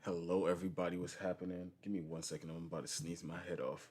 Hello, everybody. What's happening? Give me 1 second. I'm about to sneeze my head off.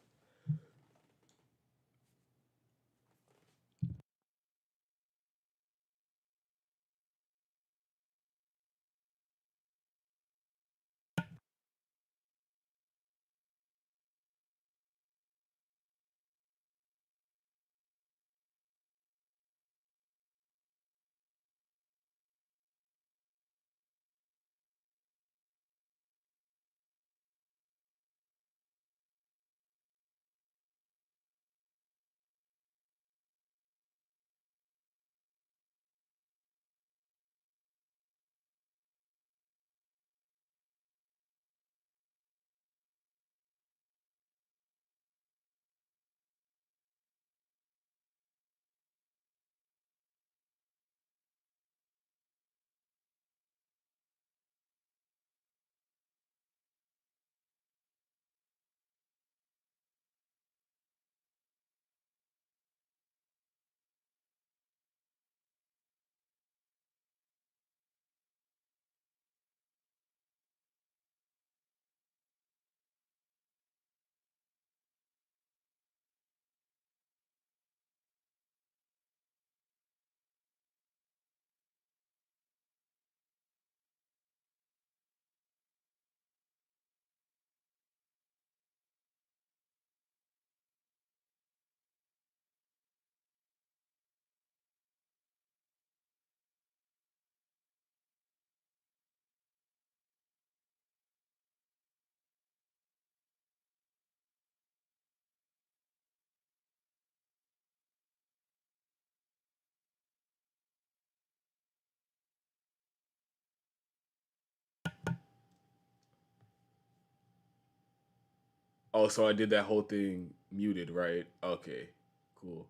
Oh, so I did that whole thing muted, right? Okay, cool.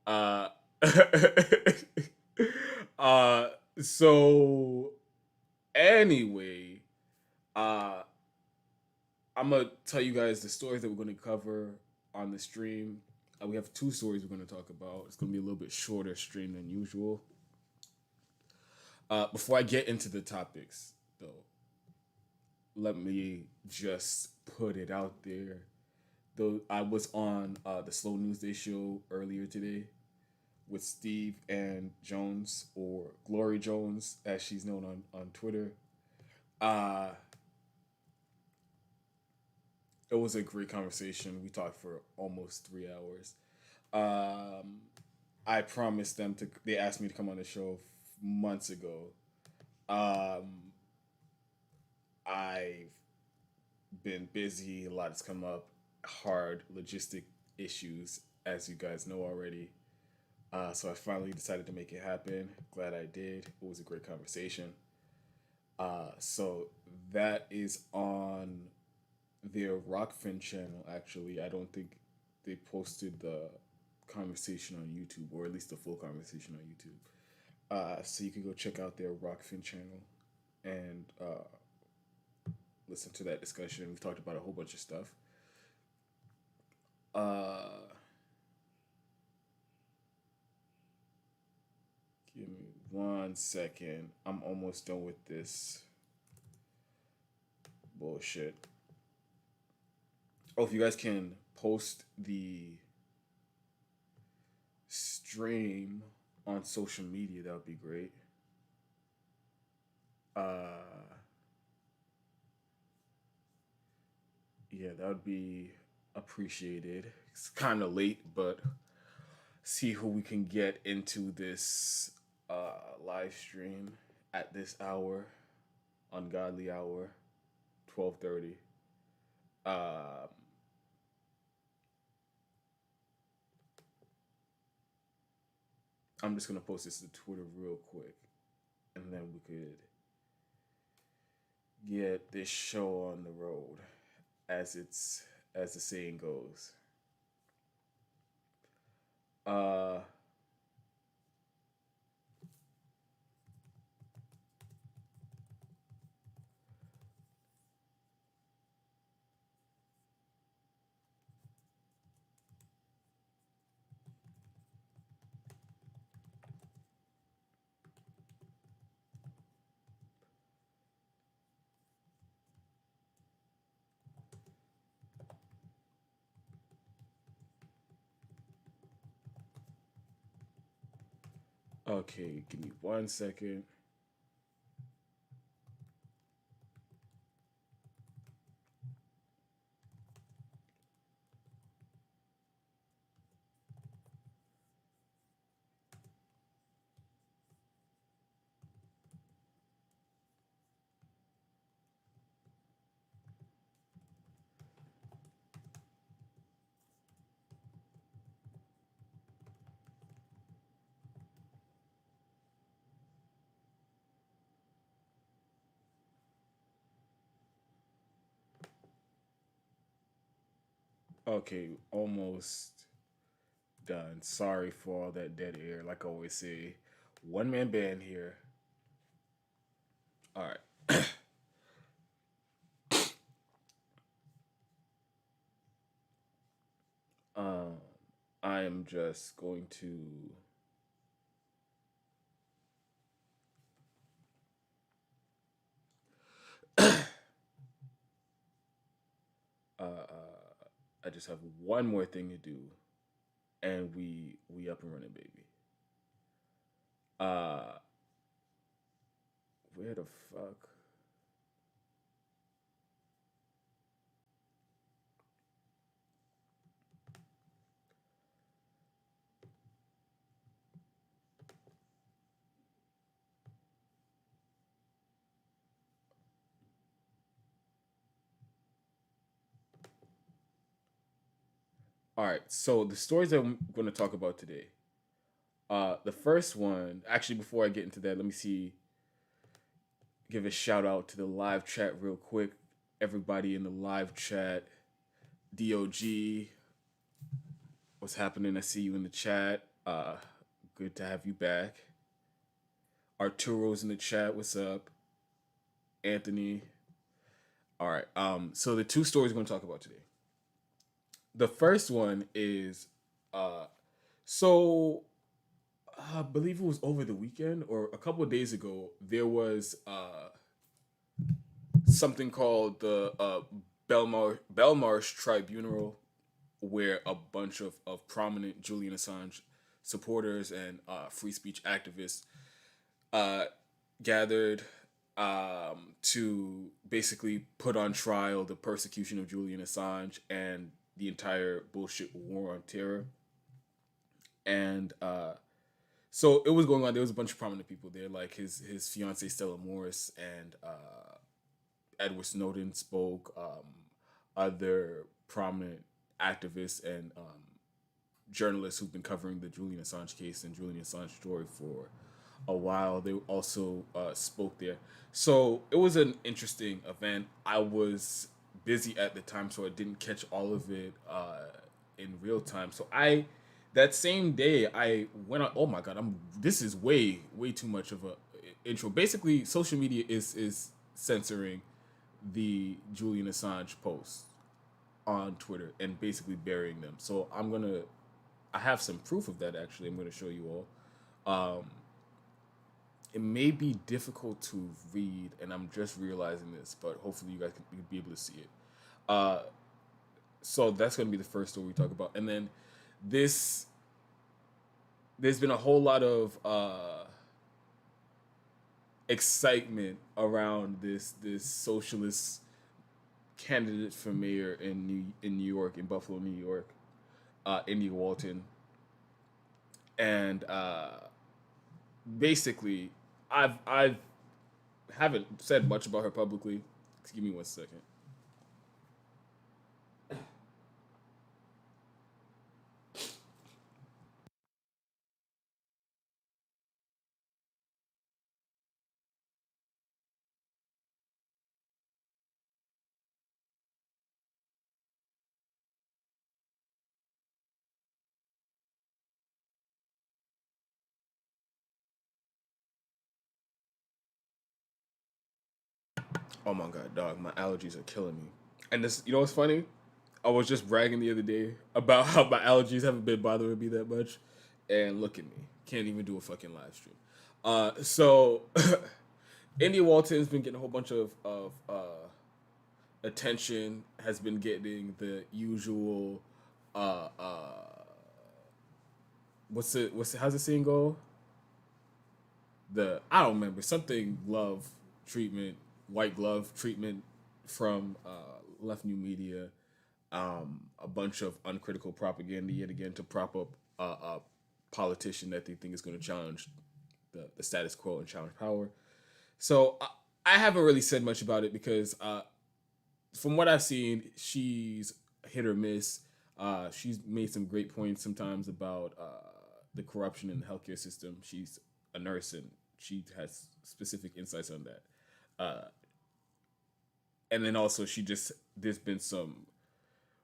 Uh, uh, so anyway, uh, I'm gonna tell you guys the stories that we're gonna cover on the stream. We have two stories we're gonna talk about. It's gonna be a little bit shorter stream than usual. Before I get into the topics, though, let me just put it out there. Though I was on the Slow News Day show earlier today with Steve and Jones, or Glory Jones, as she's known on Twitter. Uh, it was a great conversation. We talked for almost 3 hours. Um, I promised them to. They asked me to come on the show months ago. Um, I've been busy. A lot has come up. Hard logistic issues, as you guys know already. So I finally decided to make it happen. Glad I did. It was a great conversation. So that is on their Rockfin channel. Actually, I don't think they posted the conversation on YouTube, or at least the full conversation on YouTube. So you can go check out their Rockfin channel and listen to that discussion. We talked about a whole bunch of stuff. Uh, Give me 1 second. I'm almost done with this bullshit. Oh, if you guys can post the stream on social media, that would be great. Uh, yeah, that would be appreciated. It's kind of late, but see who we can get into this live stream at this hour, ungodly hour, 12:30. Um, I'm just gonna post this to Twitter real quick, and then we could get this show on the road, as it's as the saying goes. Uh, Okay, give me 1 second. Okay, almost done. Sorry for all that dead air. Like I always say, one man band here. All right. um, I am just going to. I just have one more thing to do, and we up and running, baby. Uh, where the fuck? All right. So the stories that I'm going to talk about today. The first one, actually, before I get into that, let me see. Give a shout out to the live chat real quick. Everybody in the live chat. DOG, what's happening? I see you in the chat. Good to have you back. Arturo's in the chat. What's up? Anthony. All right. So the two stories we're going to talk about today. The first one is uh so I believe it was over the weekend or a couple of days ago. There was something called the Belmarsh Tribunal, where a bunch of prominent Julian Assange supporters and free speech activists uh, gathered to basically put on trial the persecution of Julian Assange and the entire bullshit war on terror. And so it was going on. There was a bunch of prominent people there, like his fiance Stella Morris and Edward Snowden spoke. Other prominent activists and journalists who've been covering the Julian Assange case and Julian Assange story for a while. They also spoke there. So it was an interesting event. I was busy at the time, so I didn't catch all of it in real time. So that same day I went on. Oh my god, this is way too much of a intro. Basically, social media is censoring the Julian Assange posts on Twitter and basically burying them. So I have some proof of that actually. I'm gonna show you all. It may be difficult to read, and I'm just realizing this, but hopefully you guys can be able to see it. Uh, so that's gonna be the first story we talk about, and then this there's been a whole lot of excitement around this socialist candidate for mayor in New York, in Buffalo, New York, India Walton, and basically, I've haven't said much about her publicly. Give me 1 second. Oh my god, dog, my allergies are killing me. And this, you know what's funny? I was just bragging the other day about how my allergies haven't been bothering me that much, and look at me, can't even do a fucking live stream. So India Walton's been getting a whole bunch of attention, has been getting the usual uh uh how's the saying go? the I don't remember something glove treatment, white glove treatment from left new media, a bunch of uncritical propaganda yet again to prop up a politician that they think is going to challenge the status quo and challenge power. So I haven't really said much about it because from what I've seen, she's hit or miss. She's made some great points sometimes about the corruption in the healthcare system. She's a nurse and she has specific insights on that. And then also, there's been some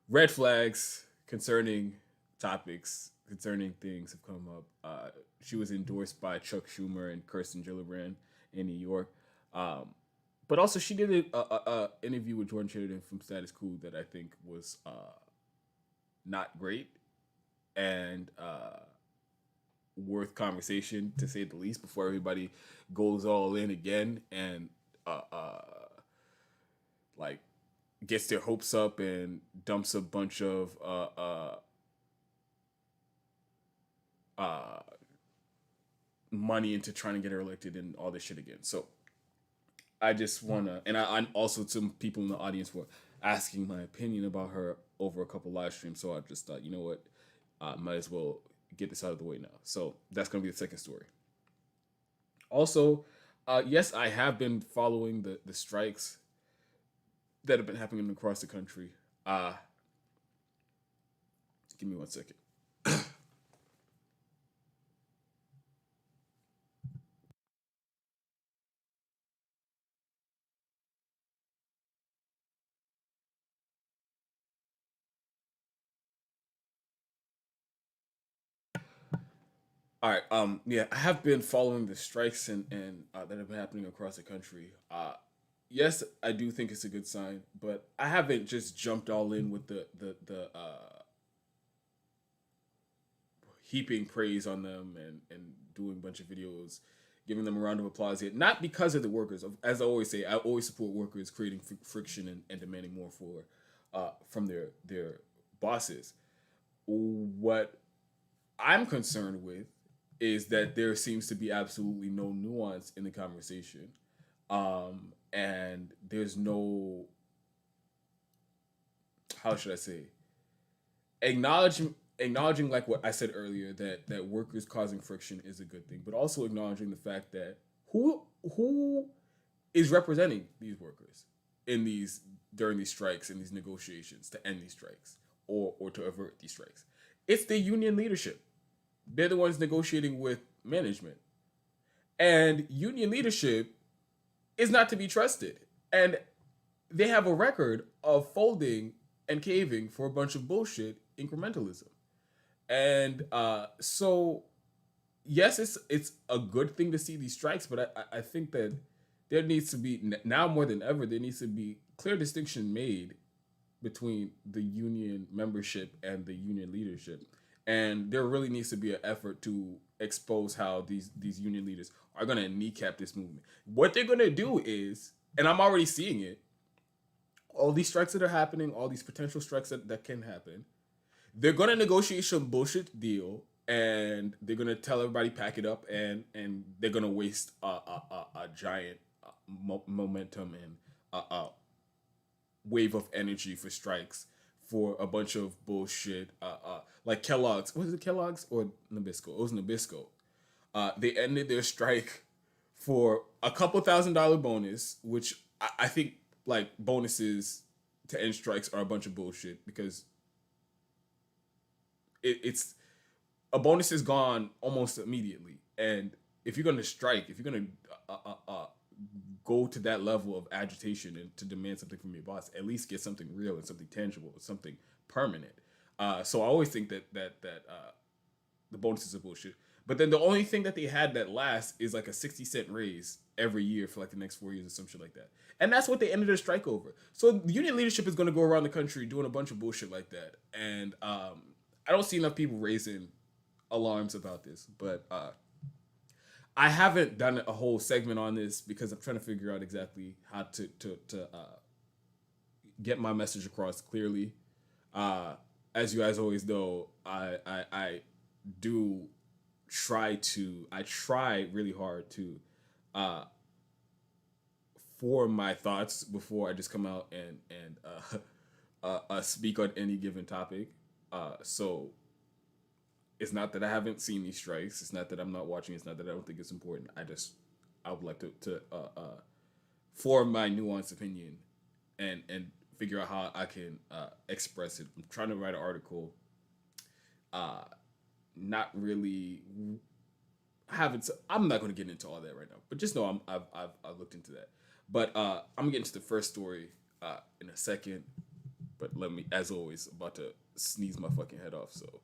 red flags concerning topics, concerning things have come up. She was endorsed by Chuck Schumer and Kirsten Gillibrand in New York. But also, she did a interview with Jordan Sheridan from Status Quo that I think was not great and worth conversation, to say the least, before everybody goes all in again and like gets their hopes up and dumps a bunch of money into trying to get her elected and all this shit again. So I just wanna, and I'm also, some people in the audience were asking my opinion about her over a couple live streams. So I just thought, you know what, might as well get this out of the way now. So that's gonna be the second story. Also, yes, I have been following the strikes that have been happening across the country. Give me 1 second. All right. Yeah, I have been following the strikes and that have been happening across the country. Yes, I do think it's a good sign, but I haven't just jumped all in with the heaping praise on them and doing a bunch of videos, giving them a round of applause yet. Not because of the workers. As I always say, I always support workers creating friction and demanding more from their bosses. What I'm concerned with is that there seems to be absolutely no nuance in the conversation, and there's no, how should I say, acknowledging, like what I said earlier, that workers causing friction is a good thing, but also acknowledging the fact that who is representing these workers in these during these strikes and these negotiations to end these strikes or to avert these strikes. It's the union leadership. They're the ones negotiating with management. And union leadership is not to be trusted. And they have a record of folding and caving for a bunch of bullshit incrementalism. And so, yes, it's a good thing to see these strikes, but I think that there needs to be, now more than ever, there needs to be clear distinction made between the union membership and the union leadership. And there really needs to be an effort to expose how these union leaders are going to kneecap this movement. What they're going to do is, and I'm already seeing it, all these strikes that are happening, all these potential strikes that can happen, they're going to negotiate some bullshit deal, and they're going to tell everybody pack it up, and they're going to waste a giant momentum and wave of energy for strikes for a bunch of bullshit, like Kellogg's. Was it Kellogg's or Nabisco? It was Nabisco. They ended their strike for a couple $1,000 bonus, which I think, like, bonuses to end strikes are a bunch of bullshit, because it's a bonus is gone almost immediately. And if you're going to strike, if you're going to go to that level of agitation and to demand something from your boss, at least get something real and something tangible, something permanent. So I always think that the bonuses are bullshit. But then the only thing that they had that lasts is like a 60-cent raise every year for like the next 4 years or some shit like that. And that's what they ended their strike over. So union leadership is going to go around the country doing a bunch of bullshit like that. And I don't see enough people raising alarms about this. But I haven't done a whole segment on this because I'm trying to figure out exactly how to get my message across clearly. As you guys always know, I do I try really hard to uh form my thoughts before I just come out and speak on any given topic. So it's not that I haven't seen these strikes. It's not that I'm not watching. It's not that I don't think it's important. I would like to form my nuanced opinion and figure out how I can express it. I'm trying to write an article. Uh, Not really haven't. I'm not going to get into all that right now, but just know I've looked into that. But I'm gonna get into the first story in a second. But let me, as always, about to sneeze my fucking head off. So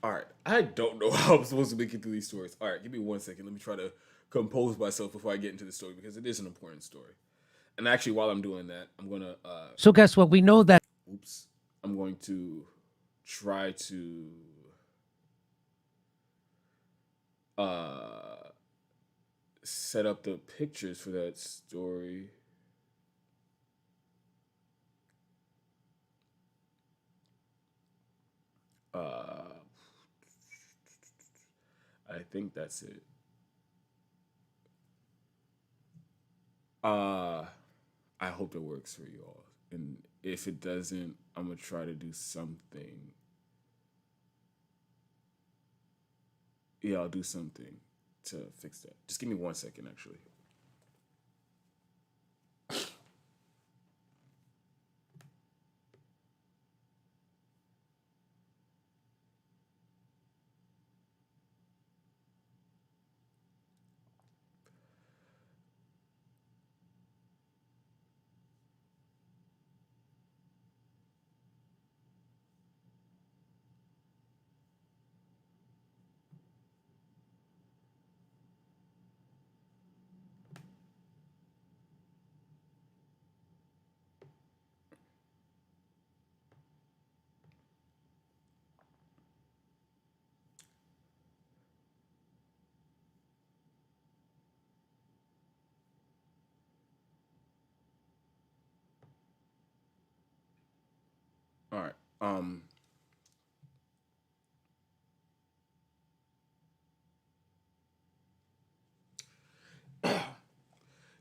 all right, I don't know how I'm supposed to make it through these stories. All right, give me 1 second. Let me try to compose myself before I get into the story because it is an important story. And actually, while I'm doing that, I'm gonna So guess what? We know that. oops, I'm going to try to uh set up the pictures for that story. Uh, I think that's it. Uh, I hope it works for you all. And if it doesn't, I'm gonna try to do something. Yeah, I'll do something to fix that. Just give me 1 second, actually. All right.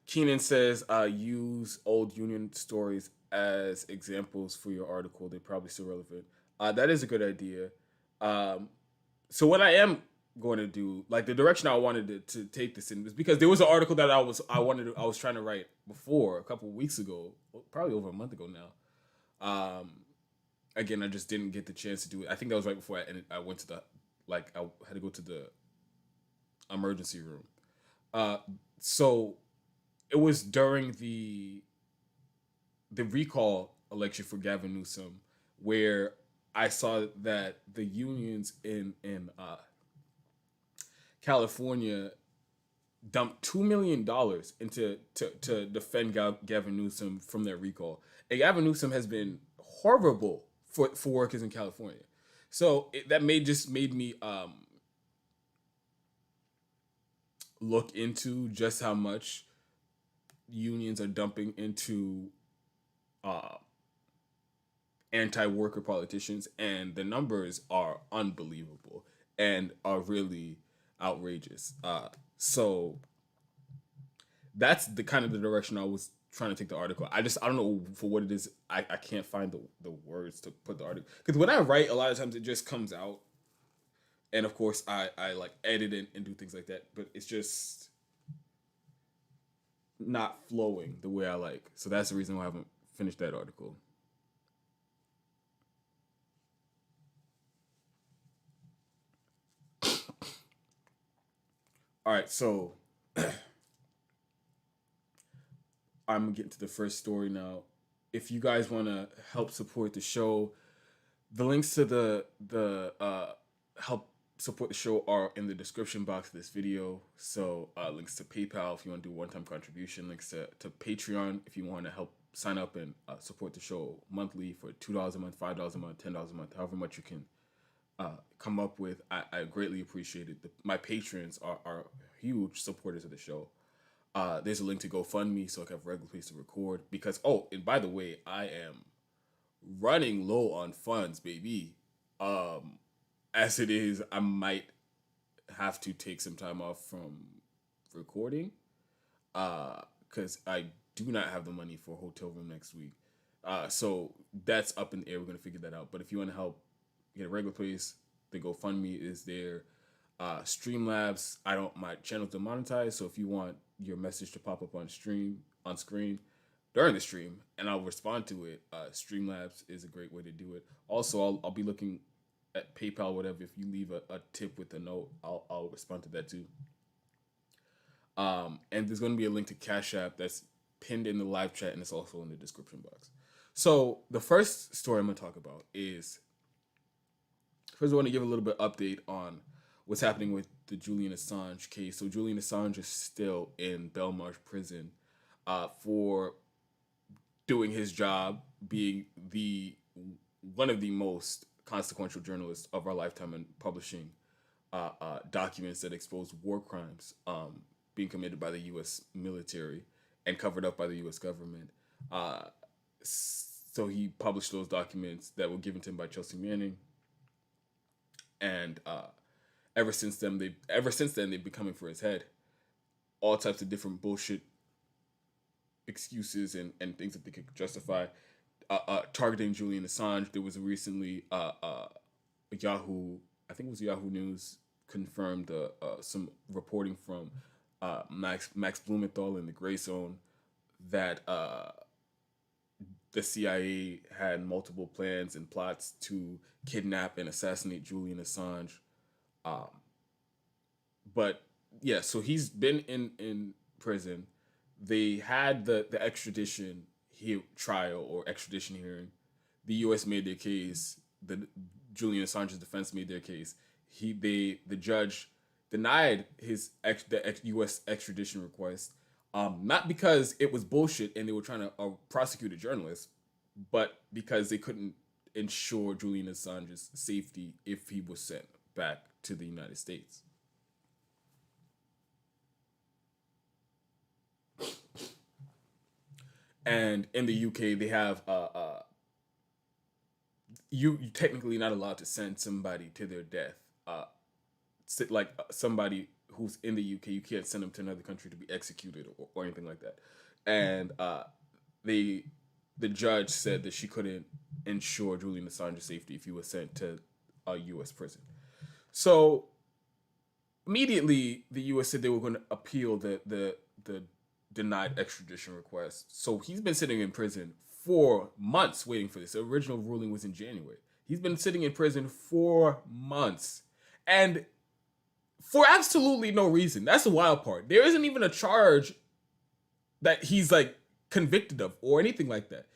Keenan says, use old union stories as examples for your article. They're probably still relevant. That is a good idea. Um, so what I am going to do, like the direction I wanted to take this in, was because there was an article that I was trying to write before a couple of weeks ago, probably over a month ago now. Again, I just didn't get the chance to do it. I think that was right before I went to the, like I had to go to the emergency room. Uh, so it was during the recall election for Gavin Newsom, where I saw that the unions in California dumped $2 million into to defend Gavin Newsom from their recall. And Gavin Newsom has been horrible for workers in California. So that made me look into just how much unions are dumping into uh, anti-worker politicians, and the numbers are unbelievable and are really outrageous. So that's the kind of the direction I was trying to take the article. I don't know for what it is. I can't find the words to put the article because when I write, a lot of times it just comes out, and of course I like edit it and do things like that, but it's just not flowing the way I like. So that's the reason why I haven't finished that article. All right, so I'm getting to the first story now. If you guys want to help support the show, the links to the help support the show are in the description box of this video. So links to PayPal if you want to do one-time contribution, links to Patreon if you want to help sign up and support the show monthly for $2 a month, $5 a month, $10 a month, however much you can come up with. I greatly appreciate it. My patrons are huge supporters of the show. There's a link to GoFundMe so I can have a regular place to record. Because, oh, and by the way, I am running low on funds, baby. As it is, I might have to take some time off from recording because I do not have the money for a hotel room next week. So that's up in the air. We're going to figure that out. But if you want to help get a regular place, the GoFundMe is there. Streamlabs, my channel's demonetized, so if you want your message to pop up on screen during the stream and I'll respond to it, Streamlabs is a great way to do it. Also, I'll be looking at PayPal, whatever. If you leave a tip with a note, I'll respond to that too. And there's going to be a link to Cash App that's pinned in the live chat, and it's also in the description box. So the first story I'm going to talk about is, first I want to give a little bit update on what's happening with the Julian Assange case. So Julian Assange is still in Belmarsh prison for doing his job, being one of the most consequential journalists of our lifetime and publishing documents that expose war crimes being committed by the U.S. military and covered up by the U.S. government. So he published those documents that were given to him by Chelsea Manning, and ever since then they've been coming for his head. All types of different bullshit excuses and things that they could justify. Targeting Julian Assange. There was recently Yahoo, I think it was Yahoo News, confirmed some reporting from Max Blumenthal in the Gray Zone that the CIA had multiple plans and plots to kidnap and assassinate Julian Assange. But yeah, so he's been in prison. They had the extradition trial or extradition hearing. The U.S. made their case. The Julian Assange's defense made their case. The judge denied the U.S. extradition request, not because it was bullshit and they were trying to prosecute a journalist, but because they couldn't ensure Julian Assange's safety if he was sent back to the United States. And in the UK, they have you technically not allowed to send somebody to their death. Like somebody who's in the UK, you can't send them to another country to be executed or anything like that. And the judge said that she couldn't ensure Julian Assange's safety if he was sent to a U.S. prison. So immediately, the U.S. said they were going to appeal the denied extradition request. So he's been sitting in prison for months waiting for this. The original ruling was in January. He's been sitting in prison for months. And for absolutely no reason. That's the wild part. There isn't even a charge that he's like convicted of or anything like that.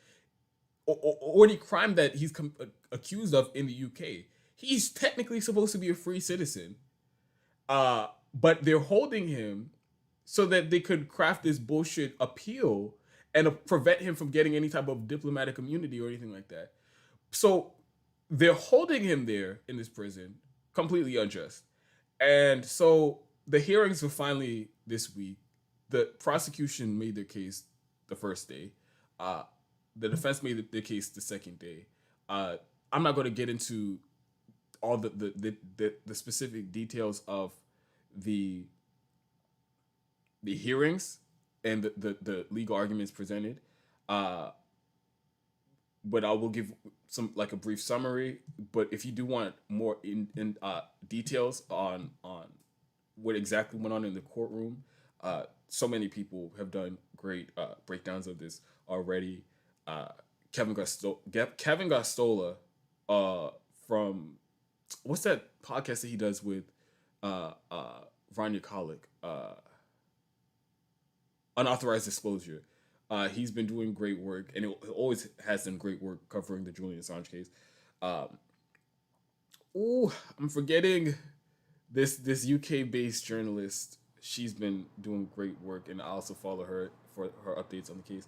Or any crime that he's accused of in the UK. He's technically supposed to be a free citizen. But they're holding him so that they could craft this bullshit appeal and prevent him from getting any type of diplomatic immunity or anything like that. So they're holding him there in this prison, completely unjust. And so the hearings were finally this week. The prosecution made their case the first day. The defense made their case the second day. I'm not going to get into all the specific details of the hearings and the legal arguments presented, but I will give some like a brief summary. But if you do want more in details on what exactly went on in the courtroom, so many people have done great breakdowns of this already. Kevin Gostola from what's that podcast that he does with Vanya Kolick? Unauthorized Disclosure. He's been doing great work, and it always has done great work covering the Julian Assange case. I'm forgetting this UK based journalist. She's been doing great work, and I also follow her for her updates on the case.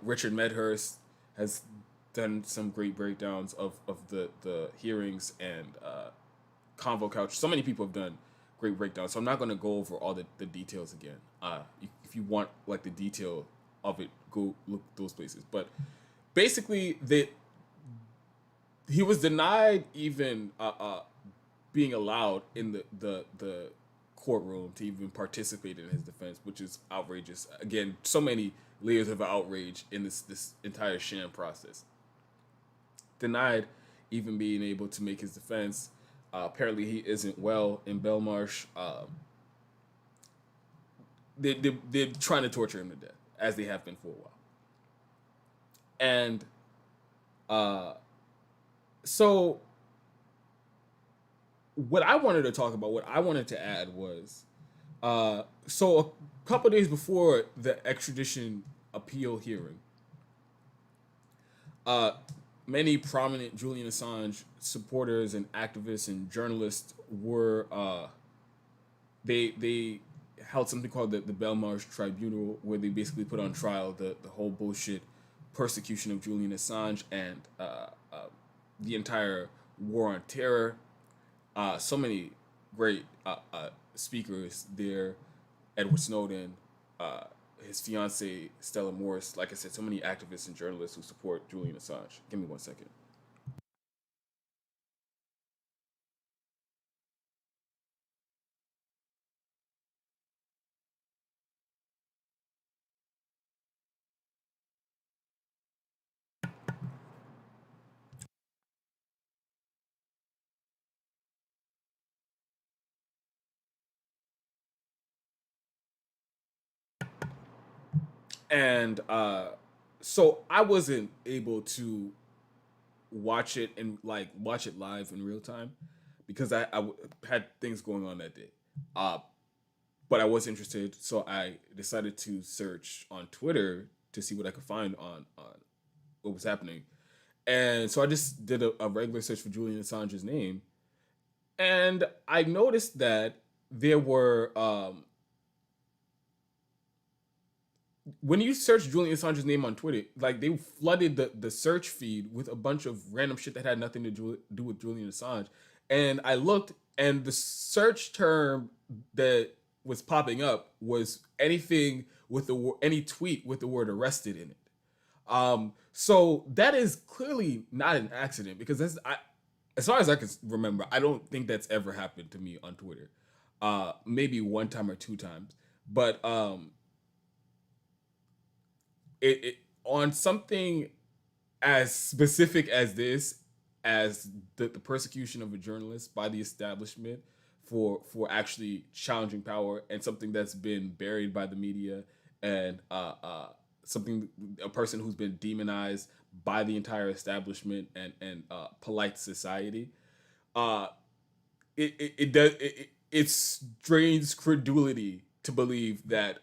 Richard Medhurst has done some great breakdowns of the hearings and Convo Couch. So many people have done great breakdowns. So I'm not going to go over all the details again. If you want like the detail of it, go look those places. But basically, he was denied even being allowed in the courtroom to even participate in his defense, which is outrageous. Again, so many layers of outrage in this entire sham process. Denied even being able to make his defense. Apparently, he isn't well in Belmarsh. They're trying to torture him to death, as they have been for a while. And uh, so, what I wanted to talk about, what I wanted to add was so a couple days before the extradition appeal hearing, uh, many prominent Julian Assange supporters and activists and journalists were they held something called the Belmarsh Tribunal, where they basically put on trial the whole bullshit persecution of Julian Assange and the entire war on terror. So many great speakers there. Edward Snowden, uh, his fiancee Stella Morris. Like I said, so many activists and journalists who support Julian Assange. Give me 1 second. And so I wasn't able to watch it and like watch it live in real time because had things going on that day. Uh, but I was interested, so I decided to search on Twitter to see what I could find on what was happening. And so I just did a regular search for Julian Assange's name, and I noticed that there were when you search Julian Assange's name on Twitter, like they flooded the search feed with a bunch of random shit that had nothing to do with Julian Assange. And I looked, and the search term that was popping up was anything with any tweet with the word arrested in it. So that is clearly not an accident because as far as I can remember, I don't think that's ever happened to me on Twitter. Maybe one time or two times, but it on something as specific as this, as the persecution of a journalist by the establishment for actually challenging power, and something that's been buried by the media, and something, a person who's been demonized by the entire establishment and polite society. uh it does it strains credulity to believe that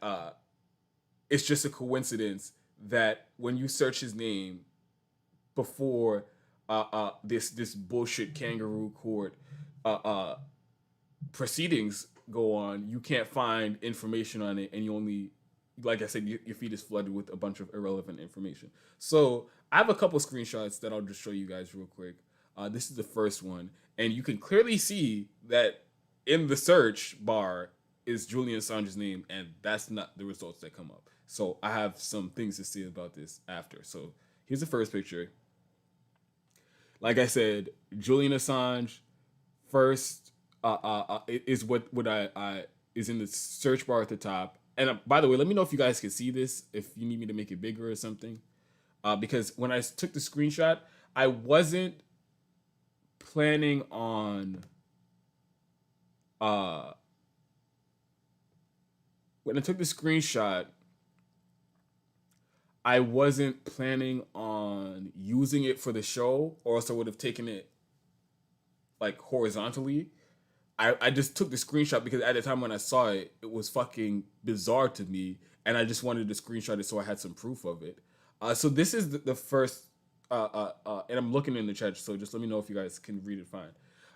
it's just a coincidence that when you search his name before this bullshit kangaroo court uh, uh, proceedings go on, you can't find information on it, and you only, like I said, your feed is flooded with a bunch of irrelevant information. So I have a couple screenshots that I'll just show you guys real quick. This is the first one, and you can clearly see that in the search bar is Julian Assange's name, and that's not the results that come up. So I have some things to say about this after. So here's the first picture. Like I said, Julian Assange first is what I is in the search bar at the top. And by the way, let me know if you guys can see this. If you need me to make it bigger or something, because when I took the screenshot, I wasn't planning on uh when I took the screenshot, I wasn't planning on using it for the show, or else I would have taken it like horizontally. I just took the screenshot because at the time when I saw it, it was fucking bizarre to me, and I just wanted to screenshot it so I had some proof of it. So this is the first, and I'm looking in the chat, so just let me know if you guys can read it fine.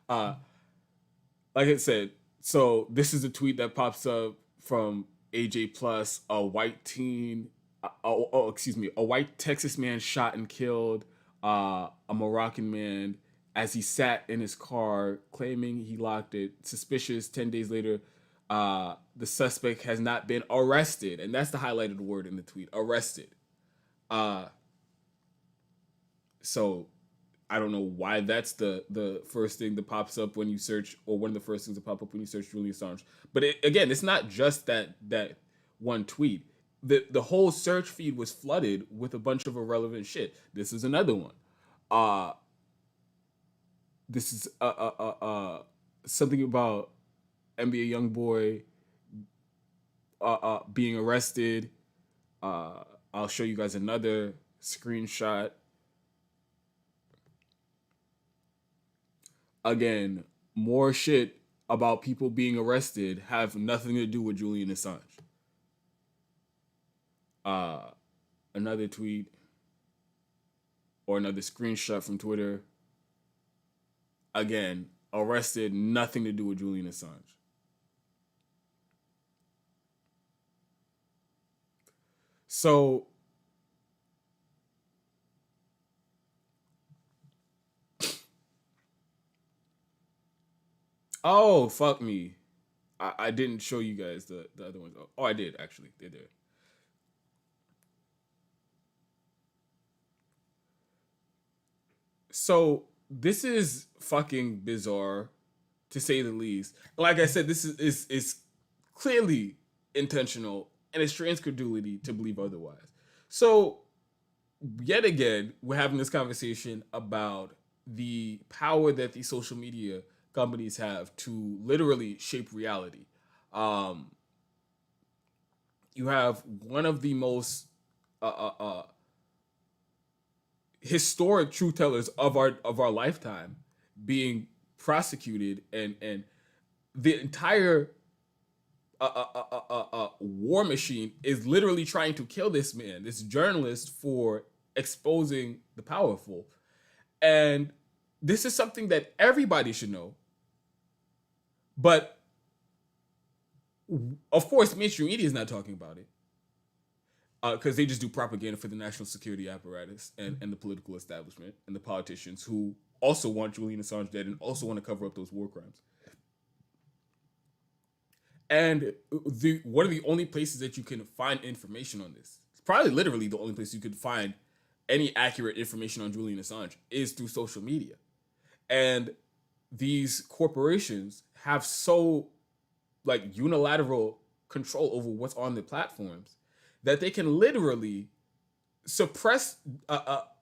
Uh, like I said, so this is a tweet that pops up from AJ Plus, a white teen, excuse me, a white Texas man shot and killed a Moroccan man as he sat in his car, claiming he locked it. Suspicious. 10 days later, the suspect has not been arrested, and that's the highlighted word in the tweet: arrested. Uh, so I don't know why that's the first thing that pops up when you search, or one of the first things that pop up when you search Julian Assange. But again, it's not just that one tweet. The whole search feed was flooded with a bunch of irrelevant shit. This is another one. Uh this is something about NBA YoungBoy being arrested. I'll show you guys another screenshot. Again, more shit about people being arrested have nothing to do with Julian Assange. Another tweet or another screenshot from Twitter. Again, arrested, nothing to do with Julian Assange. So oh, fuck me. I didn't show you guys the other ones. Oh, I did actually. They're there. So this is fucking bizarre, to say the least. Like I said, this is clearly intentional, and it strains credulity to believe otherwise. So yet again, we're having this conversation about the power that these social media companies have to literally shape reality. Um, you have one of the most historic truth tellers of our lifetime being prosecuted, and the entire war machine is literally trying to kill this man, this journalist, for exposing the powerful. And this is something that everybody should know. But of course, mainstream media is not talking about it, because they just do propaganda for the national security apparatus and the political establishment and the politicians who also want Julian Assange dead and also want to cover up those war crimes. And one of the only places that you can find information on this, it's probably literally the only place you could find any accurate information on Julian Assange, is through social media. And these corporations have so like unilateral control over what's on the platforms that they can literally suppress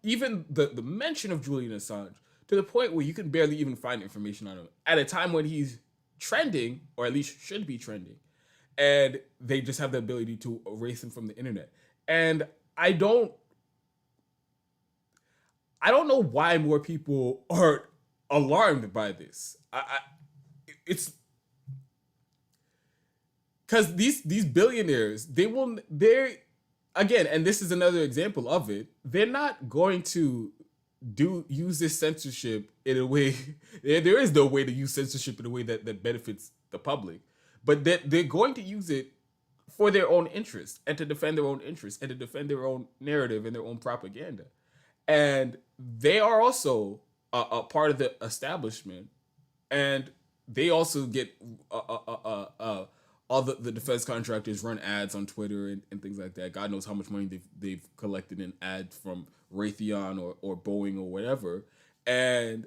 even the mention of Julian Assange, to the point where you can barely even find information on him at a time when he's trending, or at least should be trending, and they just have the ability to erase him from the internet. And I don't know why more people are alarmed by this. It's because these billionaires, they're again, and this is another example of it. They're not going to use this censorship in a way. There is no way to use censorship in a way that benefits the public, but they're going to use it for their own interest, and to defend their own interests, and to defend their own narrative and their own propaganda. And they are also a part of the establishment, and they also get all the defense contractors run ads on Twitter and things like that. God knows how much money they've collected in ads from Raytheon or Boeing or whatever. And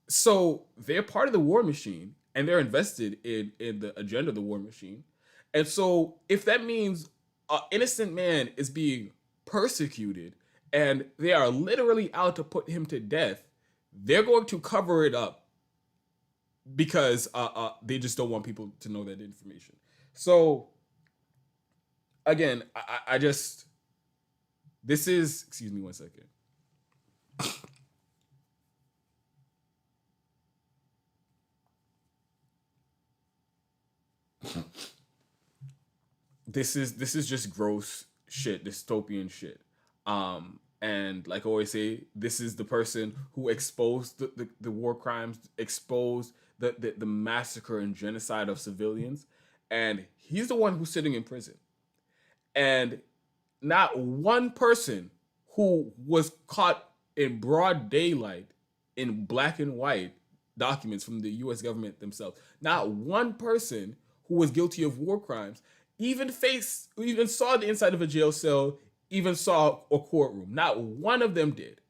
so they're part of the war machine, and they're invested in the agenda of the war machine. And so if that means an innocent man is being persecuted and they are literally out to put him to death, they're going to cover it up because they just don't want people to know that information. So again, I just, this is, excuse me one second. This is just gross shit, dystopian shit. And like I always say, this is the person who exposed the war crimes, exposed the massacre and genocide of civilians, and he's the one who's sitting in prison. And not one person who was caught in broad daylight in black and white documents from the US government themselves, not one person who was guilty of war crimes even saw the inside of a jail cell, even saw a courtroom. Not one of them did.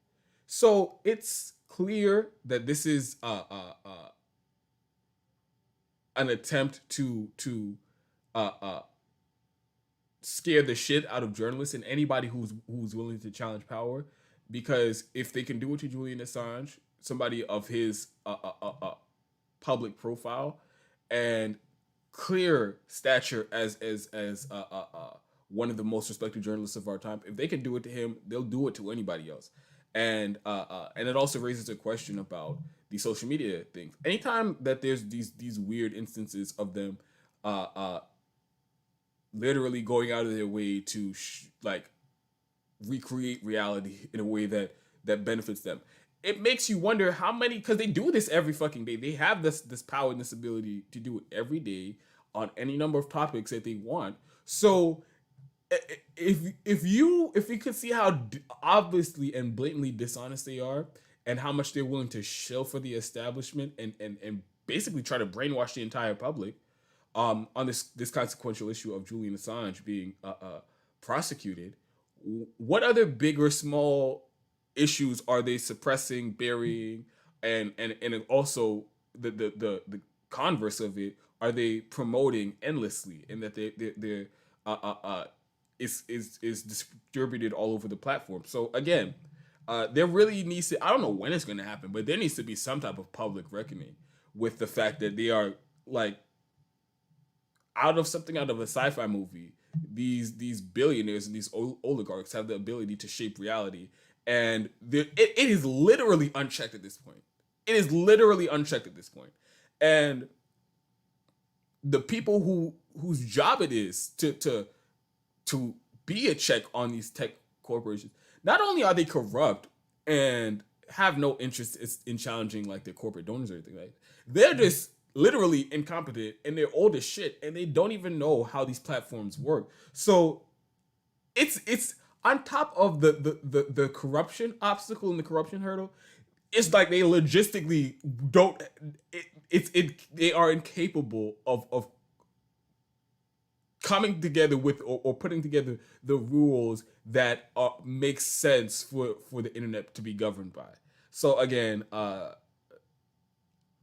So it's clear that this is an attempt to uh, uh, scare the shit out of journalists and anybody who's willing to challenge power. Because if they can do it to Julian Assange, somebody of his public profile and clear stature as one of the most respected journalists of our time, if they can do it to him, they'll do it to anybody else. And it also raises a question about the social media things. Anytime that there's these weird instances of them literally going out of their way to like recreate reality in a way that benefits them, it makes you wonder how many, because they do this every fucking day. They have this power and this ability to do it every day on any number of topics that they want. So if you could see how obviously and blatantly dishonest they are, and how much they're willing to shill for the establishment and basically try to brainwash the entire public on this consequential issue of Julian Assange being prosecuted, what other big or small issues are they suppressing, burying, and also the converse of it, are they promoting endlessly, and that they're is distributed all over the platform? So again, there really needs to, I don't know when it's going to happen, but there needs to be some type of public reckoning with the fact that they are like out of a sci-fi movie. These billionaires and these oligarchs have the ability to shape reality, and it is literally unchecked at this point. It is literally unchecked at this point, and the people whose job it is to be a check on these tech corporations, not only are they corrupt and have no interest in challenging like their corporate donors or anything like that, they're just literally incompetent, and they're old as shit, and they don't even know how these platforms work. So it's on top of the corruption obstacle and the corruption hurdle. It's like they logistically don't. They are incapable of coming together with or putting together the rules that make sense for the internet to be governed by. So again,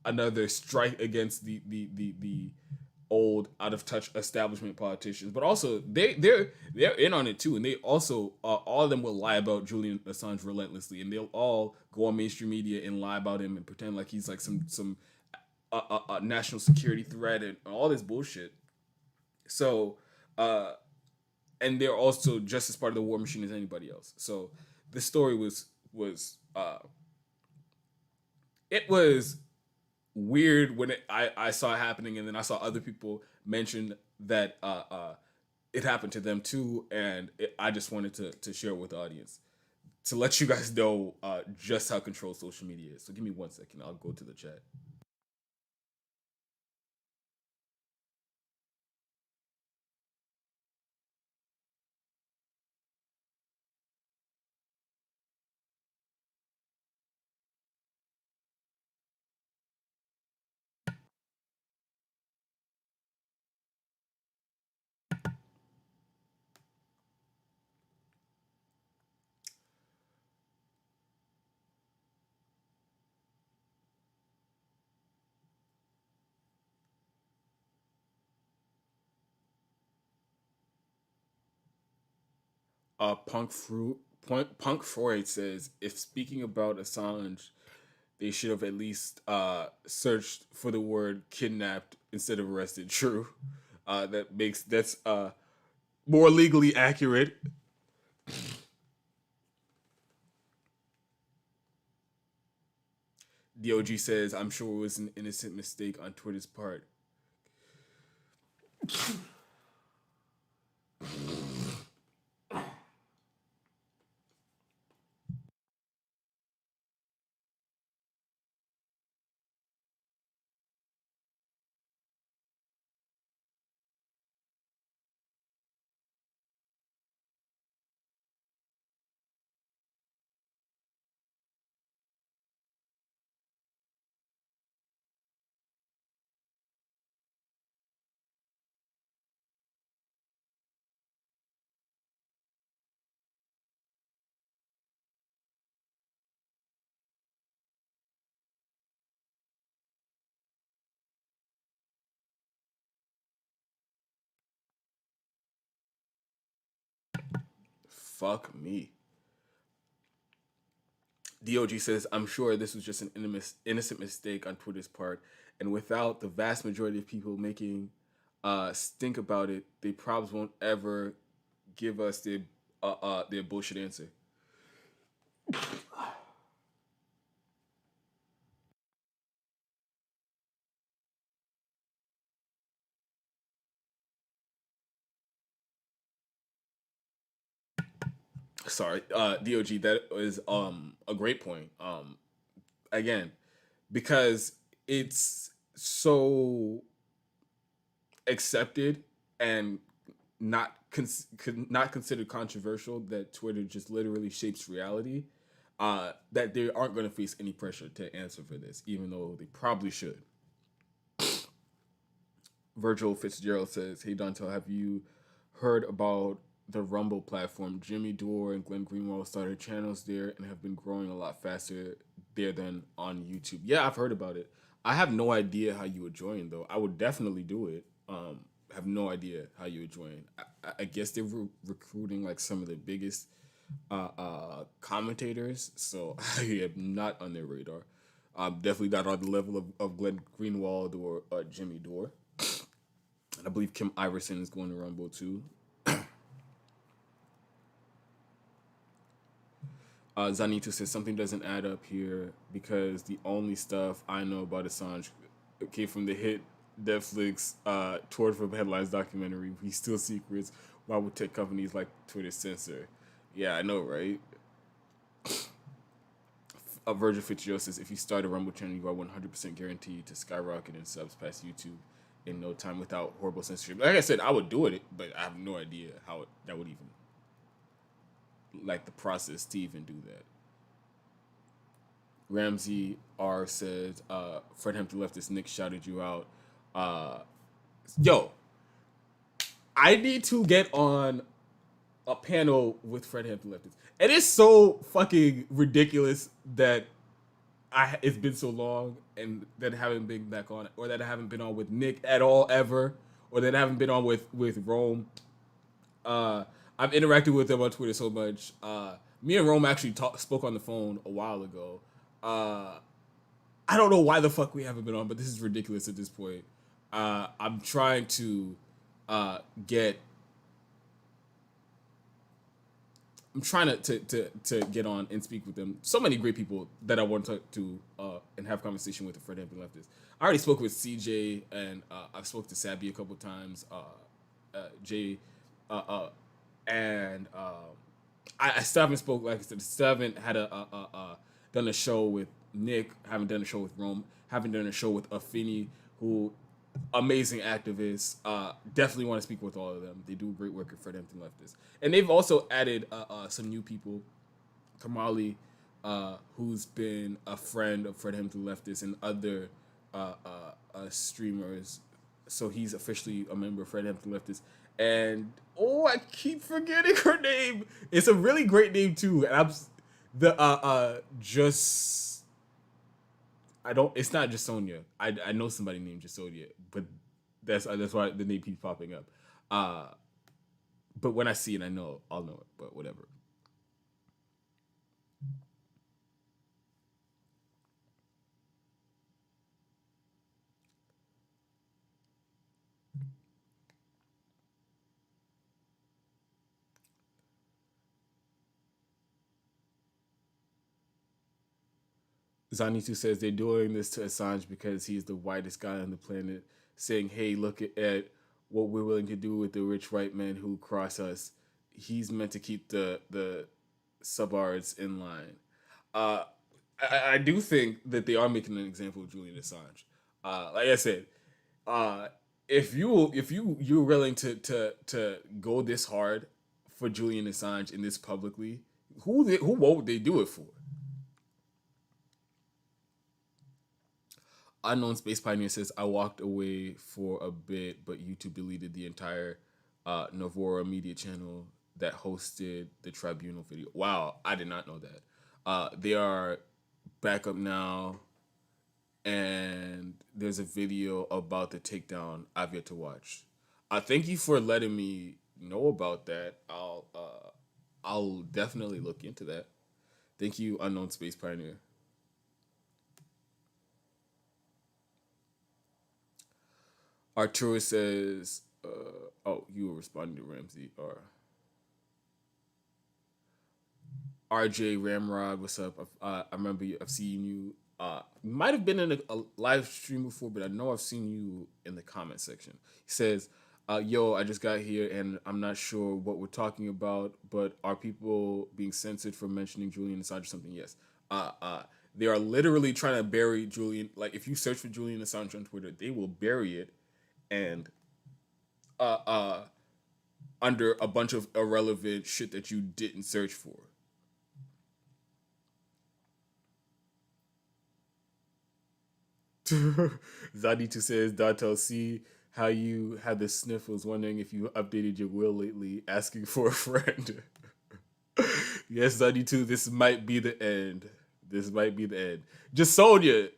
another strike against the old out of touch establishment politicians, but also they're in on it too, and they also all of them will lie about Julian Assange relentlessly, and they'll all go on mainstream media and lie about him and pretend like he's like some national security threat and all this bullshit. So and they're also just as part of the war machine as anybody else. So the story was it was weird when I saw it happening, and then I saw other people mention that it happened to them too, and I just wanted to share it with the audience to let you guys know just how controlled social media is. So give me 1 second, I'll go to the chat. Punk Freud says, if speaking about Assange, they should have at least searched for the word kidnapped instead of arrested. True. That's more legally accurate. DOG says, I'm sure it was an innocent mistake on Twitter's part. Fuck me. DOG says, I'm sure this was just an innocent mistake on Twitter's part, and without the vast majority of people making stink about it, they probably won't ever give us their bullshit answer. Sorry, Dog. That is a great point. Again, because it's so accepted and not considered controversial that Twitter just literally shapes reality. That they aren't going to face any pressure to answer for this, even though they probably should. Virgil Fitzgerald says, "Hey Dontel, have you heard about the Rumble platform? Jimmy Dore and Glenn Greenwald started channels there and have been growing a lot faster there than on YouTube." Yeah, I've heard about it. I have no idea how you would join though. I would definitely do it. Have no idea how you would join. I guess they're recruiting like some of the biggest commentators, so I am not on their radar. I'm definitely not on the level of Glenn Greenwald or Jimmy Dore. And I believe Kim Iverson is going to Rumble too. Zanito says something doesn't add up here because the only stuff I know about Assange came from the hit Netflix Torn from Headlines documentary. We steal secrets. Why would tech companies like Twitter censor? Yeah, I know, right? Virgil Fitzgerald says if you start a Rumble channel, you are 100% guaranteed to skyrocket in subs past YouTube in no time without horrible censorship. Like I said, I would do it, but I have no idea how that would even, like, the process to even do that. Ramsey R says, Fred Hampton Leftist Nick shouted you out. Yo, I need to get on a panel with Fred Hampton Leftist. It is so fucking ridiculous that it's been so long and that I haven't been back on, or that I haven't been on with Nick at all ever, or that I haven't been on with Rome. I've interacted with them on Twitter so much. Me and Rome actually spoke on the phone a while ago. I don't know why the fuck we haven't been on, but this is ridiculous at this point. I'm trying to get. I'm trying to get on and speak with them. So many great people that I want to talk to and have conversation with the Fred Hampton Leftist. I already spoke with CJ and I've spoke to Sabby a couple times. Jay, and I still haven't spoke. Like I said, still haven't had done a show with Nick. Haven't done a show with Rome. Haven't done a show with Afeni, who amazing activists. Definitely want to speak with all of them. They do great work at Fred Hampton Leftist. And they've also added some new people. Kamali, who's been a friend of Fred Hampton Leftist and other streamers. So he's officially a member of Fred Hampton Leftist. And I keep forgetting her name. It's a really great name too. And I'm it's not just Sonia. I know somebody named Jasonia, but that's why the name keeps popping up. But when I see it, I'll know it. But whatever. Zanitu says they're doing this to Assange because he's the whitest guy on the planet, saying, "Hey, look at what we're willing to do with the rich white men who cross us." He's meant to keep the subards in line. I do think that they are making an example of Julian Assange. Like I said, if you're willing to go this hard for Julian Assange in this publicly, what would they do it for? Unknown Space Pioneer says, I walked away for a bit, but YouTube deleted the entire Novora media channel that hosted the tribunal video. Wow, I did not know that. They are back up now, and there's a video about the takedown I've yet to watch. Thank you for letting me know about that. I'll definitely look into that. Thank you, Unknown Space Pioneer. Arturo says, "Oh, you were responding to Ramsey or RJ Ramrod. What's up? I remember I've seen you. Might have been in a live stream before, but I know I've seen you in the comment section." He says, "Yo, I just got here and I'm not sure what we're talking about, but are people being censored for mentioning Julian Assange or something?" Yes. Uh, uh, they are literally trying to bury Julian. Like, if you search for Julian Assange on Twitter, they will bury it and uh, uh, under a bunch of irrelevant shit that you didn't search for. Zadito says, Dantel, see how you had the sniffles, wondering if you updated your will lately, asking for a friend. Yes, Zadito, this might be the end. This might be the end. Just Sonia.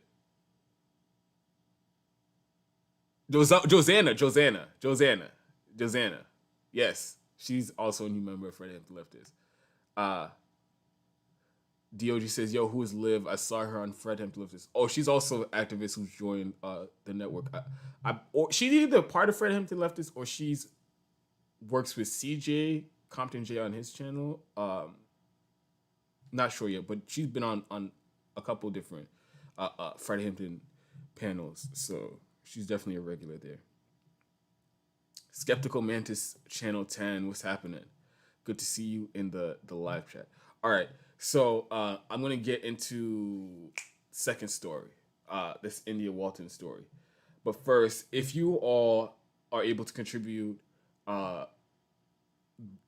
Josanna. Yes, she's also a new member of Fred Hampton Leftist. Uh, DOG says, "Yo, who is Liv? I saw her on Fred Hampton Leftist." Oh, she's also an activist who's joined the network. Or she's either part of Fred Hampton Leftist or she's works with CJ Compton J on his channel. Not sure yet, but she's been on a couple different Fred Hampton panels, so she's definitely a regular there. Skeptical Mantis Channel 10, what's happening? Good to see you in the live chat. All right, so I'm gonna get into second story, this India Walton story. But first, if you all are able to contribute, it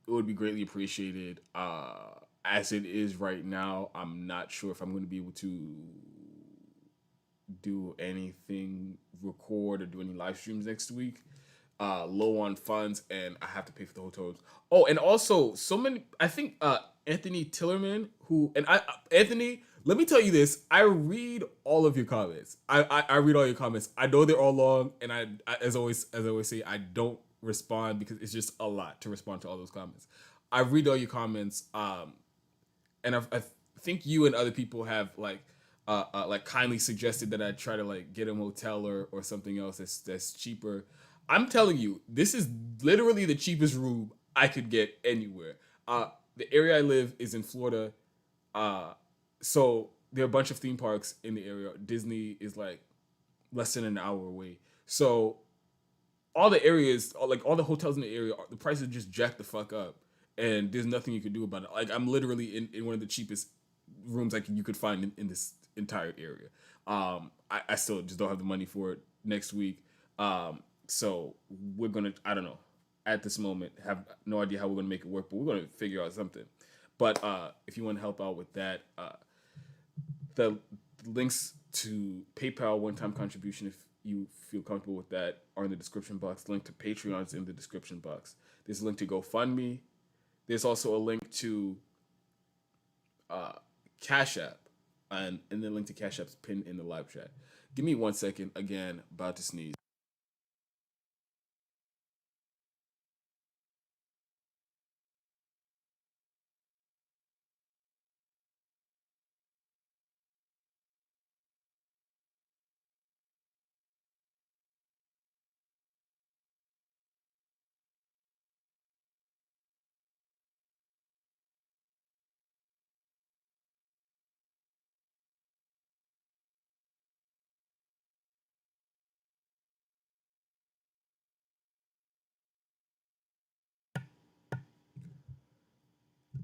would be greatly appreciated. As it is right now, I'm not sure if I'm going to be able to do anything, record or do any live streams next week. Low on funds, and I have to pay for the hotels. Oh, and also so many. I think Anthony Tillerman, who and I Anthony. Let me tell you this: I read all of your comments. I read all your comments. I know they're all long, and as always say, I don't respond because it's just a lot to respond to all those comments. I read all your comments, and I think you and other people have like kindly suggested that I try to like get a motel or something else that's cheaper. I'm telling you, this is literally the cheapest room I could get anywhere. The area I live is in Florida, so there are a bunch of theme parks in the area. Disney is like less than an hour away, so all the areas, like all the hotels in the area, the prices just jack the fuck up, and there's nothing you can do about it. Like I'm literally in one of the cheapest rooms like you could find in this entire area. I still just don't have the money for it next week. So we're gonna, I don't know, at this moment have no idea how we're gonna make it work, but we're gonna figure out something. But if you want to help out with that, the links to PayPal one-time contribution, if you feel comfortable with that, are in the description box. The link to Patreon is in the description box. There's a link to GoFundMe. There's also a link to Cash App, and the link to Cash App is pinned in the live chat. Give me 1 second. Again, about to sneeze.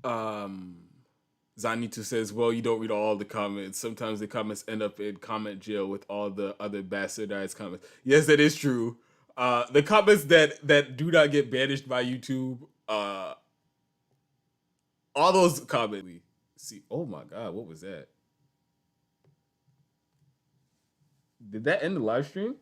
Um, Zanito says, "Well, you don't read all the comments. Sometimes the comments end up in comment jail with all the other bastardized comments." Yes, that is true. The comments that do not get banished by YouTube, all those comments. See, oh my god, what was that? Did that end the live stream?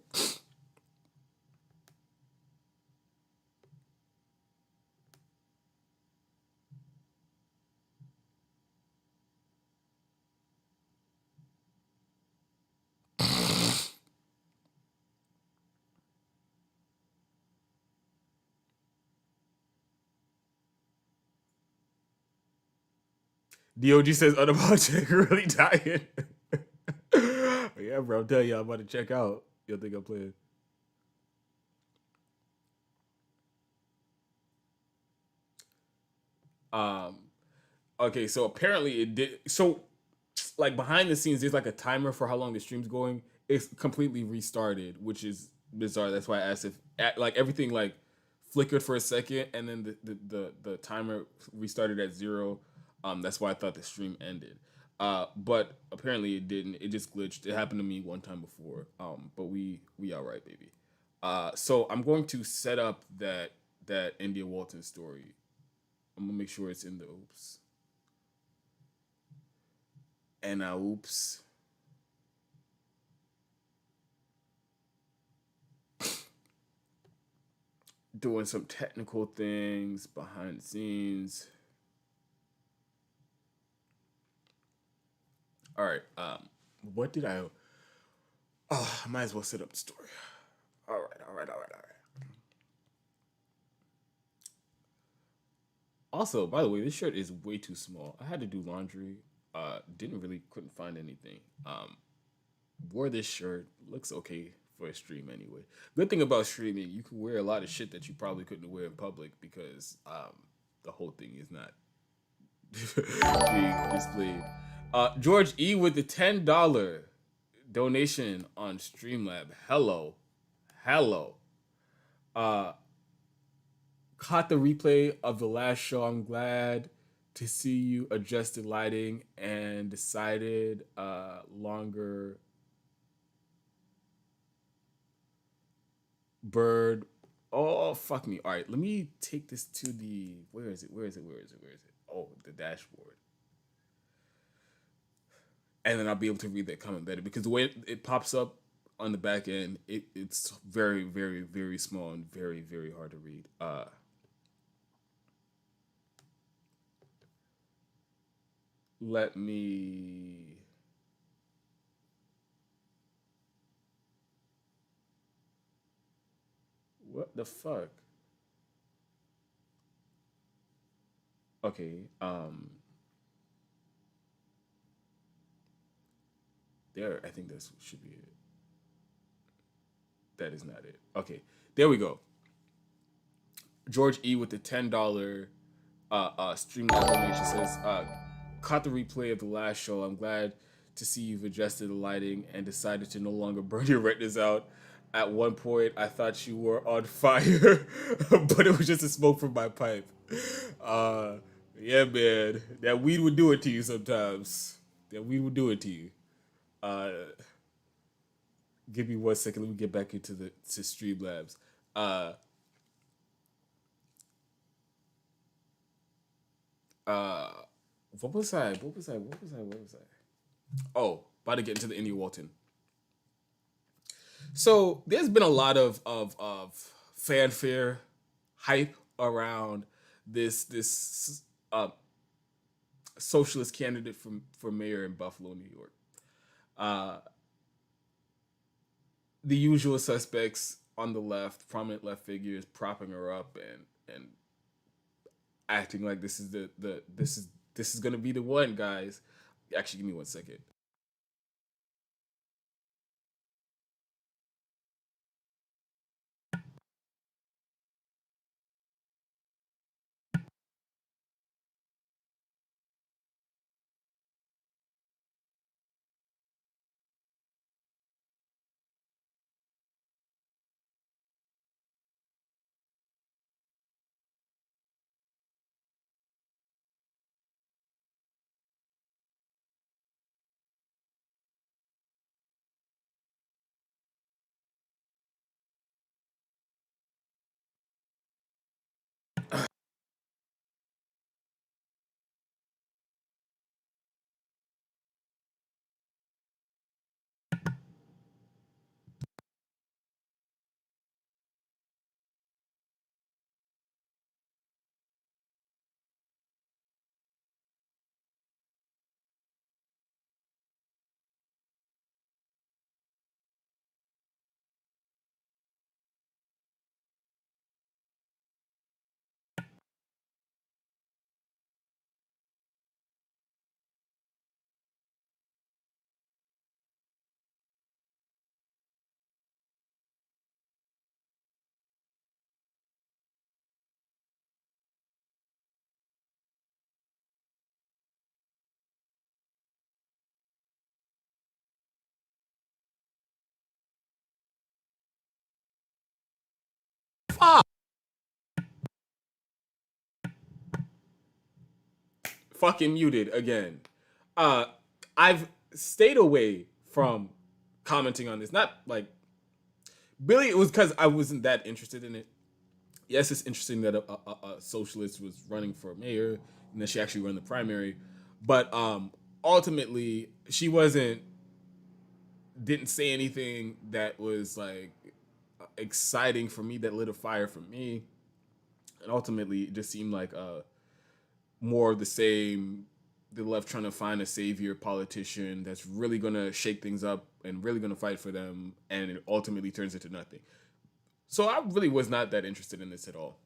DOG says unapologetic really dying. Yeah, bro, I'm telling you, I'm about to check out. You'll think I'm playing. Um, okay, so apparently it did. So, like behind the scenes, there's like a timer for how long the stream's going. It's completely restarted, which is bizarre. That's why I asked if like everything like flickered for a second, and then the timer restarted at zero. That's why I thought the stream ended. But apparently it didn't. It just glitched. It happened to me one time before. But we all right, baby. So I'm going to set up that India Walton story. I'm gonna make sure it's in the oops. And oops. Doing some technical things behind the scenes. All right. What did I? Oh, I might as well set up the story. All right. All right. All right. All right. Also, by the way, this shirt is way too small. I had to do laundry. Couldn't find anything. Wore this shirt. Looks okay for a stream anyway. Good thing about streaming, you can wear a lot of shit that you probably couldn't wear in public because the whole thing is not being displayed. George E with the $10 donation on Streamlab. Hello. Hello. Uh Caught the replay of the last show. I'm glad to see you adjusted lighting and decided longer bird. Oh fuck me. All right, let me take this to the where is it? Where is it? Where is it? Where is it? Oh, the dashboard. And then I'll be able to read that comment better because the way it pops up on the back end, it's very, very, very small and very, very hard to read. Let me. What the fuck? Okay. There. I think that should be it. That is not it. Okay. There we go. George E with the $10 Streamline donation says, caught the replay of the last show. I'm glad to see you've adjusted the lighting and decided to no longer burn your retinas out. At one point, I thought you were on fire, but it was just a smoke from my pipe. Uh, yeah, man, that weed would do it to you sometimes. That weed would do it to you. Uh, Give me 1 second. Let me get back into the to Streamlabs. Uh, uh, what was I? What was I? What was I? What was I? Oh, about to get into the Indy Walton. So there's been a lot of fanfare, hype around this socialist candidate for mayor in Buffalo, New York. Uh, the usual suspects on the left, prominent left figures, propping her up and acting like this is gonna be the one, guys. Actually, give me 1 second. Fucking muted again. Uh, I've stayed away from commenting on this. Not like really, it was because I wasn't that interested in it. Yes, it's interesting that a socialist was running for mayor and that she actually won the primary, but ultimately she didn't say anything that was like exciting for me, that lit a fire for me, and ultimately it just seemed like more of the same. The left trying to find a savior politician that's really gonna shake things up and really gonna fight for them, and it ultimately turns into nothing. So I really was not that interested in this at all.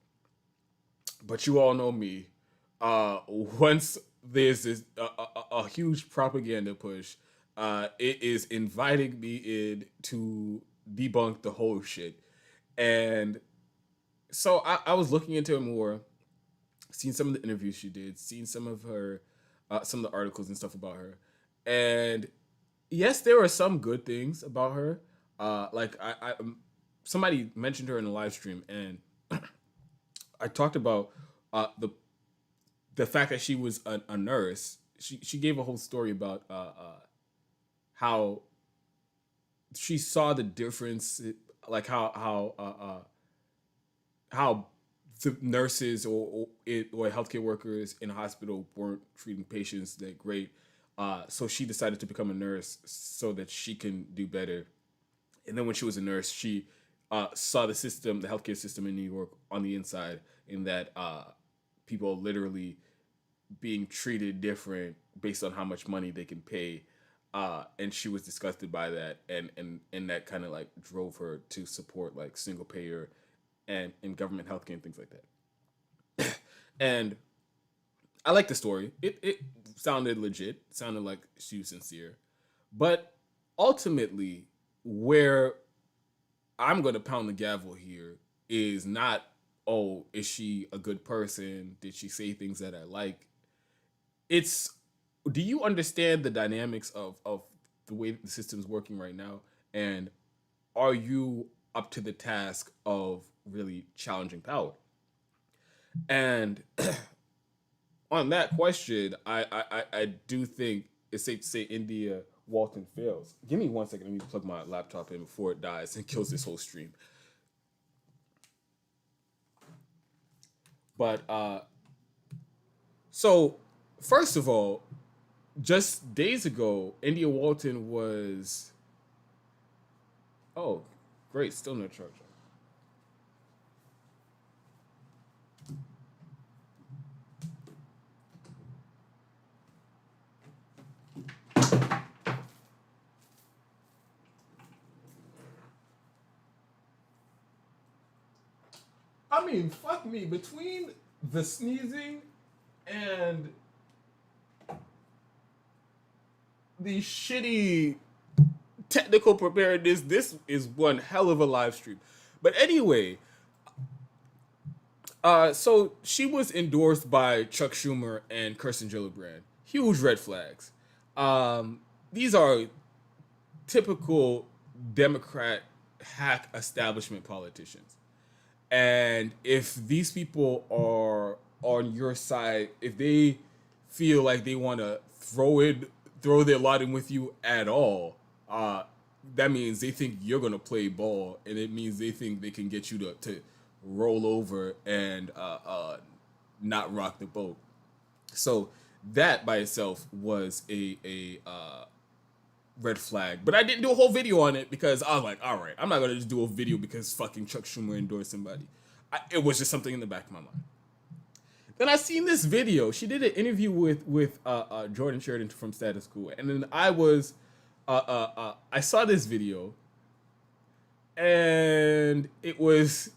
But you all know me. Once there's this a huge propaganda push, it is inviting me in to debunk the whole shit. And so I was looking into it more, seen some of the interviews she did, seen some of her, some of the articles and stuff about her, and yes, there are some good things about her. Like somebody mentioned her in a live stream, and I talked about the fact that she was a nurse. She gave a whole story about how she saw the difference, like how the nurses or healthcare workers in a hospital weren't treating patients that great. So she decided to become a nurse so that she can do better. And then when she was a nurse, she saw the system, the healthcare system in New York on the inside, in that people literally being treated different based on how much money they can pay. And she was disgusted by that, and that kind of like drove her to support like single payer and government healthcare and things like that. And I like the story. It sounded legit. It sounded like she was sincere. But ultimately, where I'm gonna pound the gavel here is not, oh, is she a good person? Did she say things that I like? It's, do you understand the dynamics of the way the system's working right now? And are you up to the task of really challenging power? And on that question, I do think it's safe to say India Walton fails. Give me 1 second. Let me plug my laptop in before it dies and kills this whole stream. But so first of all, just days ago, India Walton was, oh, great, still no charge. I mean, fuck me. Between the sneezing and the shitty technical preparedness, this is one hell of a live stream. But anyway, so she was endorsed by Chuck Schumer and Kirsten Gillibrand. Huge red flags. These are typical Democrat hack establishment politicians. And if these people are on your side, if they feel like they want to throw their lot in with you at all, that means they think you're gonna play ball, and it means they think they can get you to roll over and not rock the boat. So that by itself was a red flag. But I didn't do a whole video on it because I was like, all right, I'm not gonna just do a video because fucking Chuck Schumer endorsed somebody. It was just something in the back of my mind. Then I seen this video. She did an interview with Jordan Sheridan from Status Quo, and then I saw this video, and it was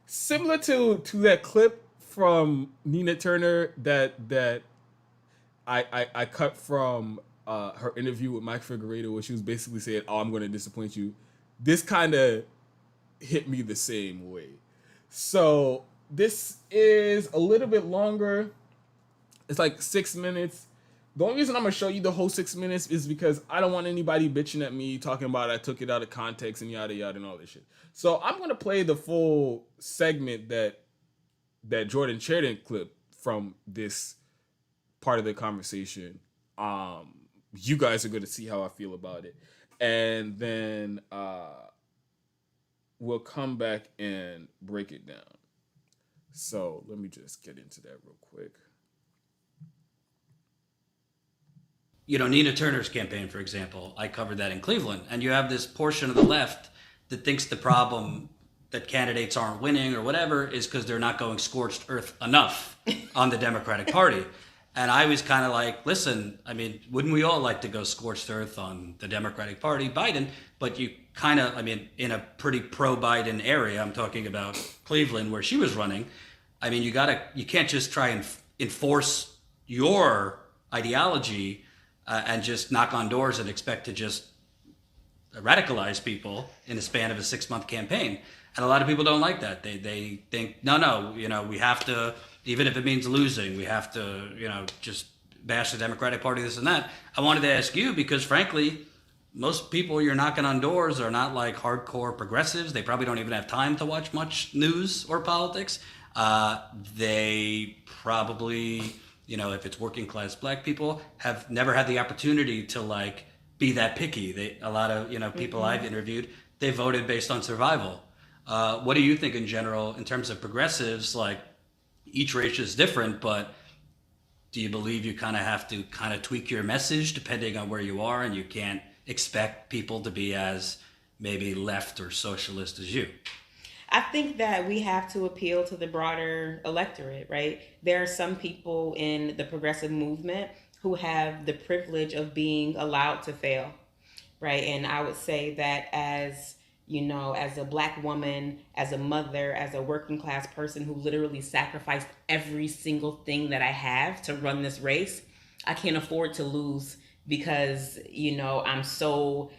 similar to that clip from Nina Turner that I cut from her interview with Mike Figueredo, where she was basically saying, "Oh, I'm going to disappoint you." This kind of hit me the same way. So this is a little bit longer. It's like 6 minutes. The only reason I'm gonna show you the whole 6 minutes is because I don't want anybody bitching at me talking about I took it out of context and yada yada and all this shit. So I'm gonna play the full segment that Jordan Sheridan clip from this part of the conversation. You guys are gonna see how I feel about it, and then we'll come back and break it down. So let me just get into that real quick. Nina Turner's campaign, for example, I covered that in Cleveland. And you have this portion of the left that thinks the problem that candidates aren't winning or whatever is because they're not going scorched earth enough on the Democratic Party. And I was kind of like, listen, I mean, wouldn't we all like to go scorched earth on the Democratic Party, Biden? But you kind of, I mean, in a pretty pro-Biden area, I'm talking about Cleveland where she was running. I mean, you can't just try and enforce your ideology and just knock on doors and expect to just radicalize people in the span of a 6-month campaign. And a lot of people don't like that. They think, no, we have to, even if it means losing, we have to, just bash the Democratic Party, this and that. I wanted to ask you because, frankly, most people you're knocking on doors are not like hardcore progressives. They probably don't even have time to watch much news or politics. They probably, if it's working class black people, have never had the opportunity to like be that picky. A lot of people I've interviewed, they voted based on survival. What do you think in general in terms of progressives? Like each race is different, but do you believe you kind of have to kind of tweak your message depending on where you are, and you can't expect people to be as maybe left or socialist as you? I think that we have to appeal to the broader electorate, right? There are some people in the progressive movement who have the privilege of being allowed to fail, right? And I would say that as a black woman, as a mother, as a working class person who literally sacrificed every single thing that I have to run this race, I can't afford to lose because, I'm so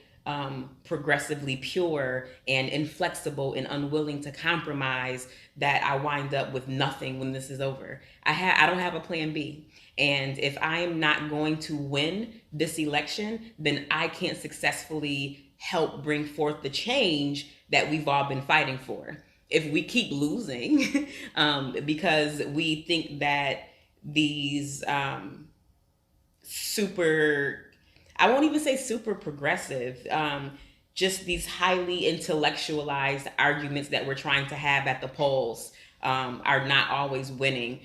progressively pure and inflexible and unwilling to compromise that I wind up with nothing when this is over. I don't have a plan B. And if I am not going to win this election, then I can't successfully help bring forth the change that we've all been fighting for. If we keep losing because we think that these I won't even say super progressive, just these highly intellectualized arguments that we're trying to have at the polls are not always winning.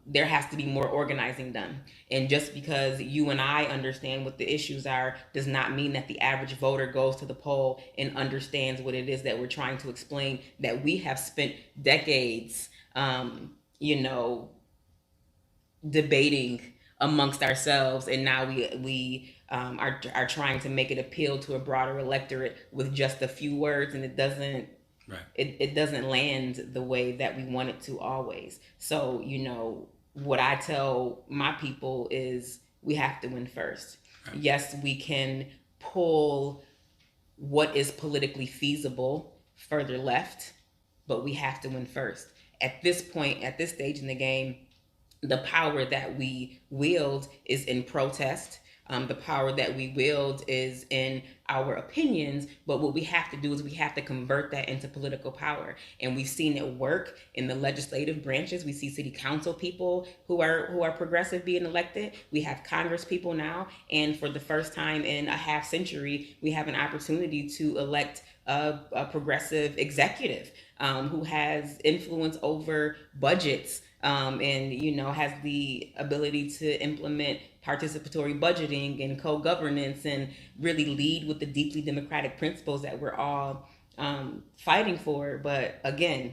There has to be more organizing done. And just because you and I understand what the issues are does not mean that the average voter goes to the poll and understands what it is that we're trying to explain, that we have spent decades, debating amongst ourselves, and now we are trying to make it appeal to a broader electorate with just a few words, and it doesn't it doesn't land the way that we want it to always. So what I tell my people is we have to win first. Right. Yes, we can pull what is politically feasible further left, but we have to win first. At this point, at this stage in the game, the power that we wield is in protest. The power that we wield is in our opinions, but what we have to do is we have to convert that into political power. And we've seen it work in the legislative branches. We see city council people who are progressive being elected. We have Congress people now. And for the first time in a half century, we have an opportunity to elect a progressive executive who has influence over budgets and has the ability to implement participatory budgeting and co-governance and really lead with the deeply democratic principles that we're all fighting for. But again,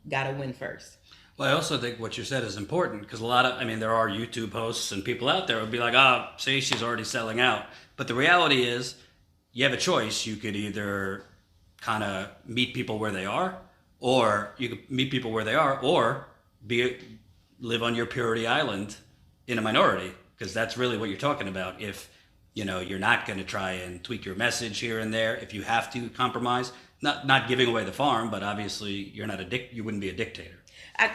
gotta win first. Well, I also think what you said is important because there are YouTube hosts and people out there who would be like, see, she's already selling out. But the reality is you have a choice. You could either kind of meet people where they are, or you could meet people where they are, or live on your purity island in a minority, because that's really what you're talking about. If you're not going to try and tweak your message here and there, if you have to compromise, not giving away the farm, but obviously you wouldn't be a dictator. I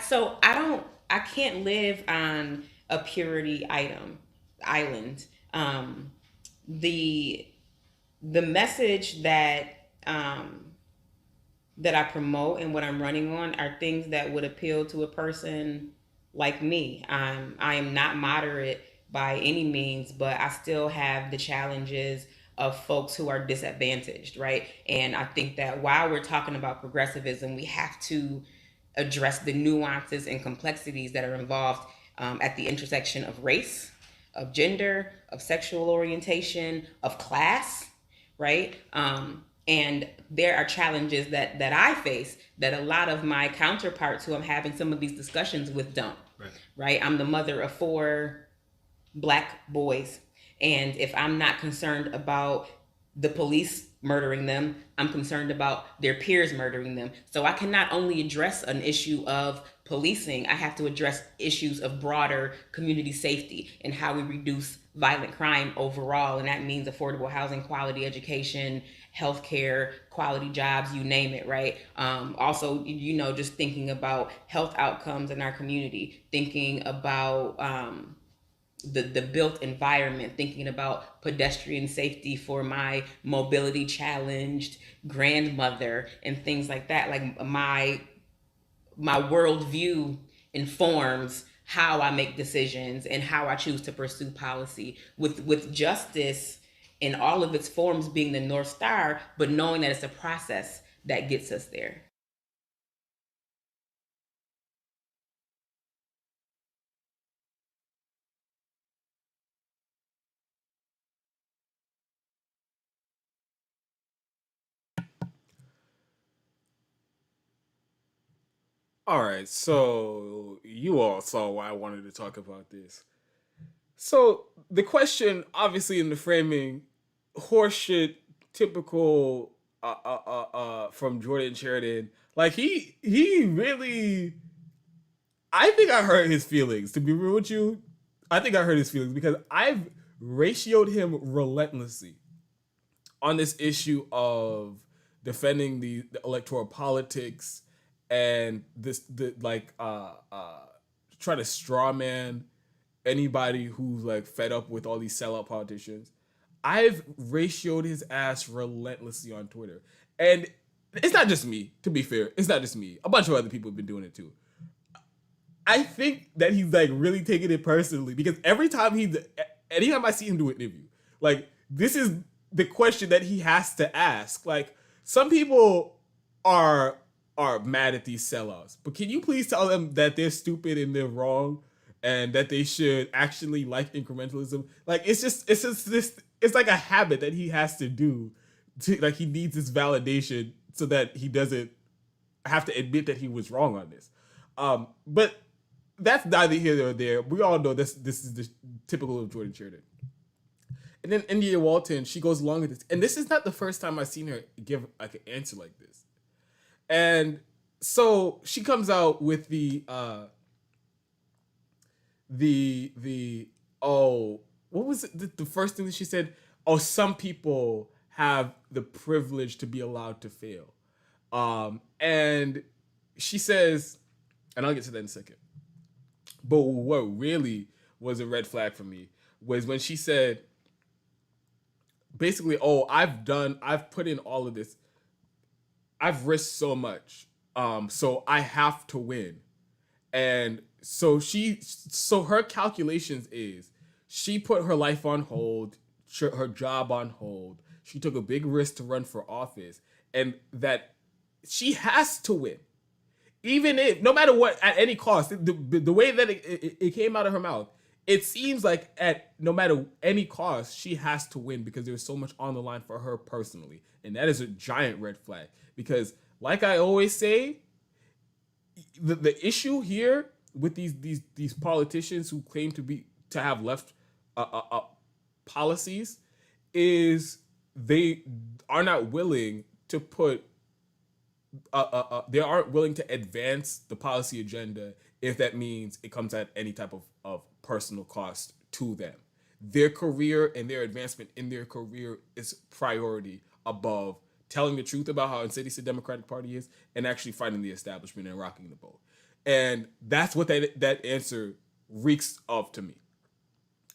can't live on a purity item, island. The message that that I promote and what I'm running on are things that would appeal to a person like me. I am not moderate by any means, but I still have the challenges of folks who are disadvantaged, right? And I think that while we're talking about progressivism, we have to address the nuances and complexities that are involved at the intersection of race, of gender, of sexual orientation, of class, right? And there are challenges that I face that a lot of my counterparts who I'm having some of these discussions with don't. Right? I'm the mother of 4 Black boys. And if I'm not concerned about the police murdering them, I'm concerned about their peers murdering them. So I can not only address an issue of policing, I have to address issues of broader community safety and how we reduce violent crime overall. And that means affordable housing, quality education, healthcare, quality jobs, you name it, right? Also, just thinking about health outcomes in our community, thinking about the built environment, thinking about pedestrian safety for my mobility challenged grandmother and things like that. Like my worldview informs how I make decisions and how I choose to pursue policy with justice in all of its forms being the North Star, but knowing that it's a process that gets us there. All right, so you all saw why I wanted to talk about this. So the question, obviously, in the framing, horseshit, typical, from Jordan Sheridan. Like he really, I think I hurt his feelings. To be real with you, I think I hurt his feelings because I've ratioed him relentlessly on this issue of defending the electoral politics and try to straw man anybody who's like fed up with all these sellout politicians. I've ratioed his ass relentlessly on Twitter. And it's not just me, to be fair. It's not just me. A bunch of other people have been doing it too. I think that he's like really taking it personally because anytime I see him do an interview, like this is the question that he has to ask. Like some people are mad at these sellouts, but can you please tell them that they're stupid and they're wrong and that they should actually like incrementalism? Like it's like a habit that he has to do. Like he needs this validation so that he doesn't have to admit that he was wrong on this. But that's neither here nor there. We all know this is the typical of Jordan Sheridan. And then India Walton, she goes along with this. And this is not the first time I've seen her give like an answer like this. And so she comes out with what was it? The first thing that she said? Oh, some people have the privilege to be allowed to fail. And she says, and I'll get to that in a second. But what really was a red flag for me was when she said, basically, oh, I've put in all of this. I've risked so much. So I have to win. And so her calculations is she put her life on hold, her job on hold. She took a big risk to run for office and that she has to win. Even if, no matter what, at any cost, the way that it came out of her mouth, it seems like at no matter any cost, she has to win because there's so much on the line for her personally. And that is a giant red flag because like I always say, the issue here with these politicians who claim to have left policies is they are not willing to they aren't willing to advance the policy agenda if that means it comes at any type of personal cost to them. Their career and their advancement in their career is priority above telling the truth about how insidious the Democratic Party is and actually fighting the establishment and rocking the boat. And that's what that answer reeks of to me.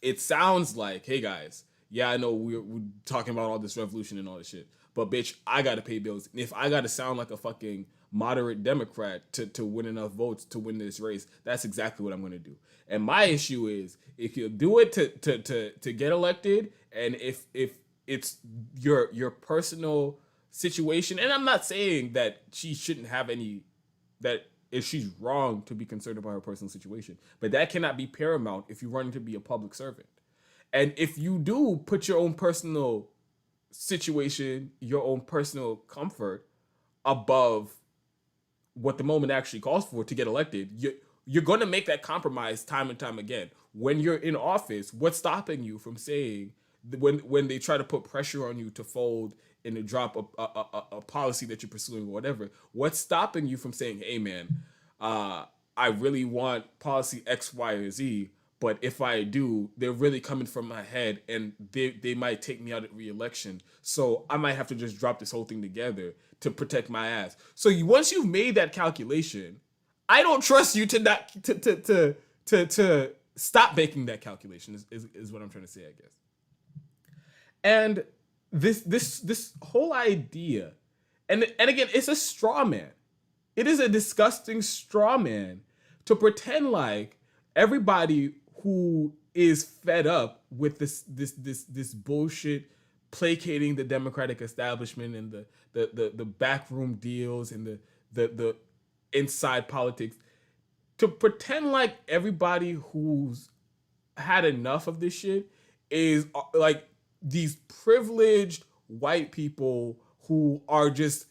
it sounds like, hey guys, yeah, I know we're talking about all this revolution and all this shit, but bitch, I gotta pay bills. And if I gotta sound like a fucking moderate Democrat to win enough votes to win this race, that's exactly what I'm gonna do. And my issue is, if you do it to get elected, and if it's your personal situation, and I'm not saying that she shouldn't have any, that if she's wrong to be concerned about her personal situation, but that cannot be paramount if you're running to be a public servant. And if you do put your own personal situation, your own personal comfort above what the moment actually calls for to get elected, you're going to make that compromise time and time again. When you're in office, what's stopping you from saying, when they try to put pressure on you to fold and to drop a policy that you're pursuing or whatever, what's stopping you from saying, hey man, I really want policy X, Y, or Z, but if I do, they're really coming from my head and they might take me out at re-election. So I might have to just drop this whole thing together to protect my ass. So once you've made that calculation, I don't trust you to stop making that calculation is what I'm trying to say, I guess. And this whole idea, and again, it's a straw man. It is a disgusting straw man to pretend like everybody who is fed up with this bullshit, placating the Democratic establishment and the backroom deals and the inside politics, to pretend like everybody who's had enough of this shit is like these privileged white people who are just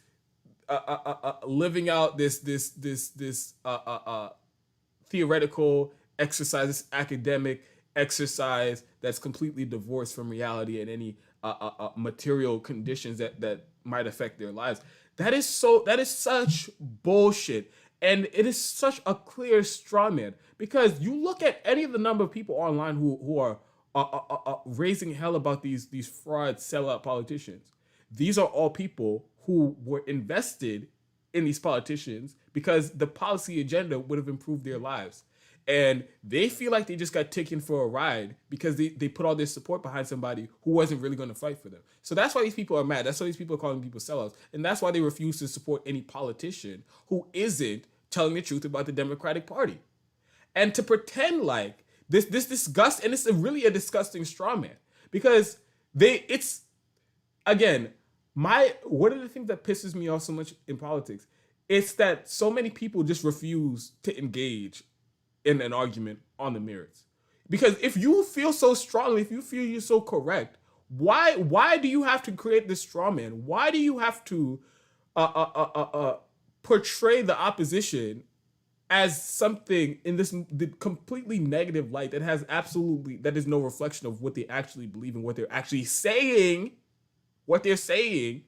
living out this theoretical exercise, this academic exercise that's completely divorced from reality and any material conditions that might affect their lives. That is such bullshit, and it is such a clear straw man, because you look at any of the number of people online who are raising hell about these fraud sellout politicians. These are all people who were invested in these politicians because the policy agenda would have improved their lives. And they feel like they just got taken for a ride because they put all their support behind somebody who wasn't really going to fight for them. So that's why these people are mad. That's why these people are calling people sellouts. And that's why they refuse to support any politician who isn't telling the truth about the Democratic Party. And to pretend like this disgust, and it's really a disgusting straw man, because again, one of the things that pisses me off so much in politics is that so many people just refuse to engage in an argument on the merits. Because if you feel so strongly, if you feel you're so correct, why do you have to create this straw man? Why do you have to portray the opposition as something in the completely negative light that is no reflection of what they actually believe and what they're actually saying, what they're saying?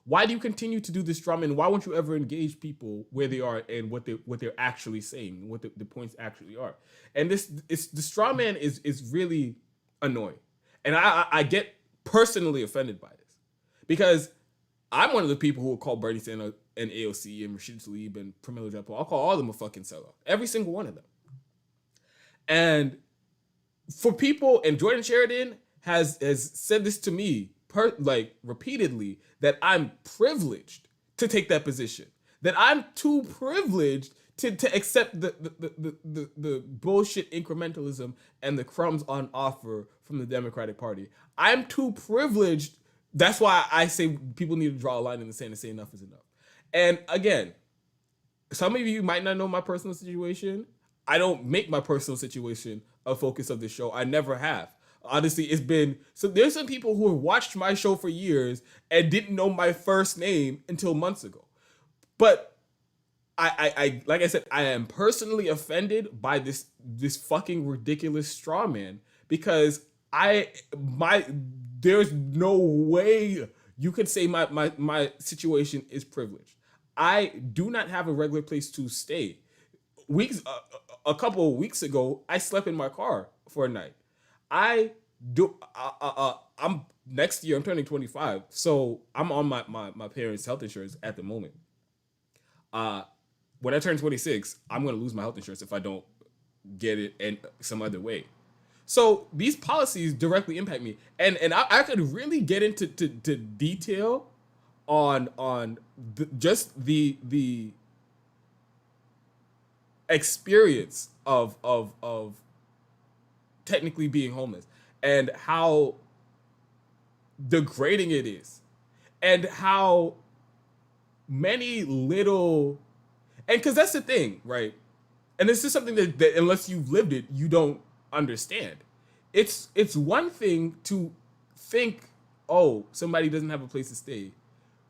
Why do you continue to do this drama, and why won't you ever engage people where they are and what they're actually saying, what the points actually are? And the straw man is really annoying, and I get personally offended by this, because I'm one of the people who will call Bernie Sanders and AOC and Rashid Tlaib and Pramila Jayapal. I'll call all of them a fucking sellout, every single one of them. And for people, and Jordan Sheridan has said this to me repeatedly, that I'm privileged to take that position, that I'm too privileged to accept the bullshit incrementalism and the crumbs on offer from the Democratic Party. I'm too privileged. That's why I say people need to draw a line in the sand and say enough is enough. And again, some of you might not know my personal situation. I don't make my personal situation a focus of the show. I never have. Honestly, there's some people who have watched my show for years and didn't know my first name until months ago. But I like I said, I am personally offended by this fucking ridiculous straw man, because there's no way you can say my situation is privileged. I do not have a regular place to stay. A couple of weeks ago, I slept in my car for a night. I'm next year, I'm turning 25, so I'm on my parents' health insurance at the moment. When I turn 26, I'm going to lose my health insurance if I don't get it in some other way. So these policies directly impact me, and I could really get into to detail on just the experience of technically being homeless and how degrading it is, and how many little, and because that's the thing, right? And this is something that unless you've lived it, you don't understand. It's one thing to think, oh, somebody doesn't have a place to stay,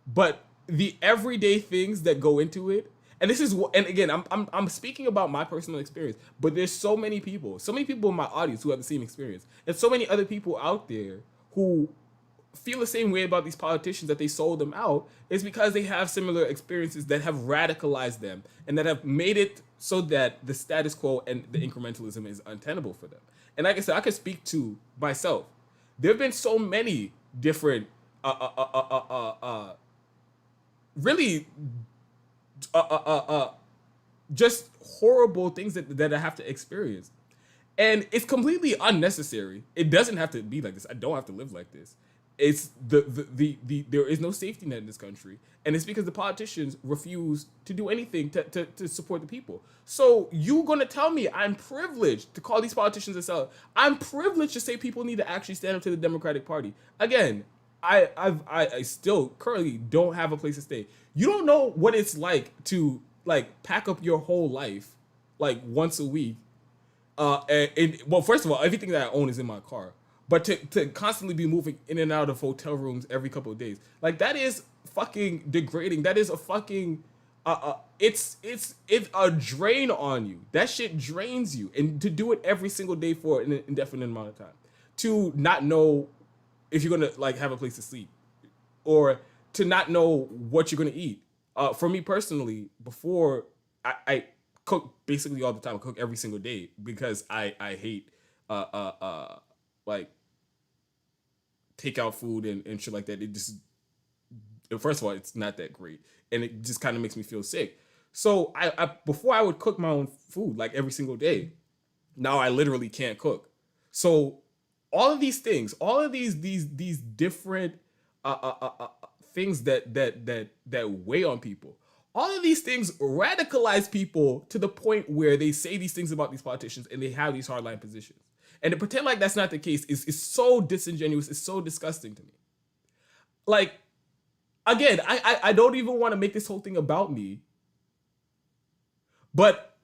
but the everyday things that go into it. And this is, and again, I'm speaking about my personal experience, but there's so many people in my audience who have the same experience, and so many other people out there who feel the same way about these politicians, that they sold them out, is because they have similar experiences that have radicalized them and that have made it so that the status quo and the incrementalism is untenable for them. And like I said, I could speak to myself. There have been so many different really just horrible things that I have to experience. And it's completely unnecessary. It doesn't have to be like this. I don't have to live like this. It's the there is no safety net in this country, and it's because the politicians refuse to do anything to support the people. So you gonna tell me I'm privileged to call these politicians a sellout? I'm privileged to say people need to actually stand up to the Democratic Party. Again, I still currently don't have a place to stay. You don't know what it's like to like pack up your whole life like once a week. And well, first of all, everything that I own is in my car. But to constantly be moving in and out of hotel rooms every couple of days, like that is fucking degrading. That is a fucking it's a drain on you. That shit drains you, and to do it every single day for an indefinite amount of time, to not know if you're gonna like have a place to sleep, or to not know what you're gonna eat. For me personally, before I cook basically all the time. I cook every single day because I hate like takeout food and shit like that. It just, first of all, it's not that great, and it just kind of makes me feel sick. So I before I would cook my own food like every single day. Now I literally can't cook. So all of these things, all of these different things that weigh on people, all of these things radicalize people to the point where they say these things about these politicians and they have these hardline positions. And to pretend like that's not the case is so disingenuous. It's so disgusting to me. Like, again, I don't even want to make this whole thing about me. But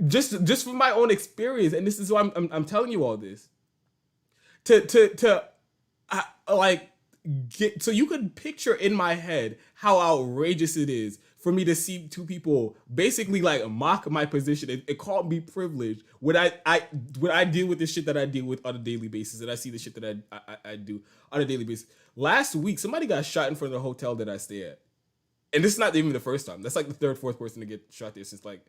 just from my own experience, and this is why I'm telling you all this, like get, so you could picture in my head how outrageous it is for me to see two people basically like mock my position and call me privileged when I deal with the shit that I deal with on a daily basis, and I see the shit that I do on a daily basis. Last week, somebody got shot in front of the hotel that I stay at, and this is not even the first time. That's like the third, fourth person to get shot there since like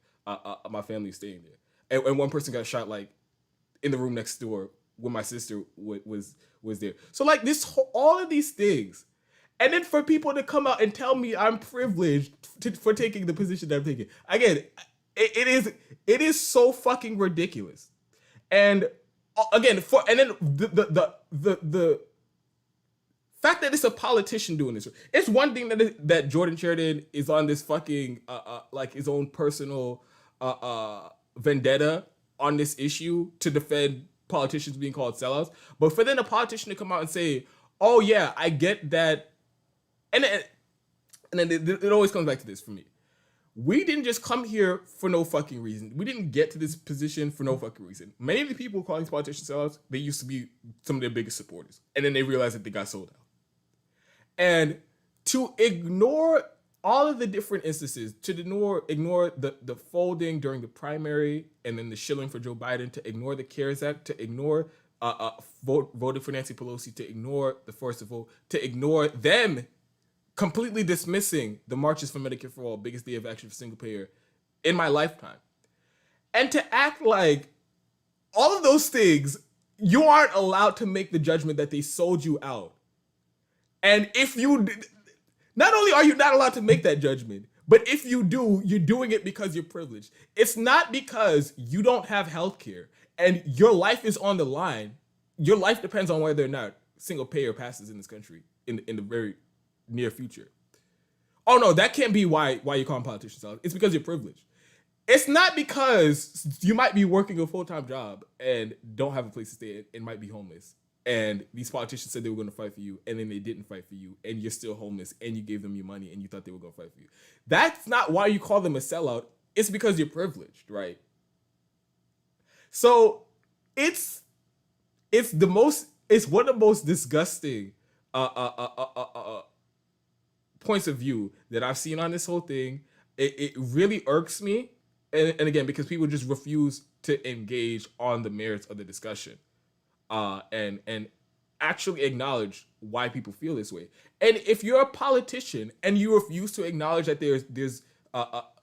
my family's staying there, and one person got shot like in the room next door when my sister was there. So like all of these things. And then for people to come out and tell me I'm privileged for taking the position that I'm taking. Again, it is so fucking ridiculous. And again, the fact that it's a politician doing this. It's one thing that Jordan Sheridan is on this fucking like his own personal vendetta on this issue to defend politicians being called sellouts. But for then a politician to come out and say, "Oh yeah, I get that." And then it always comes back to this for me. We didn't just come here for no fucking reason. We didn't get to this position for no fucking reason. Many of the people calling these politicians sellouts, they used to be some of their biggest supporters. And then they realized that they got sold out. And to ignore all of the different instances, to ignore the folding during the primary and then the shilling for Joe Biden, to ignore the CARES Act, to ignore voting for Nancy Pelosi, to ignore the force to vote, to ignore them completely dismissing the marches for Medicare for All, biggest day of action for single payer in my lifetime. And to act like all of those things, you aren't allowed to make the judgment that they sold you out. And if you, not only are you not allowed to make that judgment, But if you do, you're doing it because you're privileged. It's not because you don't have health care and your life is on the line. Your life depends on whether or not single payer passes in this country in the very near future. Oh no, that can't be why you call politicians out. It's because you're privileged. It's not because you might be working a full-time job and don't have a place to stay and might be homeless. And these politicians said they were going to fight for you, and then they didn't fight for you, and you're still homeless, and you gave them your money, and you thought they were going to fight for you. That's not why you call them a sellout. It's because you're privileged, right? So it's one of the most disgusting points of view that I've seen on this whole thing. It really irks me, and again, because people just refuse to engage on the merits of the discussion. And actually acknowledge why people feel this way. And if you're a politician and you refuse to acknowledge that there's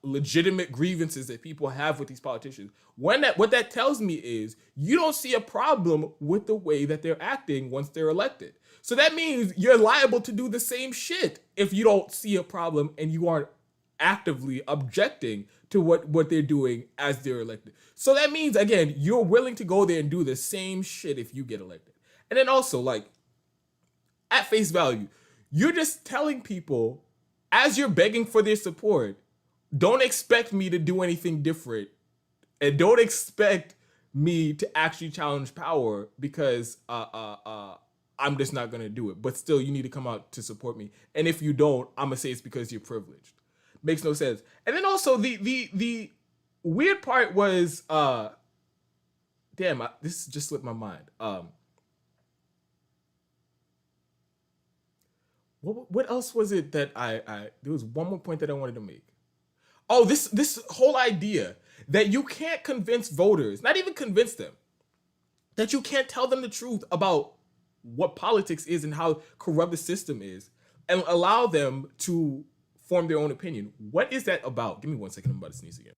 legitimate grievances that people have with these politicians, what that tells me is you don't see a problem with the way that they're acting once they're elected. So that means you're liable to do the same shit if you don't see a problem and you aren't actively objecting to what they're doing as they're elected. So that means, again, you're willing to go there and do the same shit if you get elected. And then also, like, at face value, you're just telling people, as you're begging for their support, don't expect me to do anything different. And don't expect me to actually challenge power because I'm just not going to do it. But still, you need to come out to support me. And if you don't, I'm going to say it's because you're privileged. Makes no sense. And then also the weird part was this just slipped my mind. What else was it that I there was one more point that I wanted to make. Oh, this whole idea that you can't convince voters, not even convince them, that you can't tell them the truth about what politics is and how corrupt the system is, and allow them to form their own opinion. What is that about? Give me 1 second. I'm about to sneeze again.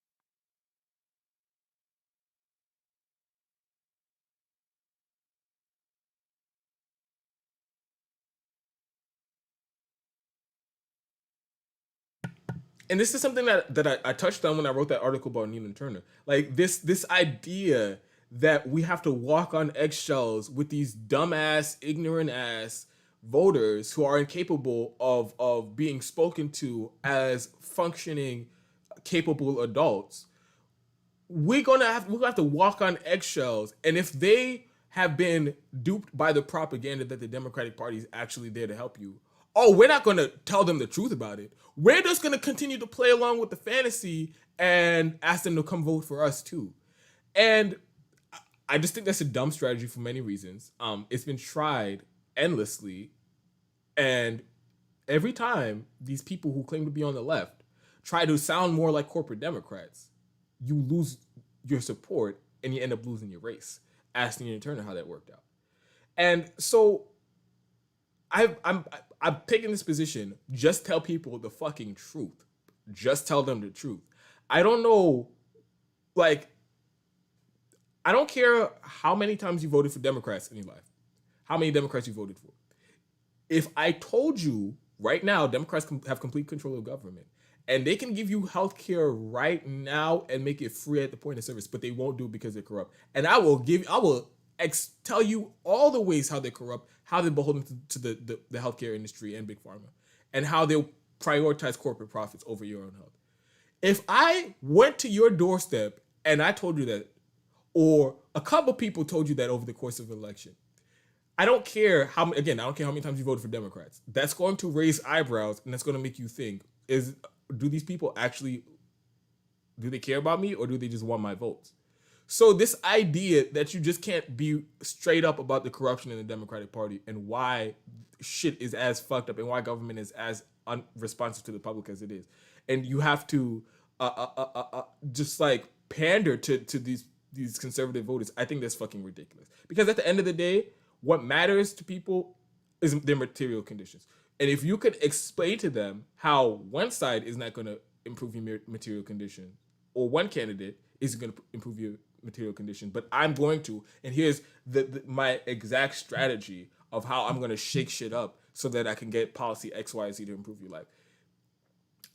And this is something that I touched on when I wrote that article about Nina Turner. Like this idea that we have to walk on eggshells with these dumbass, ignorant ass voters who are incapable of being spoken to as functioning, capable adults. We're gonna have to walk on eggshells, and if they have been duped by the propaganda that the Democratic Party is actually there to help you, we're not gonna tell them the truth about it. We're just gonna continue to play along with the fantasy and ask them to come vote for us too. And I just think that's a dumb strategy for many reasons. It's been tried endlessly, and every time these people who claim to be on the left try to sound more like corporate Democrats, you lose your support and you end up losing your race. Ask Nina Turner how that worked out. And so I'm taking this position. Just tell people the fucking truth. Just tell them the truth. I don't know, like, I don't care how many times you voted for Democrats in your life, how many Democrats you voted for. If I told you right now, Democrats have complete control of government, and they can give you health care right now and make it free at the point of service, but they won't do it because they're corrupt. And I will tell you all the ways how they're corrupt, how they're beholden to the healthcare industry and big pharma, and how they'll prioritize corporate profits over your own health. If I went to your doorstep and I told you that, or a couple people told you that over the course of an election, I don't care how many times you voted for Democrats. That's going to raise eyebrows, and that's going to make you think, do these people actually, do they care about me, or do they just want my votes? So this idea that you just can't be straight up about the corruption in the Democratic Party and why shit is as fucked up and why government is as unresponsive to the public as it is, and you have to just like pander to these conservative voters, I think that's fucking ridiculous. Because at the end of the day, what matters to people is their material conditions. And if you could explain to them how one side is not going to improve your material condition, or one candidate isn't going to improve your material condition, but I'm going to, and here's my exact strategy of how I'm going to shake shit up so that I can get policy X, Y, Z to improve your life.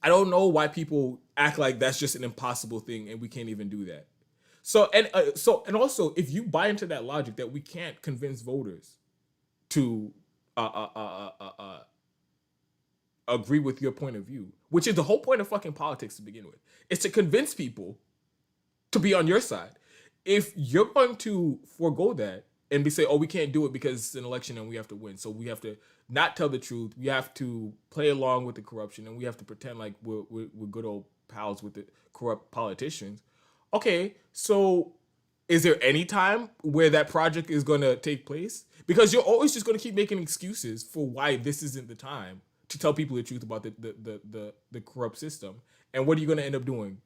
I don't know why people act like that's just an impossible thing and we can't even do that. So and also, if you buy into that logic that we can't convince voters to agree with your point of view, which is the whole point of fucking politics to begin with, is to convince people to be on your side. If you're going to forego that and be say, oh, we can't do it because it's an election and we have to win, so we have to not tell the truth, we have to play along with the corruption, and we have to pretend like we're good old pals with the corrupt politicians. Okay, so is there any time where that project is going to take place? Because you're always just going to keep making excuses for why this isn't the time to tell people the truth about the corrupt system. And what are you going to end up doing?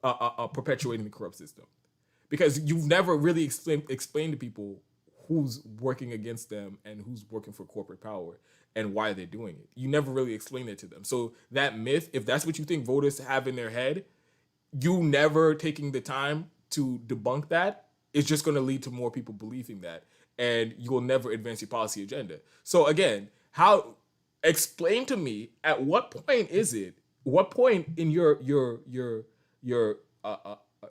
Perpetuating the corrupt system. Because you've never really explained to people who's working against them and who's working for corporate power and why they're doing it. You never really explain it to them. So that myth, if that's what you think voters have in their head, you never taking the time to debunk that is just going to lead to more people believing that, and you will never advance your policy agenda. So again, explain to me at what point in your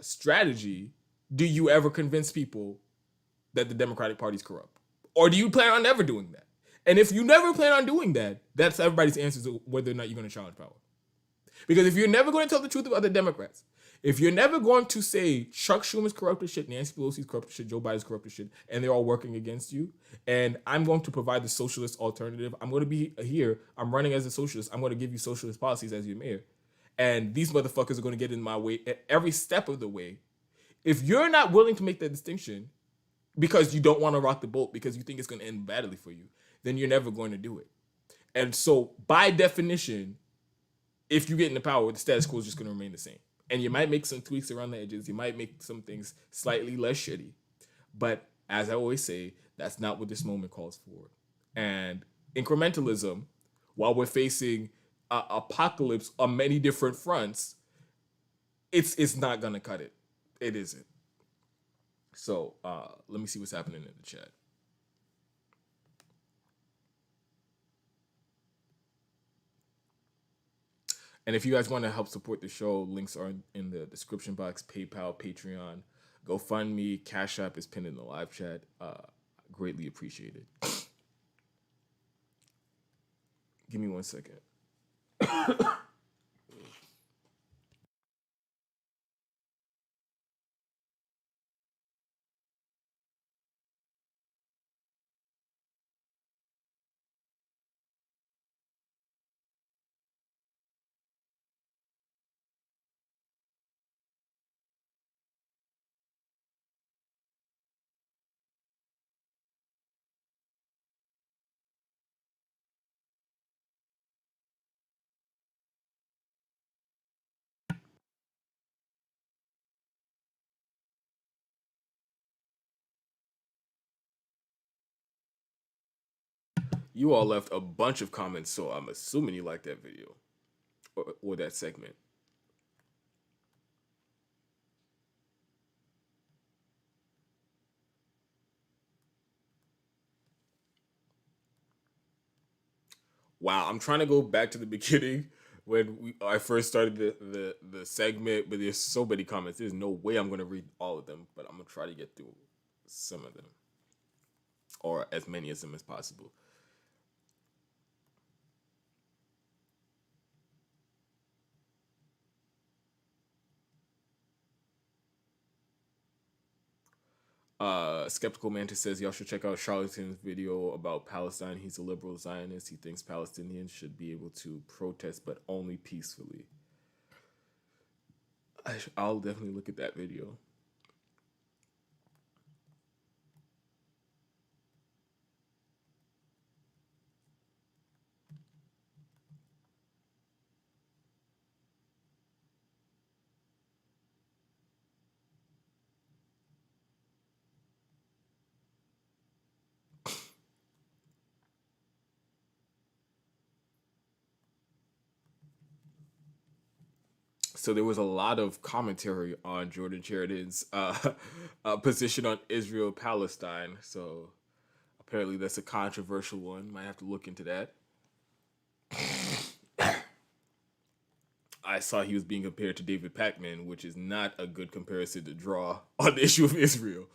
strategy do you ever convince people that the Democratic Party is corrupt, or do you plan on never doing that? And if you never plan on doing that, that's everybody's answer to whether or not you're going to challenge power. Because if you're never going to tell the truth about the Democrats, if you're never going to say Chuck Schumer's corrupt as shit, Nancy Pelosi's corrupt as shit, Joe Biden's corrupt as shit, and they're all working against you, and I'm going to provide the socialist alternative, I'm going to be here, I'm running as a socialist, I'm going to give you socialist policies as your mayor, and these motherfuckers are going to get in my way at every step of the way. If you're not willing to make that distinction because you don't want to rock the boat, because you think it's going to end badly for you, then you're never going to do it. And so, by definition, if you get into power, the status quo is just going to remain the same. And you might make some tweaks around the edges. You might make some things slightly less shitty. But as I always say, that's not what this moment calls for. And incrementalism, while we're facing apocalypse on many different fronts, it's not going to cut it. It isn't. So let me see what's happening in the chat. And if you guys want to help support the show, links are in the description box. PayPal, Patreon, GoFundMe, Cash App is pinned in the live chat. Greatly appreciated. Give me 1 second. You all left a bunch of comments, so I'm assuming you liked that video or that segment. Wow, I'm trying to go back to the beginning when I first started the segment, but there's so many comments. There's no way I'm going to read all of them, but I'm going to try to get through some of them, or as many of them as possible. Skeptical Mantis says y'all should check out Charlton's video about Palestine. He's a liberal Zionist. He thinks Palestinians should be able to protest, but only peacefully. I'll definitely look at that video. So there was a lot of commentary on Jordan Sheridan's position on Israel-Palestine. So apparently that's a controversial one. Might have to look into that. I saw he was being compared to David Pacman, which is not a good comparison to draw on the issue of Israel.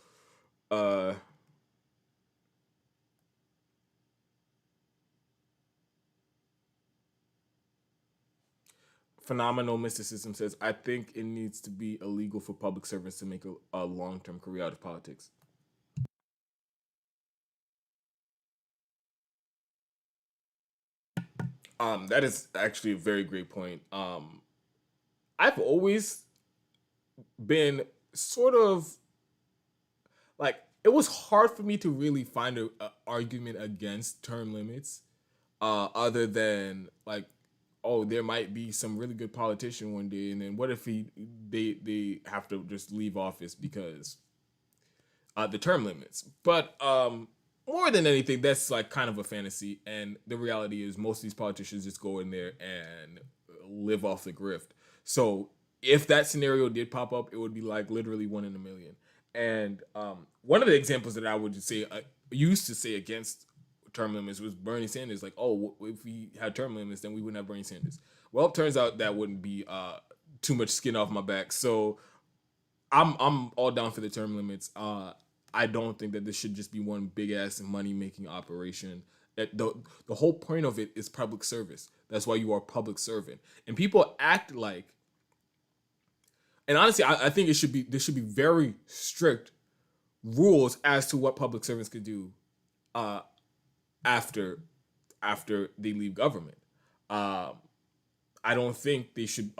Phenomenal Mysticism says, I think it needs to be illegal for public servants to make a long-term career out of politics. That is actually a very great point. I've always been sort of like, it was hard for me to really find a argument against term limits, other than like, oh, there might be some really good politician one day, and then what if they have to just leave office because the term limits. But more than anything, that's like kind of a fantasy, and the reality is most of these politicians just go in there and live off the grift. So if that scenario did pop up, it would be like literally 1 in a million. And one of the examples that I would say used to say against term limits was Bernie Sanders. Like, oh, if we had term limits, then we wouldn't have Bernie Sanders. Well, it turns out that wouldn't be too much skin off my back. So I'm all down for the term limits. I don't think that this should just be one big ass money making operation. The whole point of it is public service. That's why you are a public servant. And people act like, and honestly, I think there should be very strict rules as to what public servants could do after they leave government. I don't think they should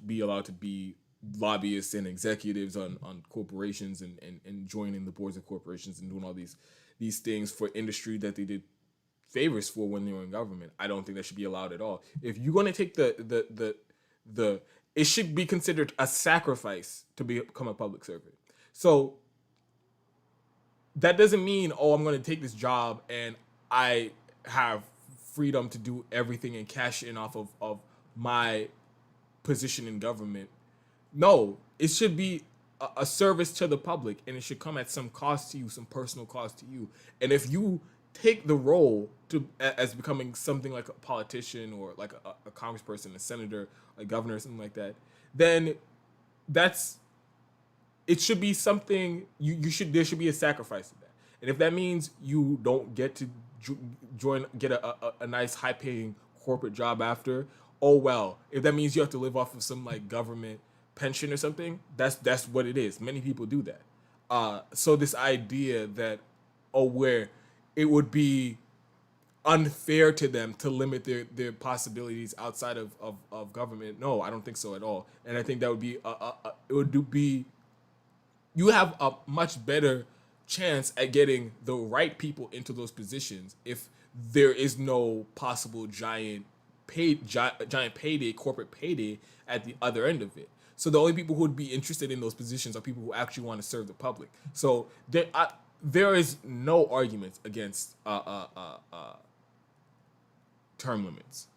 be allowed to be lobbyists and executives on corporations and joining the boards of corporations and doing all these things for industry that they did favors for when they were in government. I don't think that should be allowed at all. If you're going to take the it should be considered a sacrifice to become a public servant. So that doesn't mean, oh, I'm going to take this job and I have freedom to do everything and cash in off of my position in government. No, it should be a service to the public, and it should come at some cost to you, some personal cost to you. And if you take the role as becoming something like a politician or like a congressperson, a senator, a governor, or something like that, then it should be something there should be a sacrifice to that. And if that means you don't get to get a nice high paying corporate job after, oh well. If that means you have to live off of some like government pension or something, that's what it is. Many people do that. So this idea that, where it would be unfair to them to limit their possibilities outside of government, no, I don't think so at all. And I think that would be you have a much better chance at getting the right people into those positions if there is no possible giant payday, corporate payday at the other end of it. So the only people who would be interested in those positions are people who actually want to serve the public. So there is no argument against term limits.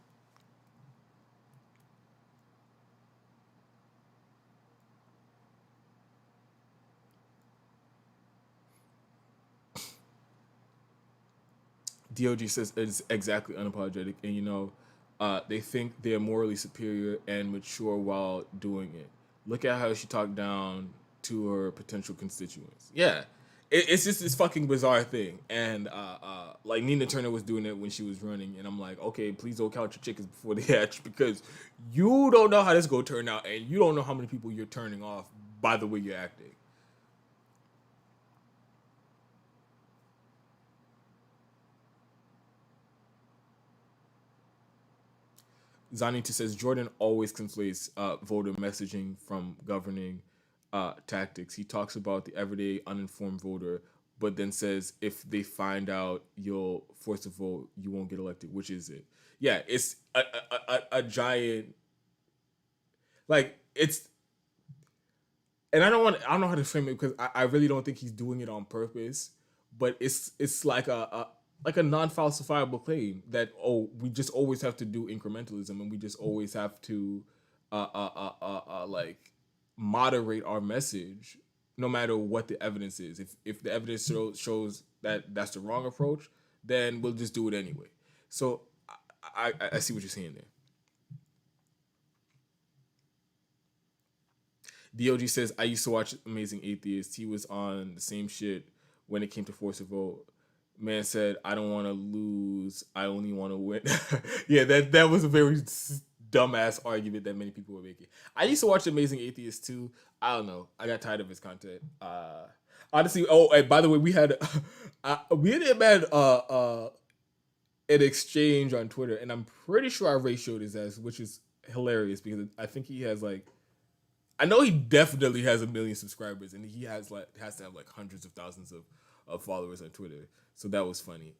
DOG says it's exactly unapologetic, and they think they're morally superior and mature while doing it. Look at how she talked down to her potential constituents. Yeah, it's just this fucking bizarre thing. And like Nina Turner was doing it when she was running, and I'm like, okay, please don't count your chickens before they hatch, because you don't know how this go turn out, and you don't know how many people you're turning off by the way you're acting. Zanita says Jordan always conflates voter messaging from governing tactics. He talks about the everyday uninformed voter, but then says if they find out you'll force to vote, you won't get elected. Which is it? Yeah, it's a giant, like, it's, and I don't know how to frame it, because I really don't think he's doing it on purpose, but it's like a non-falsifiable claim that, oh, we just always have to do incrementalism, and we just always have to like moderate our message no matter what the evidence is. If the evidence shows that that's the wrong approach, then we'll just do it anyway. So I see what you're saying there. DOG says, I used to watch Amazing Atheist. He was on the same shit when it came to force a vote. Man said, I don't want to lose. I only want to win. Yeah, that was a very dumbass argument that many people were making. I used to watch Amazing Atheist too. I don't know. I got tired of his content. Honestly, oh, and by the way, we had an exchange on Twitter, and I'm pretty sure I ratioed his ass, which is hilarious because I think he has like, I know he definitely has 1 million subscribers, and he has to have like hundreds of thousands of followers on Twitter. So that was funny.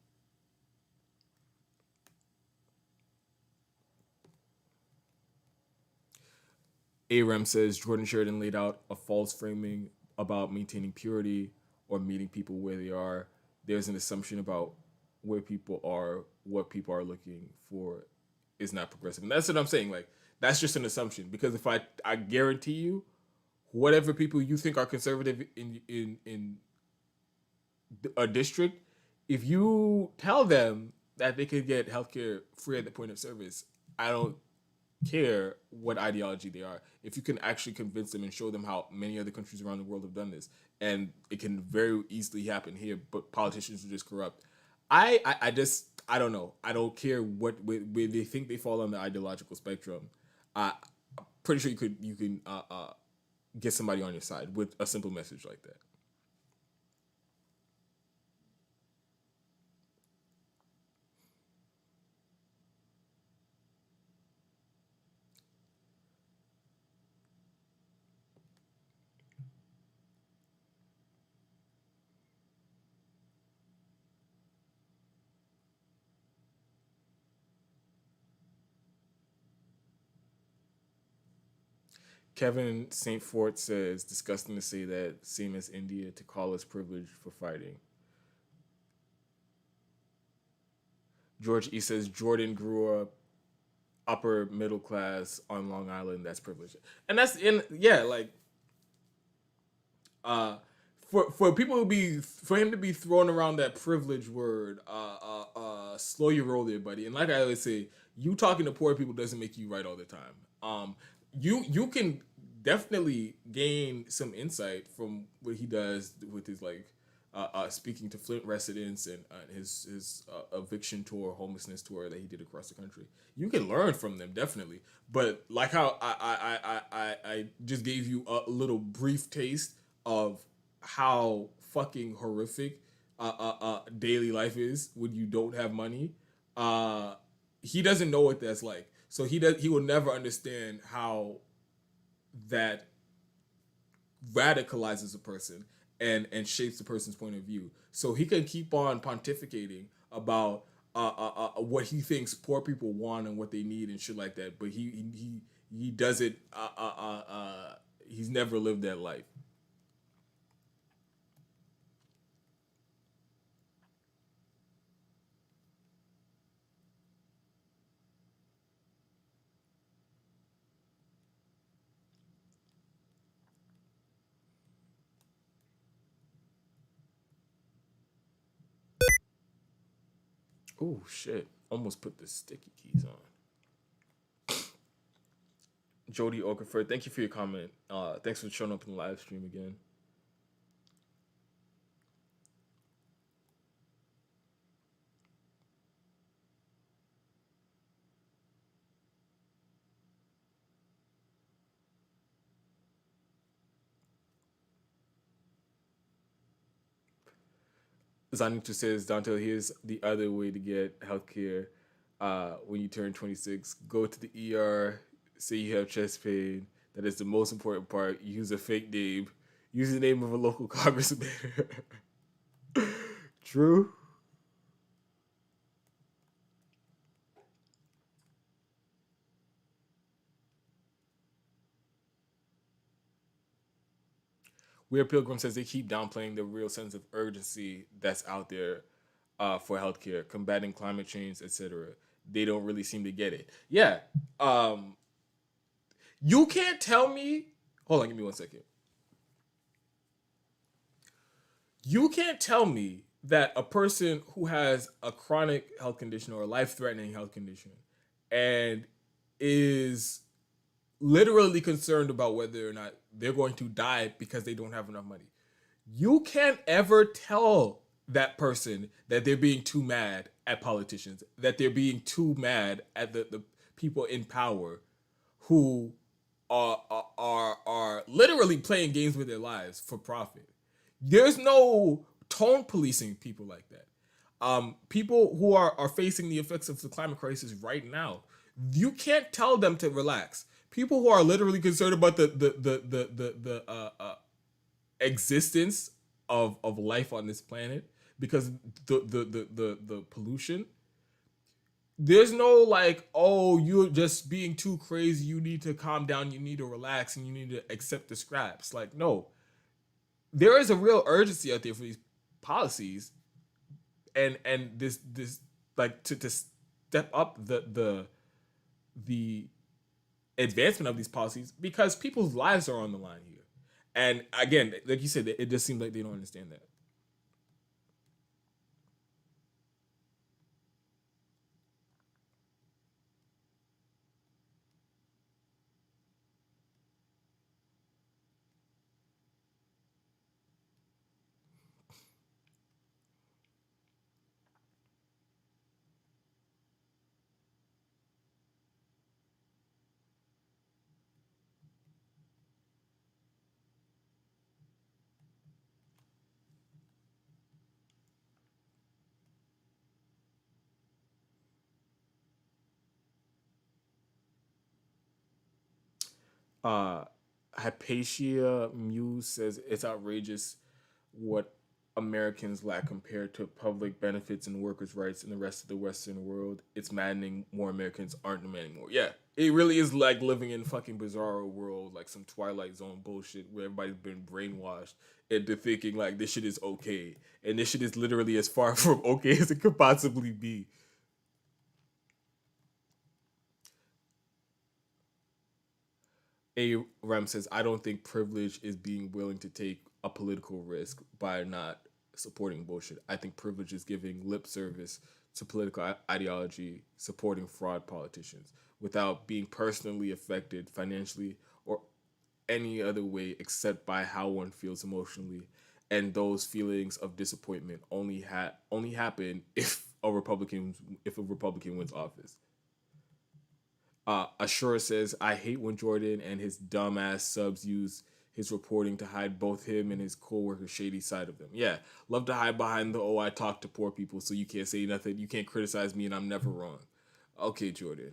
Aram says Jordan Sheridan laid out a false framing about maintaining purity or meeting people where they are. There's an assumption about where people are, what people are looking for is not progressive. And that's what I'm saying. Like, that's just an assumption. Because if I guarantee you, whatever people you think are conservative in a district, if you tell them that they could get healthcare free at the point of service, I don't care what ideology they are. If you can actually convince them and show them how many other countries around the world have done this, and it can very easily happen here, but politicians are just corrupt. I don't know. I don't care where they think they fall on the ideological spectrum. I'm pretty sure you can get somebody on your side with a simple message like that. Kevin St. Fort says, disgusting to say that, same as India, to call us privileged for fighting. George E. says, Jordan grew up upper middle class on Long Island. That's privilege. And that's, for people for him to be thrown around that privilege word, slow your roll there, buddy. And like I always say, you talking to poor people doesn't make you right all the time. You can definitely gain some insight from what he does with his speaking to Flint residents and his eviction tour, homelessness tour that he did across the country. You can learn from them definitely, but like how I just gave you a little brief taste of how fucking horrific daily life is when you don't have money. He doesn't know what that's like. So he will never understand how that radicalizes a person and shapes the person's point of view. So he can keep on pontificating about what he thinks poor people want and what they need and shit like that. But he doesn't. He's never lived that life. Oh shit! Almost put the sticky keys on. Jody Okafor, thank you for your comment. Thanks for showing up in the live stream again. Zanito says, Dante, here's the other way to get healthcare. When you turn 26, go to the ER, say you have chest pain. That is the most important part. Use a fake name. Use the name of a local congressman. True. Weird Pilgrim says they keep downplaying the real sense of urgency that's out there for healthcare, combating climate change, etc. They don't really seem to get it. Yeah. You can't tell me. Hold on, give me 1 second. You can't tell me that a person who has a chronic health condition or a life-threatening health condition and is literally concerned about whether or not they're going to die because they don't have enough money. You can't ever tell that person that they're being too mad at politicians, that they're being too mad at the people in power who are literally playing games with their lives for profit. There's no tone policing people like that. People who are facing the effects of the climate crisis right now, you can't tell them to relax. People who are literally concerned about the existence of life on this planet because the pollution. There's no like, oh, you're just being too crazy. You need to calm down. You need to relax, and you need to accept the scraps. Like, no, there is a real urgency out there for these policies, and this like to step up the advancement of these policies because people's lives are on the line here. And again, like you said, it just seems like they don't understand that. Uh, Hypatia Muse says it's outrageous what Americans lack compared to public benefits and workers' rights in the rest of the Western world. It's maddening more Americans aren't demanding more. Yeah, it really is like living in fucking bizarro world, like some Twilight Zone bullshit where everybody's been brainwashed into thinking like this shit is okay. And this shit is literally as far from okay as it could possibly be. A Rem says, I don't think privilege is being willing to take a political risk by not supporting bullshit. I think privilege is giving lip service to political ideology, supporting fraud politicians without being personally affected financially or any other way except by how one feels emotionally. And those feelings of disappointment only happen if a Republican wins office. Ashura says, I hate when Jordan and his dumbass subs use his reporting to hide both him and his co-worker's shady side of them. Yeah, love to hide behind the, oh, I talk to poor people, so you can't say nothing. You can't criticize me, and I'm never wrong. Okay, Jordan.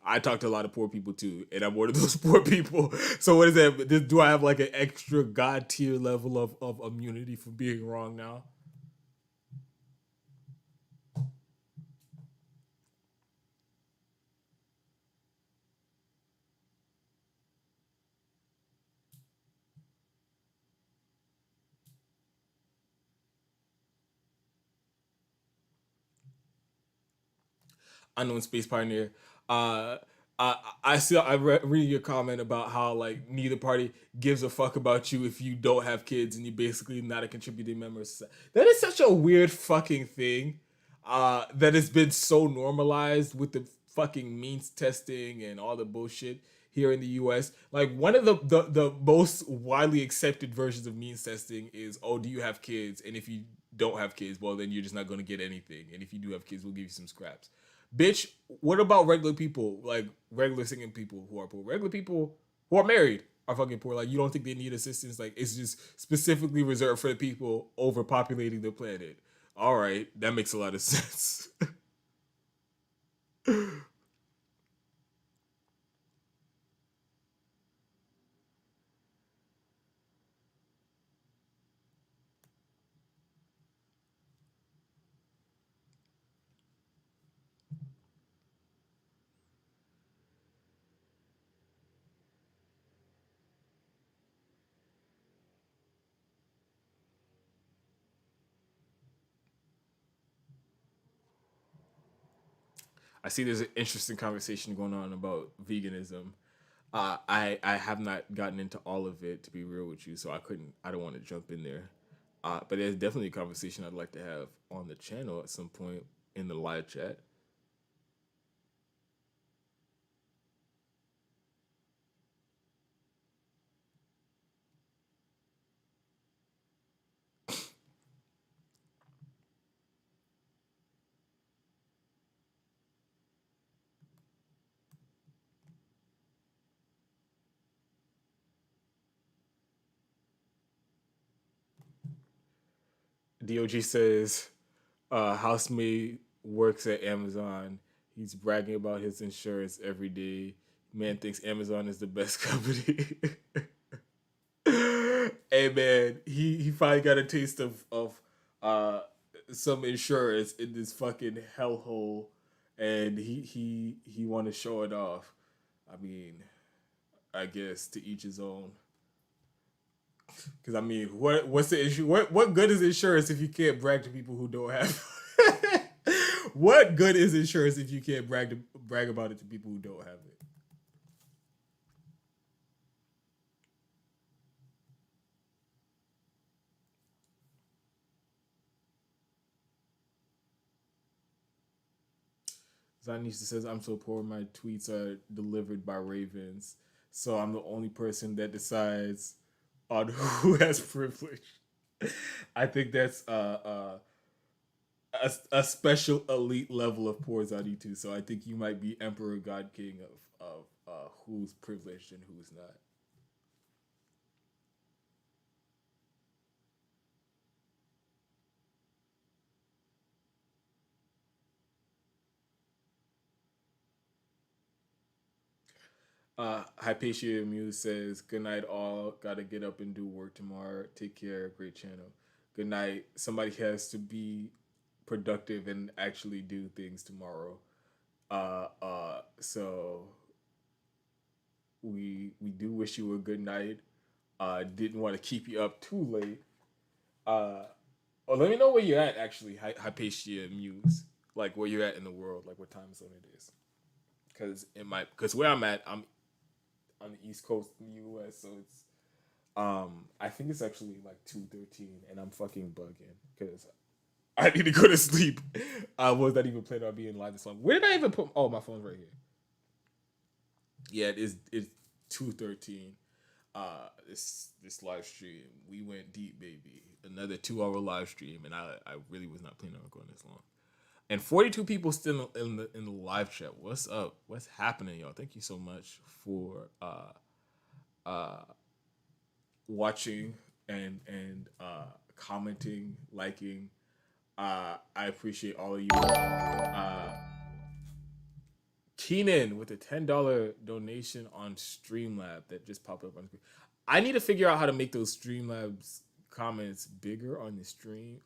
I talk to a lot of poor people, too, and I'm one of those poor people. So what is that? Do I have, like, an extra God tier level of immunity for being wrong now? Unknown Space Pioneer. I read your comment about how like neither party gives a fuck about you if you don't have kids and you're basically not a contributing member of society. That is such a weird fucking thing. That has been so normalized with the fucking means testing and all the bullshit here in the US. Like one of the most widely accepted versions of means testing is, oh, do you have kids? And if you don't have kids, well then you're just not gonna get anything. And if you do have kids, we'll give you some scraps. Bitch, what about regular people, like regular singing people who are poor? Regular people who are married are fucking poor. Like, you don't think they need assistance? Like, it's just specifically reserved for the people overpopulating the planet. All right, that makes a lot of sense. I see there's an interesting conversation going on about veganism. I have not gotten into all of it, to be real with you, so I don't want to jump in there. But there's definitely a conversation I'd like to have on the channel at some point in the live chat. DOG says, housemate works at Amazon. He's bragging about his insurance every day. Man thinks Amazon is the best company. Hey man, he finally got a taste of some insurance in this fucking hellhole, and he want to show it off. I mean, I guess to each his own. Because I mean, what's the issue? What good is insurance if you can't brag to people who don't have? What good is insurance if you can't brag about it to people who don't have it? Zanisha says, I'm so poor, my tweets are delivered by ravens. So I'm the only person that decides on who has privilege. I think that's a special elite level of poor Zanitu. So I think you might be Emperor God King of who's privileged and who's not. Hypatia Muse says, good night all. Gotta get up and do work tomorrow. Take care. Great channel. Good night. Somebody has to be productive and actually do things tomorrow. So we do wish you a good night. Didn't want to keep you up too late. Let me know where you're at actually, Hypatia Muse. Like where you're at in the world, like what time zone it is. Because where I'm at, I'm on the East Coast of the U.S., so it's I think it's actually like 2:13, and I'm fucking bugging because I need to go to sleep. I was not even planning on being live this long. Where did I even put? Oh, my phone's right here. Yeah, it's 2:13. This live stream, we went deep, baby. Another 2-hour live stream, and I really was not planning on going this long. And 42 people still in the live chat. What's up? What's happening, y'all? Thank you so much for watching and commenting, liking. I appreciate all of you. Keenan with a $10 donation on Streamlab that just popped up on screen. I need to figure out how to make those Streamlabs comments bigger on the screen.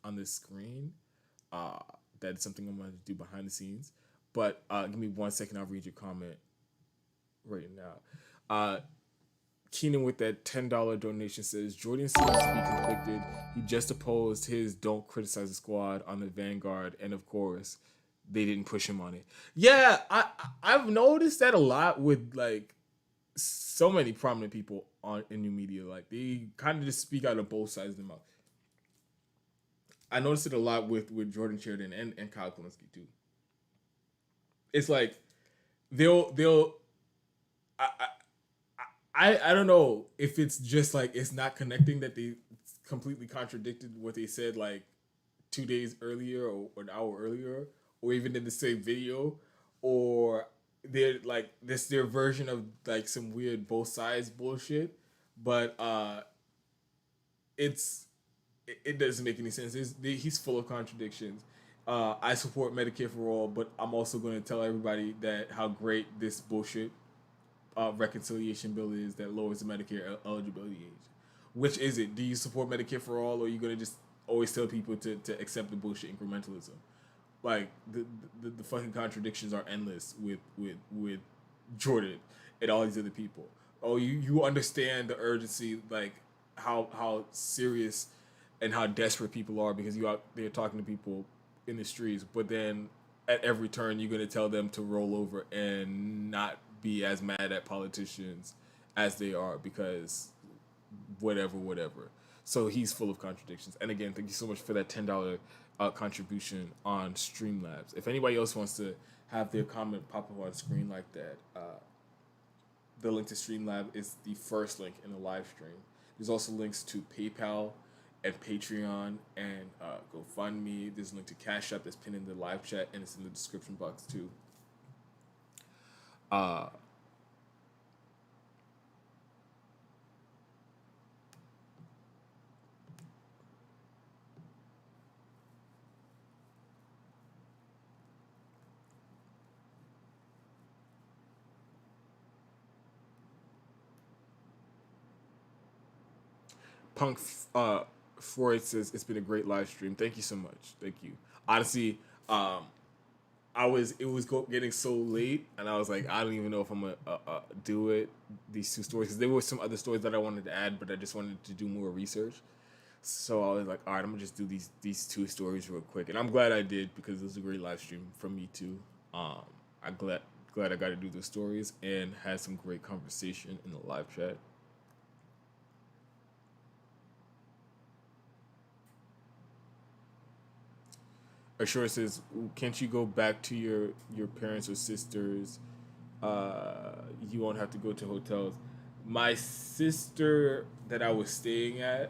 That is something I'm going to do behind the scenes. But give me 1 second. I'll read your comment right now. Keenan with that $10 donation says, Jordan seems to be conflicted. He just opposed his Don't Criticize the Squad on the Vanguard. And of course, they didn't push him on it. Yeah, I've noticed that a lot with like so many prominent people in new media. Like they kind of just speak out of both sides of their mouth. I noticed it a lot with Jordan Sheridan and Kyle Kalinske too. It's like they'll I don't know if it's just like it's not connecting that they completely contradicted what they said like 2 days earlier or an hour earlier or even in the same video, or they're like this their version of like some weird both sides bullshit, but it doesn't make any sense. He's full of contradictions. I support Medicare for all, but I'm also going to tell everybody that how great this bullshit reconciliation bill is that lowers the Medicare eligibility age. Which is it? Do you support Medicare for all, or are you going to just always tell people to accept the bullshit incrementalism? Like the fucking contradictions are endless with Jordan and all these other people. Oh, you understand the urgency, like how serious and how desperate people are because you out there talking to people in the streets, but then at every turn you're gonna tell them to roll over and not be as mad at politicians as they are because whatever. So he's full of contradictions. And again, thank you so much for that $10 contribution on Streamlabs. If anybody else wants to have their comment pop up on screen like that, the link to Streamlab is the first link in the live stream. There's also links to PayPal and Patreon and GoFundMe. There's a link to Cash App that's pinned in the live chat, and it's in the description box too. Punk Freud says it's been a great live stream. Thank you so much. Thank you. Honestly, getting so late, and I was like, I don't even know if I'm gonna do it. These two stories, because there were some other stories that I wanted to add, but I just wanted to do more research. So I was like, all right, I'm gonna just do these two stories real quick, and I'm glad I did because it was a great live stream from me too. I'm glad I got to do those stories and had some great conversation in the live chat. Ashura says, can't you go back to your parents or sisters? You won't have to go to hotels. My sister that I was staying at,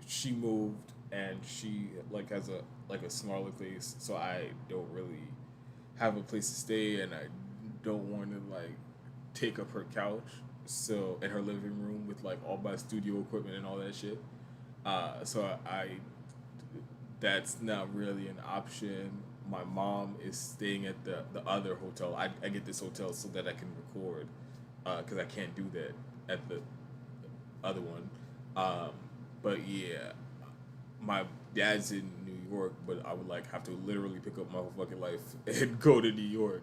she moved and she like has a smaller place, so I don't really have a place to stay, and I don't want to like take up her couch, so in her living room with like all my studio equipment and all that shit. So I that's not really an option. My mom is staying at the other hotel. I get this hotel so that I can record, because I can't do that at the other one. But yeah, my dad's in New York, but I would like have to literally pick up my whole fucking life and go to New York.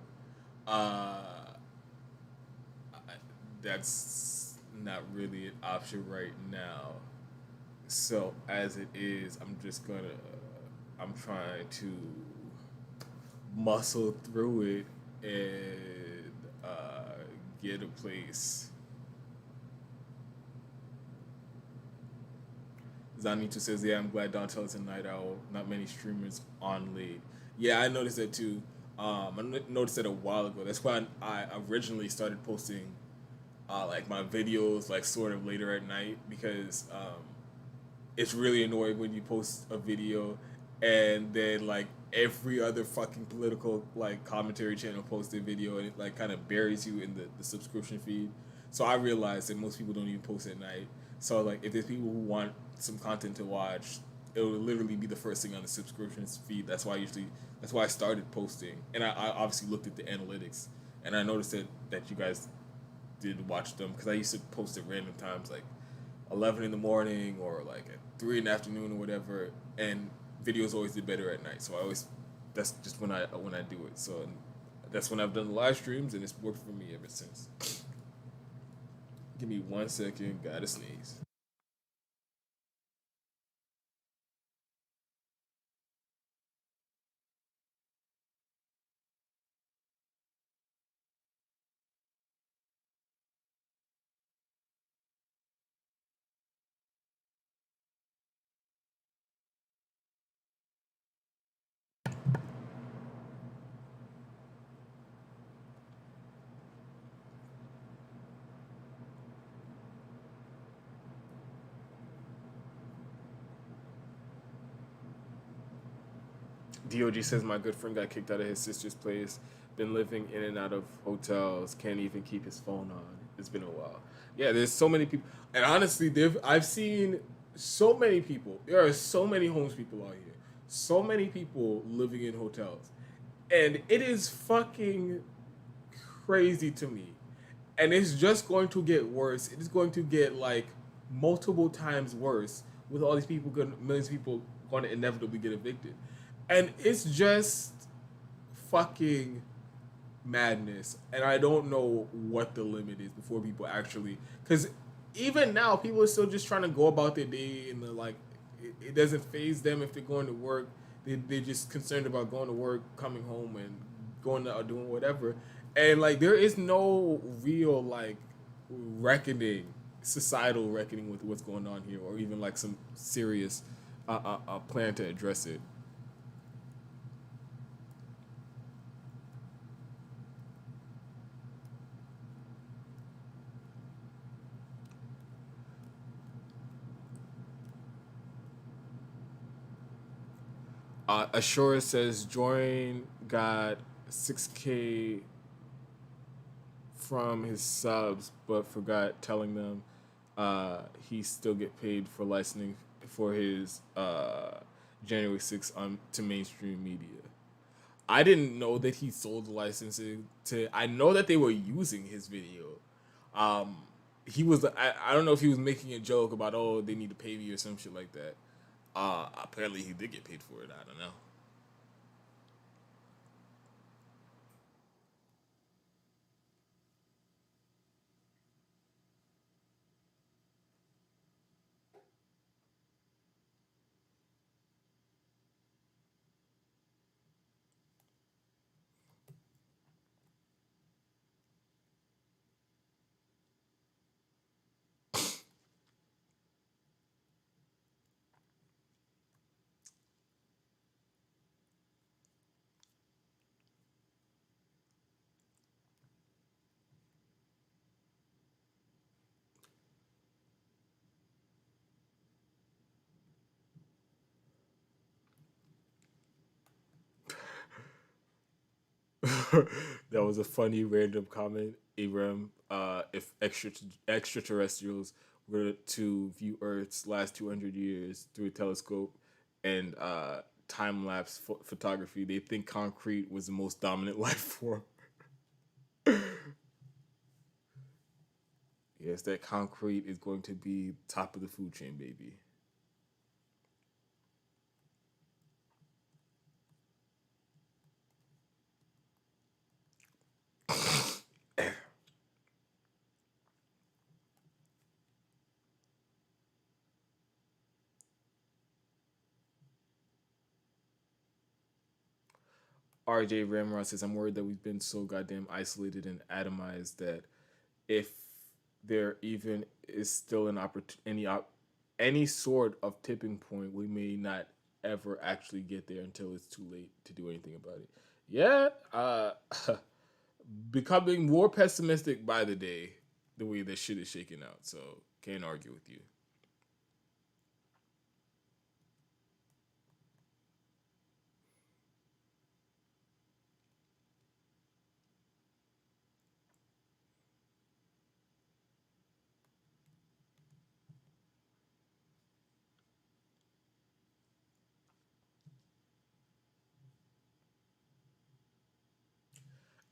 That's not really an option right now. So as it is, I'm trying to muscle through it and get a place. Zanito says, yeah, I'm glad Dontel is a night owl. Not many streamers on late. Yeah, I noticed that too. I noticed that a while ago. That's why I originally started posting like my videos like sort of later at night, because it's really annoying when you post a video and then like every other fucking political like commentary channel posts a video, and it like kind of buries you in the subscription feed. So I realized that most people don't even post at night. So like if there's people who want some content to watch, it will literally be the first thing on the subscriptions feed. That's why I started posting, and I obviously looked at the analytics, and I noticed that you guys did watch them, because I used to post at random times like 11 in the morning or like at 3 in the afternoon or whatever, and videos always did better at night. So that's just when I do it. So that's when I've done the live streams, and it's worked for me ever since. Give me 1 second, gotta sneeze. DOG says, my good friend got kicked out of his sister's place. Been living in and out of hotels. Can't even keep his phone on. It's been a while. Yeah, there's so many people. And honestly, I've seen so many people. There are so many homeless people out here. So many people living in hotels. And it is fucking crazy to me. And it's just going to get worse. It is going to get like multiple times worse with all these people, millions of people going to inevitably get evicted. And it's just fucking madness. And I don't know what the limit is before people actually, because even now people are still just trying to go about their day, and like it doesn't faze them if they're going to work. They're just concerned about going to work, coming home, and going out doing whatever. And like there is no real like reckoning, societal reckoning with what's going on here, or even like some serious plan to address it. Ashura says Jordan got 6K from his subs, but forgot telling them he still get paid for licensing for his January 6th to mainstream media. I didn't know that he sold the licensing to. I know that they were using his video. he was. I don't know if he was making a joke about, oh, they need to pay me or some shit like that. Apparently he did get paid for it. I don't know. That was a funny random comment, Abram. If extraterrestrials were to view Earth's last 200 years through a telescope and time lapse photography, they think concrete was the most dominant life form. Yes, that concrete is going to be top of the food chain, baby. RJ Ramrod says, I'm worried that we've been so goddamn isolated and atomized that if there even is still an any sort of tipping point, we may not ever actually get there until it's too late to do anything about it. Yeah, becoming more pessimistic by the day, the way that shit is shaking out. So can't argue with you.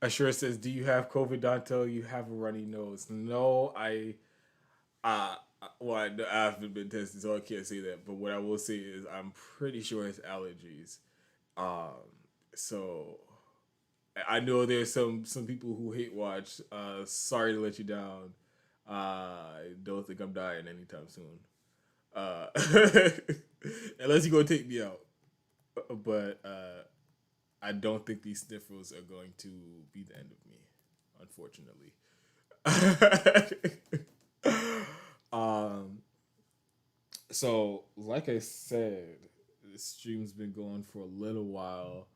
Assure says, "Do you have COVID, Dantel? You have a runny nose." No, well, I haven't been tested, so I can't say that. But what I will say is, I'm pretty sure it's allergies. So I know there's some people who hate watch. Sorry to let you down. I don't think I'm dying anytime soon. Uh, unless you go take me out. But I don't think these sniffles are going to be the end of me, unfortunately. um, so, like I said, the stream's been going for a little while.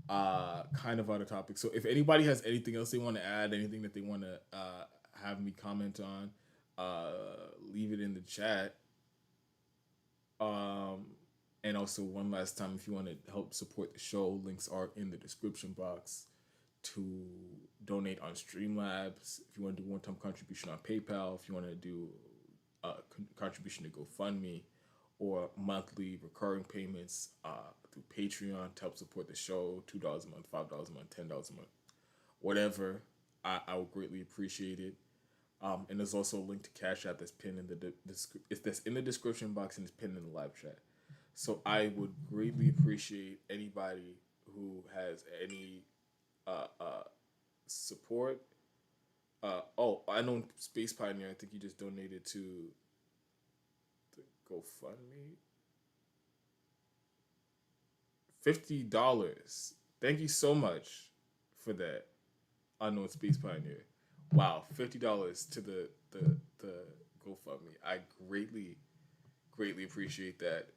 Kind of out of topic. So, if anybody has anything else they want to add, anything that they want to have me comment on, leave it in the chat. And also, one last time, if you want to help support the show, links are in the description box to donate on Streamlabs. If you want to do one-time contribution on PayPal, if you want to do a contribution to GoFundMe, or monthly recurring payments through Patreon to help support the show, $2 a month, $5 a month, $10 a month, whatever, I would greatly appreciate it. And there's also a link to Cash App that's pinned in that's in the description box and it's pinned in the live chat. So I would greatly appreciate anybody who has any support. I know Space Pioneer. I think you just donated to the GoFundMe. $50. Thank you so much for that, Unknown Space Pioneer. Wow, $50 to the GoFundMe. I greatly appreciate that.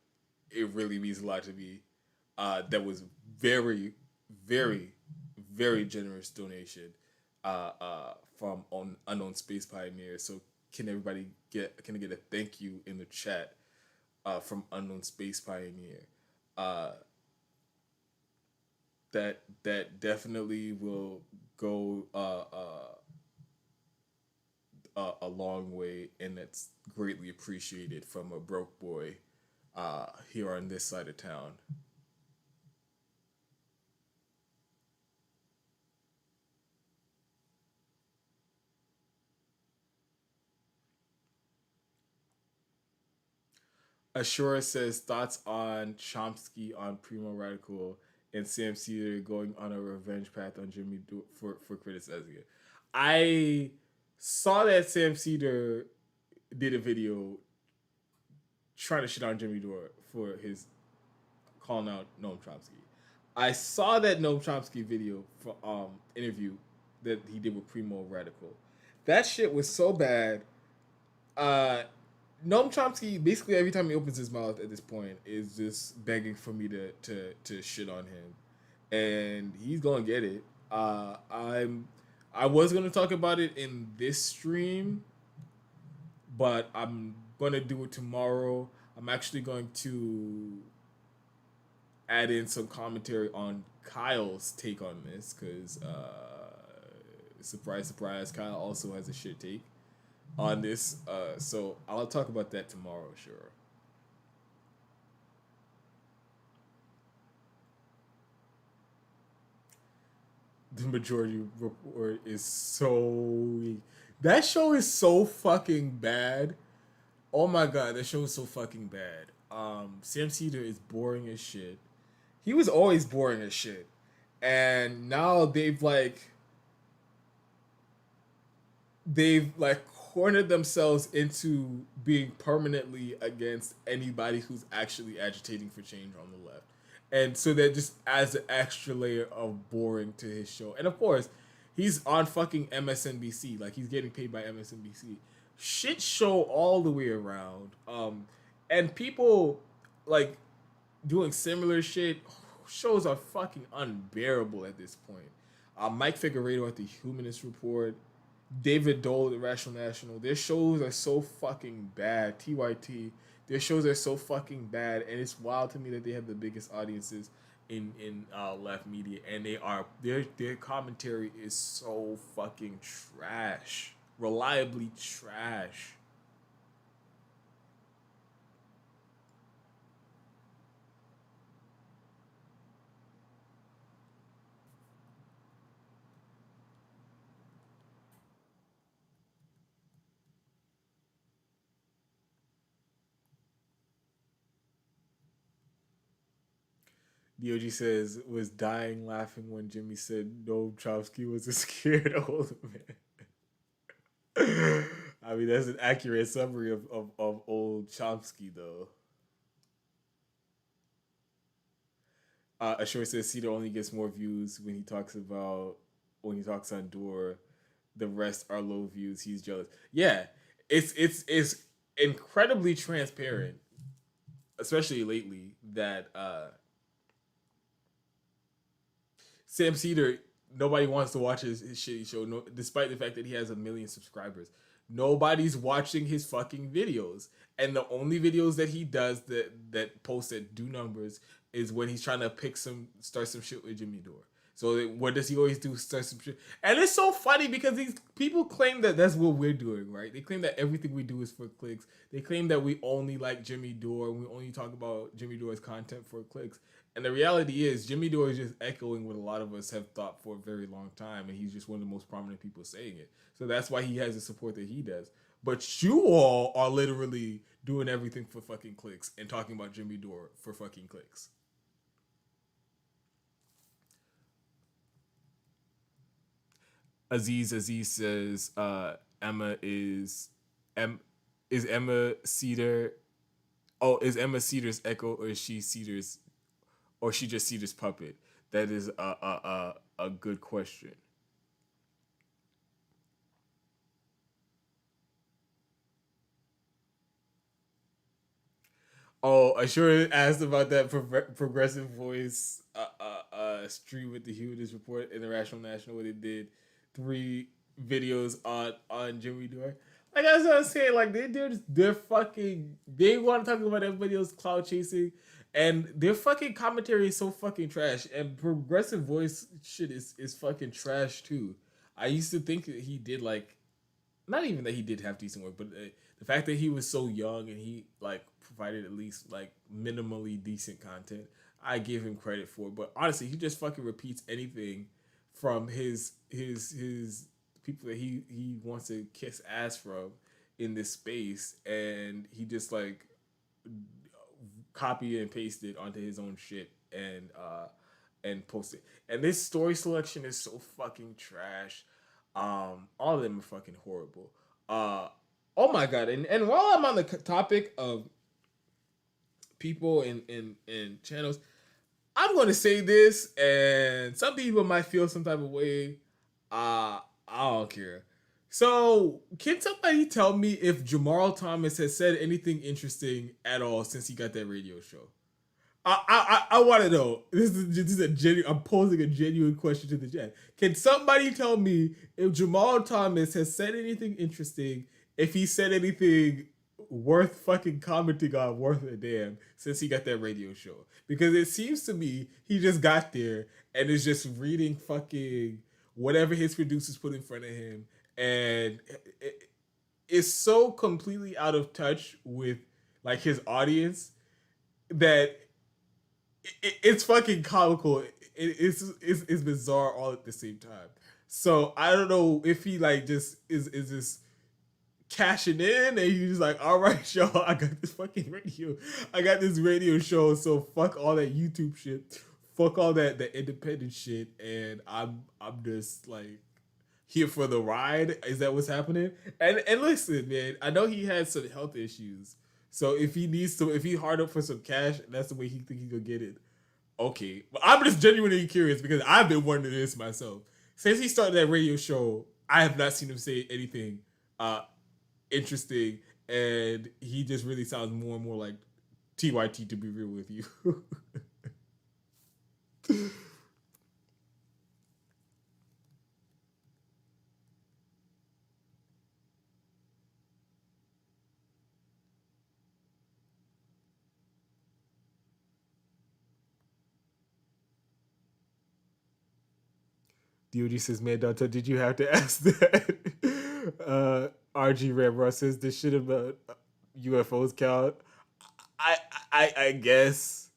It really means a lot to me. That was very, very, very generous donation from Unknown Space Pioneer. So can I get a thank you in the chat from Unknown Space Pioneer? That definitely will go a long way, and that's greatly appreciated from a broke boy here on this side of town. Ashura says thoughts on Chomsky on Primo Radical and Sam Cedar going on a revenge path on Jimmy for criticizing it. I saw that Sam Cedar did a video trying to shit on Jimmy Dore for his calling out Noam Chomsky. I saw that Noam Chomsky video for interview that he did with Primo Radical. That shit was so bad. Uh, Noam Chomsky basically every time he opens his mouth at this point is just begging for me to shit on him, and he's gonna get it. I was gonna talk about it in this stream, but I'm gonna do it tomorrow. I'm actually going to add in some commentary on Kyle's take on this because surprise, surprise, Kyle also has a shit take on this. So I'll talk about that tomorrow, sure. The Majority Report is so weak. That show is so fucking bad. Oh my god, that show is so fucking bad. Sam Cedar is boring as shit. He was always boring as shit. And now they've cornered themselves into being permanently against anybody who's actually agitating for change on the left. And so that just adds an extra layer of boring to his show. And of course, he's on fucking MSNBC. Like, he's getting paid by MSNBC. Shit show all the way around. And people, like, doing similar shit, shows are fucking unbearable at this point. Mike Figueredo at the Humanist Report, David Dole at the Rational National, their shows are so fucking bad. TYT, their shows are so fucking bad, and it's wild to me that they have the biggest audiences in left media, and their commentary is so fucking trash, reliably trash. DOG says, was dying laughing when Jimmy said no, Chomsky was a scared old man. I mean, that's an accurate summary of old Chomsky, though. Ashore says Cedar only gets more views when he talks on Dore. The rest are low views. He's jealous. Yeah, it's incredibly transparent, especially lately, that Sam Cedar, nobody wants to watch his shitty show, no, despite the fact that he has 1 million subscribers. Nobody's watching his fucking videos. And the only videos that he does that post that do numbers is when he's trying to start some shit with Jimmy Dore. So what does he always do? Start some shit. And it's so funny because these people claim that that's what we're doing, right? They claim that everything we do is for clicks. They claim that we only like Jimmy Dore and we only talk about Jimmy Dore's content for clicks. And the reality is, Jimmy Dore is just echoing what a lot of us have thought for a very long time, and he's just one of the most prominent people saying it. So that's why he has the support that he does. But you all are literally doing everything for fucking clicks and talking about Jimmy Dore for fucking clicks. Aziz says Emma is Emma Cedar. Oh, is Emma Cedar's echo, or is she Cedar's, or she just Cedar's puppet? That is a good question. Oh, I sure asked about that progressive voice stream with the Humanist Report and the Rational National, where they did 3 videos on Jimmy Dore. Like, that's what I'm saying. Like, they're fucking, they want to talk about everybody else cloud chasing, and their fucking commentary is so fucking trash. And progressive voice shit is fucking trash too. I used to think that he did, like, not even that he did have decent work, but the fact that he was so young and he like provided at least like minimally decent content, I give him credit for. But honestly, he just fucking repeats anything from his people that he wants to kiss ass from in this space, and he just like copy and paste it onto his own shit and post it. And this story selection is so fucking trash. All of them are fucking horrible. Oh my god! And while I'm on the topic of people in channels, I'm gonna say this, and some people might feel some type of way. I don't care. So, can somebody tell me if Jamal Thomas has said anything interesting at all since he got that radio show? I want to know. This is a genuine. I'm posing a genuine question to the chat. Can somebody tell me if Jamal Thomas has said anything interesting? If he said anything worth fucking commenting on, worth a damn, since he got that radio show? Because it seems to me he just got there and is just reading fucking whatever his producers put in front of him, and it's so completely out of touch with like his audience that it's fucking comical. It's bizarre all at the same time. So I don't know if he like just is just cashing in and he's like, all right, y'all, I got this fucking radio. I got this radio show, so fuck all that YouTube shit. Fuck all that the independent shit, and I'm just like here for the ride. Is that what's happening? And listen, man, I know he had some health issues. So if he hard up for some cash, that's the way he think he could get it. Okay, but I'm just genuinely curious because I've been wondering this myself since he started that radio show. I have not seen him say anything interesting, and he just really sounds more and more like TYT, to be real with you. DOG says, man, Dante, did you have to ask that? RG Ramross says, this shit about UFOs count? I guess.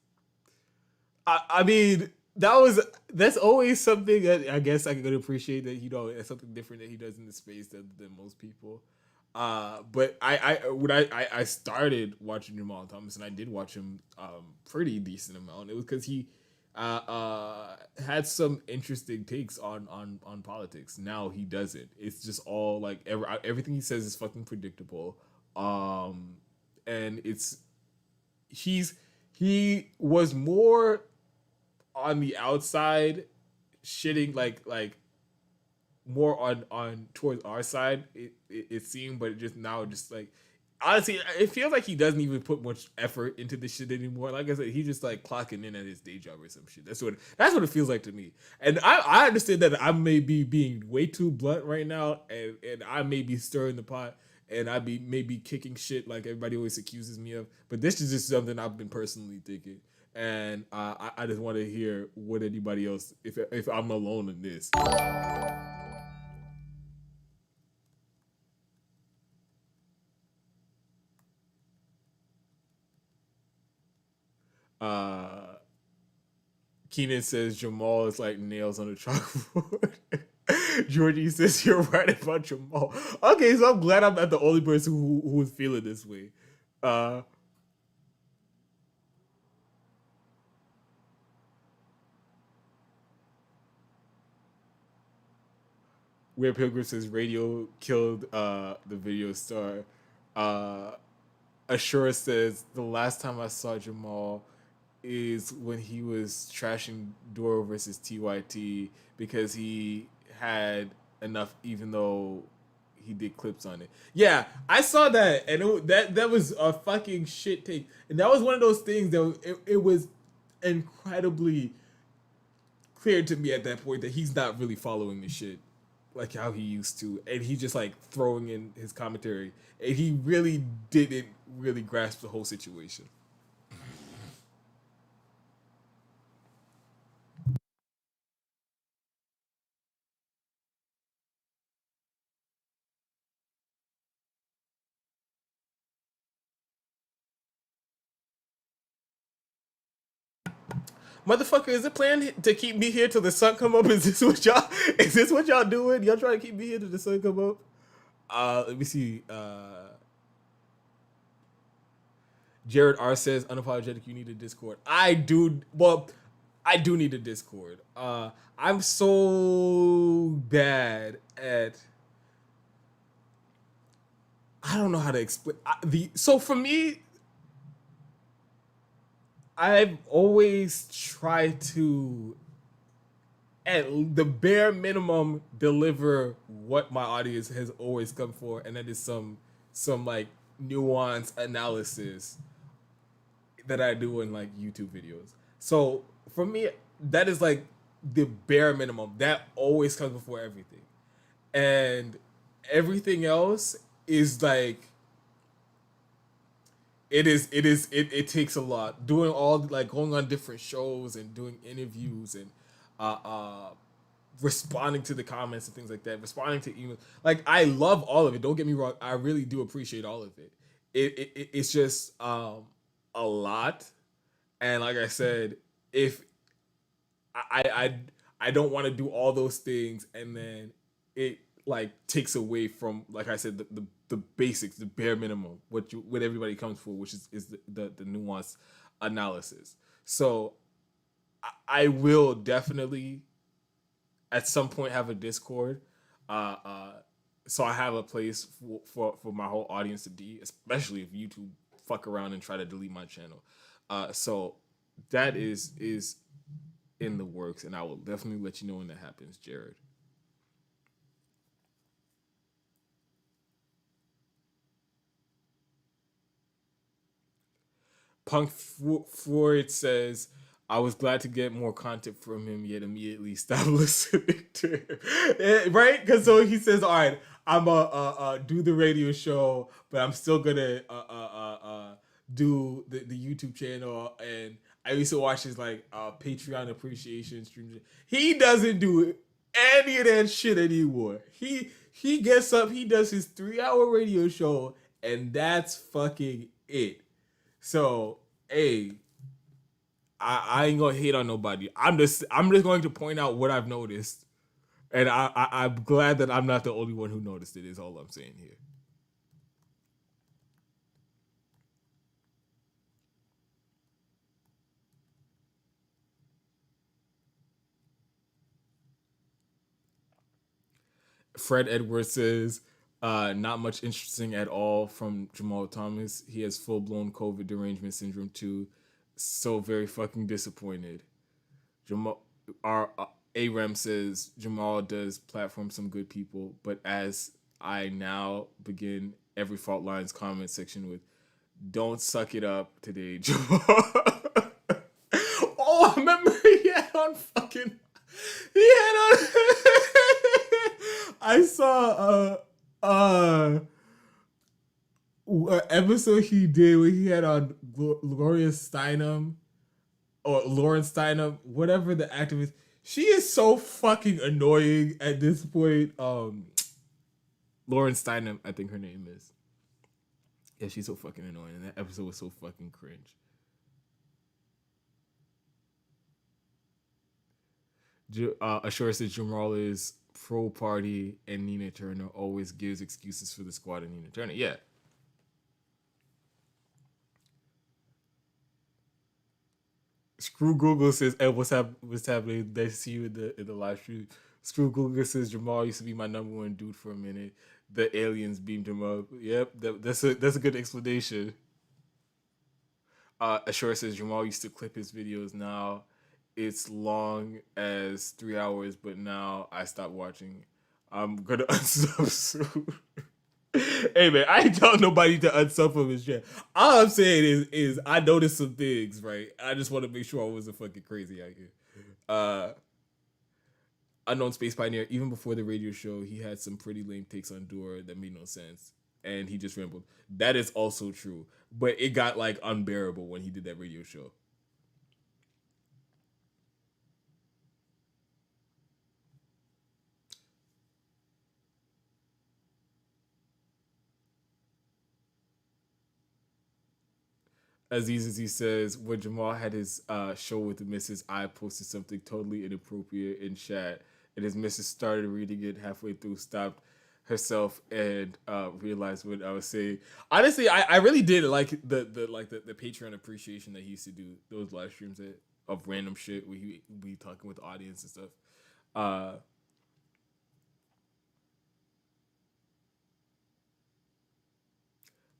I mean, that's always something that I guess I could appreciate, that, you know, it's something different that he does in the space than most people. But I started watching Jamal Thomas, and I did watch him pretty decent amount. It was because he had some interesting takes on politics. Now he doesn't. It's just all like everything he says is fucking predictable. And he was more on the outside shitting like more on towards our side, it seemed, but just like, honestly, it feels like he doesn't even put much effort into this shit anymore. Like I said, he just like clocking in at his day job or some shit. That's what it feels like to me. And I understand that I may be being way too blunt right now, and I may be stirring the pot, and I may be kicking shit like everybody always accuses me of. But this is just something I've been personally thinking, and I just want to hear what anybody else, if I'm alone in this. Keenan says Jamal is like nails on a chalkboard. Georgie says you're right about Jamal. Okay, so I'm glad I'm not the only person who was feeling this way. Weird Pilgrim says radio killed the video star. Ashura says the last time I saw Jamal is when he was trashing Doro versus TYT because he had enough, even though he did clips on it. Yeah, I saw that, and that was a fucking shit take. And that was one of those things that it was incredibly clear to me at that point that he's not really following the shit like how he used to, and he just like throwing in his commentary, and he really didn't really grasp the whole situation. Motherfucker, is it planned to keep me here till the sun come up? Is this what y'all doing? Y'all trying to keep me here till the sun come up? Let me see. Jared R says, unapologetic, you need a Discord. I do. Well, I do need a Discord. I'm so bad at. I don't know how to explain So for me, I've always tried to, at the bare minimum, deliver what my audience has always come for, and that is some like nuanced analysis that I do in like YouTube videos. So for me, that is like the bare minimum. That always comes before everything. And everything else is like it takes a lot. Doing all like going on different shows and doing interviews and uh uh responding to the comments and things like that, responding to emails. Like I love all of it. Don't get me wrong. I really do appreciate all of it. It's just a lot. And like I said, if I don't want to do all those things and then it like takes away from, like I said, the basics, the bare minimum, what everybody comes for, which is the nuanced analysis. So I will definitely at some point have a Discord. So I have a place for my whole audience to be, especially if YouTube fuck around and try to delete my channel. So that is in the works, and I will definitely let you know when that happens, Jared. Punk Floyd says, I was glad to get more content from him, yet immediately stopped listening to him. Right? Because so he says, all right, I'm going to do the radio show, but I'm still going to do the YouTube channel. And I used to watch his like Patreon appreciation streams. He doesn't do any of that shit anymore. He gets up, he does his 3-hour radio show, and that's fucking it. So, hey, I ain't gonna hate on nobody. I'm just going to point out what I've noticed, and I'm glad that I'm not the only one who noticed it. Is all I'm saying here. Fred Edwards says, not much interesting at all from Jamal Thomas. He has full-blown COVID derangement syndrome too. So very fucking disappointed. Jamal, our Aram says, Jamal does platform some good people, but as I now begin every Fault Lines comment section with, don't suck it up today, Jamal. Oh, I remember he had on fucking... He had on... I saw an episode he did where he had on Gloria Steinem or Lauren Steinem, whatever the activist. She is so fucking annoying at this point. Lauren Steinem, I think her name is. Yeah, she's so fucking annoying. And that episode was so fucking cringe. Ashura says Jamal is pro party and Nina Turner always gives excuses for the squad and Nina Turner. Yeah. Screw Google says, hey, what's happening? Nice to see you in the live stream. Screw Google says Jamal used to be my number one dude for a minute. The aliens beamed him up. Yep, that's a good explanation. Ashura says Jamal used to clip his videos. Now it's long as 3 hours, but now I stopped watching. I'm gonna unsub soon. Hey man, I ain't telling nobody to unsub from his channel. All I'm saying is I noticed some things, right? I just want to make sure I wasn't fucking crazy out here. Unknown Space Pioneer, even before the radio show, he had some pretty lame takes on Dora that made no sense. And he just rambled. That is also true. But it got like unbearable when he did that radio show. Aziz says, when Jamal had his show with the missus, I posted something totally inappropriate in chat, and his missus started reading it halfway through, stopped herself and realized what I was saying. Honestly, I really did like the Patreon appreciation that he used to do, those live streams of random shit where he be talking with the audience and stuff.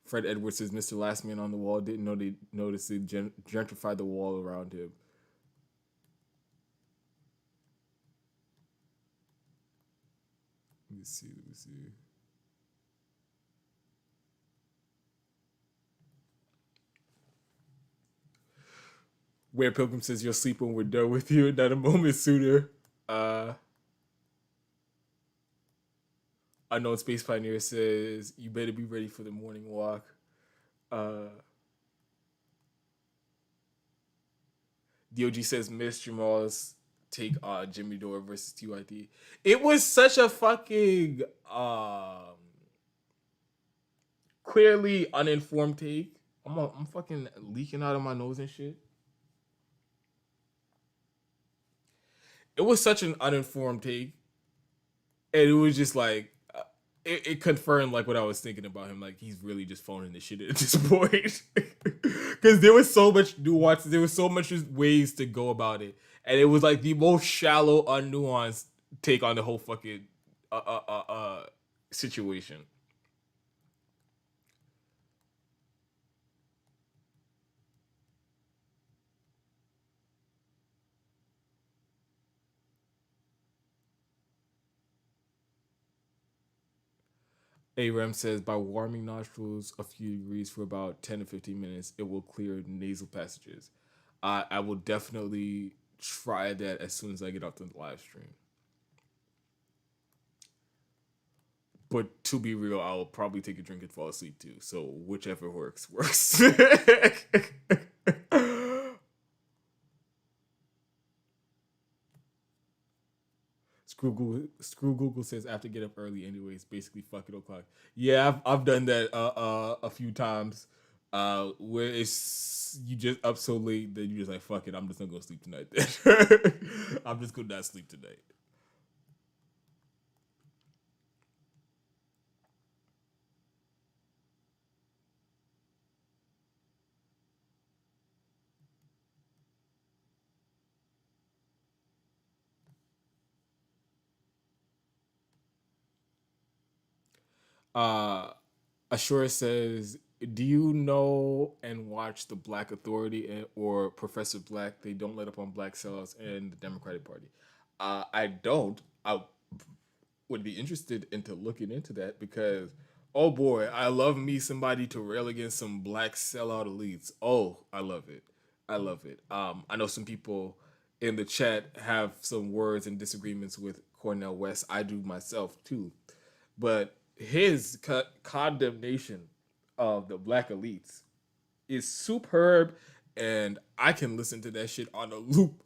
Fred Edwards says Mr. Last Man on the Wall didn't know they noticed it gentrified the wall around him. Let me see. Where Pilgrim says you'll sleep when we're done with you, not a moment sooner. Unknown Space Pioneer says you better be ready for the morning walk. DOG says Miss Jamal's take Jimmy Dore versus TYT. It was such a fucking clearly uninformed take. I'm fucking leaking out of my nose and shit. It was such an uninformed take, and it was just like it confirmed like what I was thinking about him. Like he's really just phoning this shit at this point, because there was so much nuance. There was so much ways to go about it, and it was like the most shallow, unnuanced take on the whole fucking situation. ARAM says by warming nostrils a few degrees for about 10 to 15 minutes, it will clear nasal passages. I will definitely try that as soon as I get off the live stream. But to be real, I'll probably take a drink and fall asleep too. So whichever works. Screw Google says I have to get up early anyways. Basically, fuck it o'clock. Yeah, I've done that a few times. Where it's you just up so late that you just like fuck it. I'm just not gonna sleep tonight. Then I'm just gonna not sleep tonight. Ashura says, do you know and watch the Black Authority or Professor Black? They don't let up on black sellouts and the Democratic Party. I don't. I would be interested into looking into that because, oh boy, I love me somebody to rail against some black sellout elites. Oh, I love it. I love it. I know some people in the chat have some words and disagreements with Cornel West. I do myself too. But his condemnation of the black elites is superb, and I can listen to that shit on a loop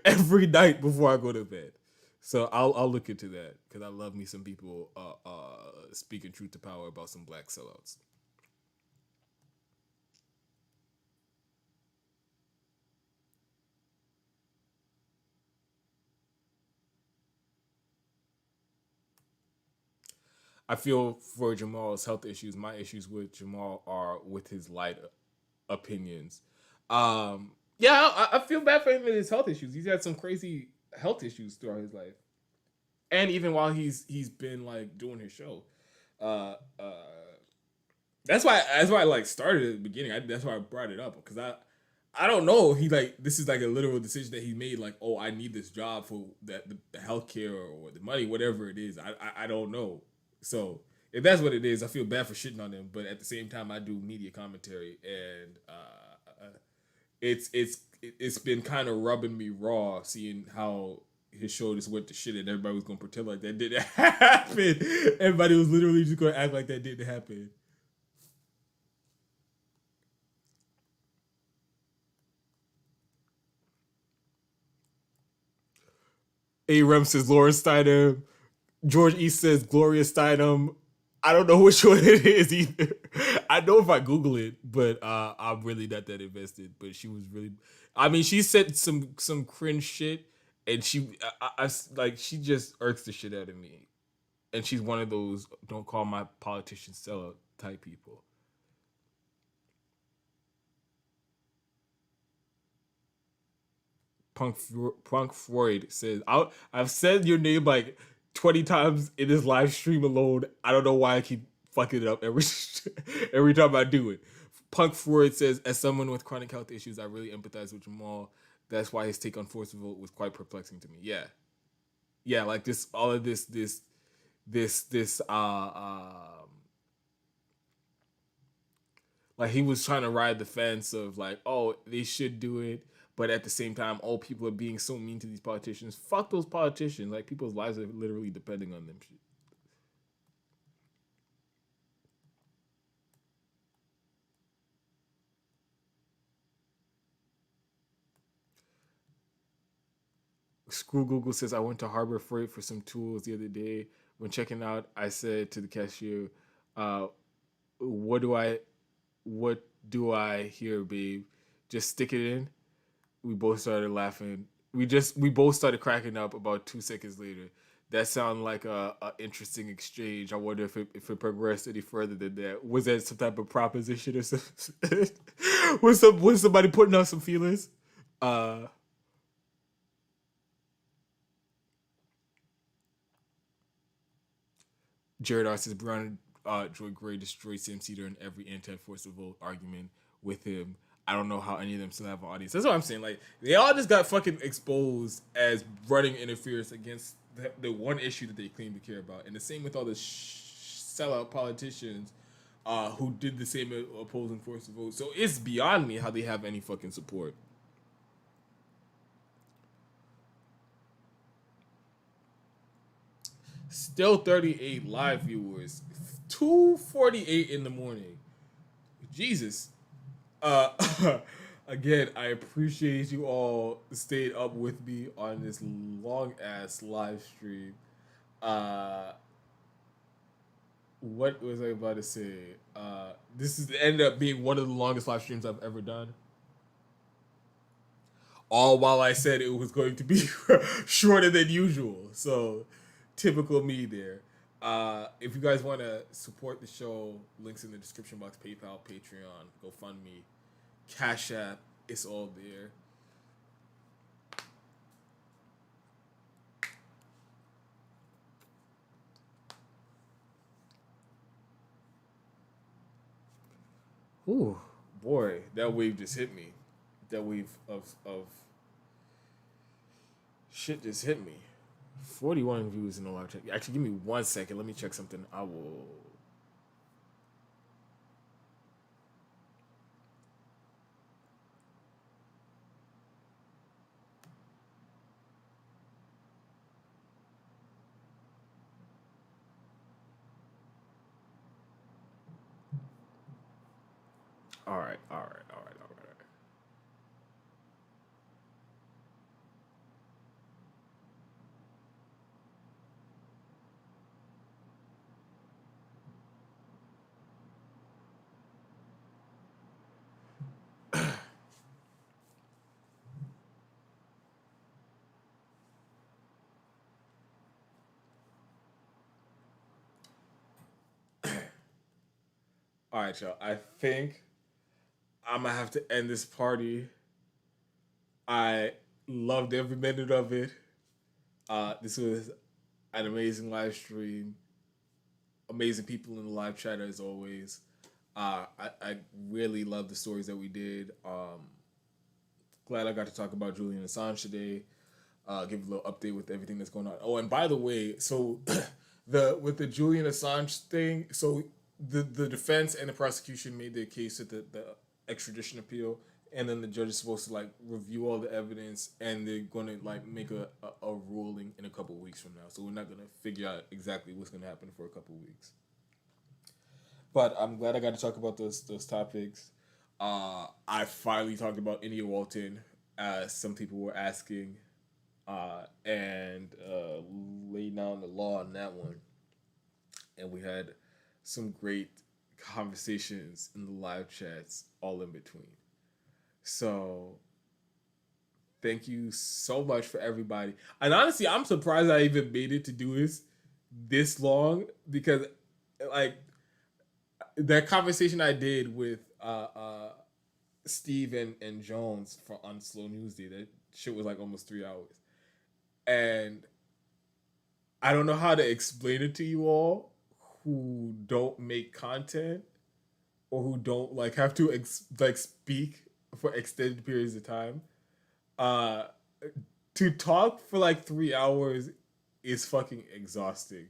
every night before I go to bed. So I'll look into that because I love me some people speaking truth to power about some black sellouts. I feel for Jamal's health issues. My issues with Jamal are with his light opinions. Yeah, I feel bad for him with his health issues. He's had some crazy health issues throughout his life, and even while he's been like doing his show. That's why I like started at the beginning. That's why I brought it up because I don't know. He like this is like a literal decision that he made. Like, oh, I need this job for the healthcare or the money, whatever it is. I don't know. So if that's what it is, I feel bad for shitting on him. But at the same time, I do media commentary, and it's been kind of rubbing me raw seeing how his show just went to shit, and everybody was gonna pretend like that didn't happen. Everybody was literally just gonna act like that didn't happen. A-Rem says Lawrence Steinem. George East says Gloria Steinem. I don't know which one it is either. I know if I Google it, but I'm really not that invested. But she was really, I mean, she said some cringe shit, and she just irks the shit out of me. And she's one of those don't call my politicians sellout type people. Punk Freud says, I've said your name like 20 times in this live stream alone. I don't know why I keep fucking it up every time I do it. Punk Freud says, as someone with chronic health issues, I really empathize with Jamal. That's why his take on forced vote was quite perplexing to me. Yeah, like this, all of this, like he was trying to ride the fence of like, oh, they should do it, but at the same time, oh, people are being so mean to these politicians. Fuck those politicians. Like, people's lives are literally depending on them. Screw Google says, I went to Harbor Freight for some tools the other day. When checking out, I said to the cashier, what do I hear, babe? Just stick it in. We both started laughing. We both started cracking up about 2 seconds later. That sounded like a interesting exchange. I wonder if it progressed any further than that. Was that some type of proposition or something? was somebody putting out some feelers? Jared R says Brown Joy Gray destroyed Sam Cedar in every anti-forced vote argument with him. I don't know how any of them still have an audience. That's what I'm saying. Like, they all just got fucking exposed as running interference against the one issue that they claim to care about. And the same with all the sellout politicians who did the same opposing forced vote. So it's beyond me how they have any fucking support. Still 38 live viewers. 2:48 in the morning. Jesus. Again, I appreciate you all staying up with me on this long ass live stream. What was I about to say? This is ended up being one of the longest live streams I've ever done. All while I said it was going to be shorter than usual. So, typical me there. If you guys want to support the show, links in the description box: PayPal, Patreon, GoFundMe, Cash App. It's all there. Ooh, boy, that wave just hit me. That wave of shit just hit me. 41 views in the live chat. Actually, give me 1 second. Let me check something. I will. All right. All right, y'all. I think I'm gonna have to end this party. I loved every minute of it. This was an amazing live stream. Amazing people in the live chat as always. I really love the stories that we did. Glad I got to talk about Julian Assange today. Give a little update with everything that's going on. Oh, and by the way, so with the Julian Assange thing, so the defense and the prosecution made their case at the extradition appeal, and then the judge is supposed to like review all the evidence, and they're gonna like make a ruling in a couple weeks from now. So we're not gonna figure out exactly what's gonna happen for a couple weeks. But I'm glad I got to talk about those topics. I finally talked about India Walton, as some people were asking, and laid down the law on that one. And we had some great conversations in the live chats all in between. So thank you so much for everybody. And honestly, I'm surprised I even made it to do this, this long because like that conversation I did with Steve and Jones on Slow News Day, that shit was like almost 3 hours. And I don't know how to explain it to you all who don't make content or who don't like have to like speak for extended periods of time. Uh to talk for like 3 hours is fucking exhausting.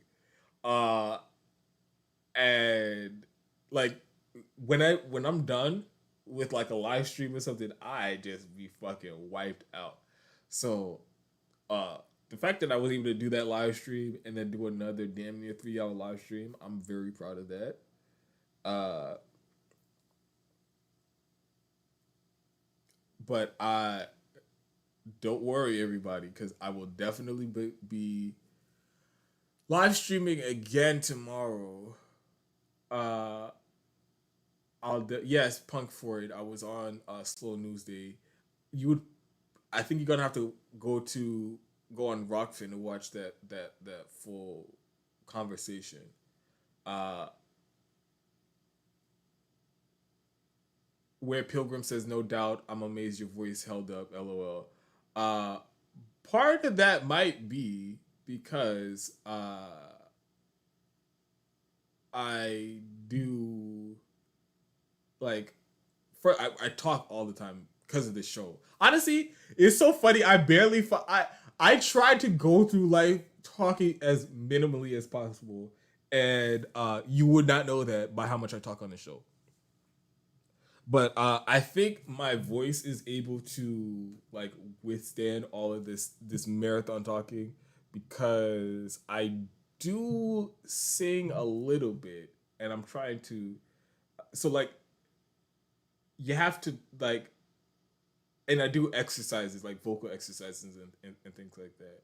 Uh and like when I'm done with like a live stream or something, I just be fucking wiped out. So the fact that I was able to do that live stream and then do another damn near 3 hour live stream, I'm very proud of that. But I don't worry, everybody, because I will definitely be live streaming again tomorrow. Yes, Punk for it. I was on Slow News Day. You would, I think you're gonna have to go on Rockfin to watch that full conversation. Uh, where Pilgrim says, "No doubt, I'm amazed your voice held up." LOL. Uh, Part of that might be because I do like I talk all the time because of this show. Honestly, it's so funny. I try to go through life talking as minimally as possible, and you would not know that by how much I talk on the show. But I think my voice is able to like withstand all of this marathon talking because I do sing a little bit, and I'm trying to. So like, you have to like, and I do exercises like vocal exercises and things like that.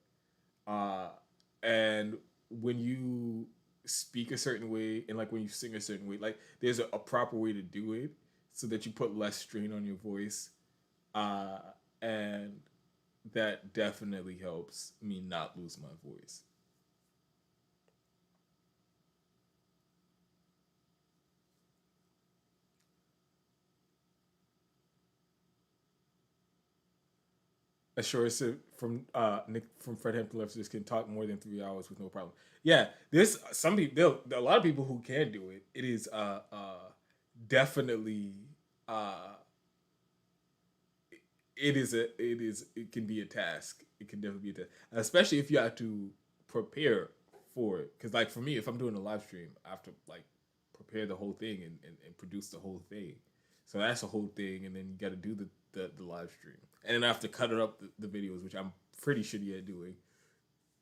And when you speak a certain way and like when you sing a certain way, like there's a proper way to do it so that you put less strain on your voice. And that definitely helps me not lose my voice. Sure, so from Nick from Fred Hampton Left just can talk more than 3 hours with no problem. Yeah, there's some people. There are a lot of people who can do it. It is definitely it can be a task. It can definitely be a task, especially if you have to prepare for it. Because like for me, if I'm doing a live stream, I have to like prepare the whole thing and produce the whole thing. So that's a whole thing, and then you got to do the live stream, and then I have to cut it up the videos, which I'm pretty shitty at doing.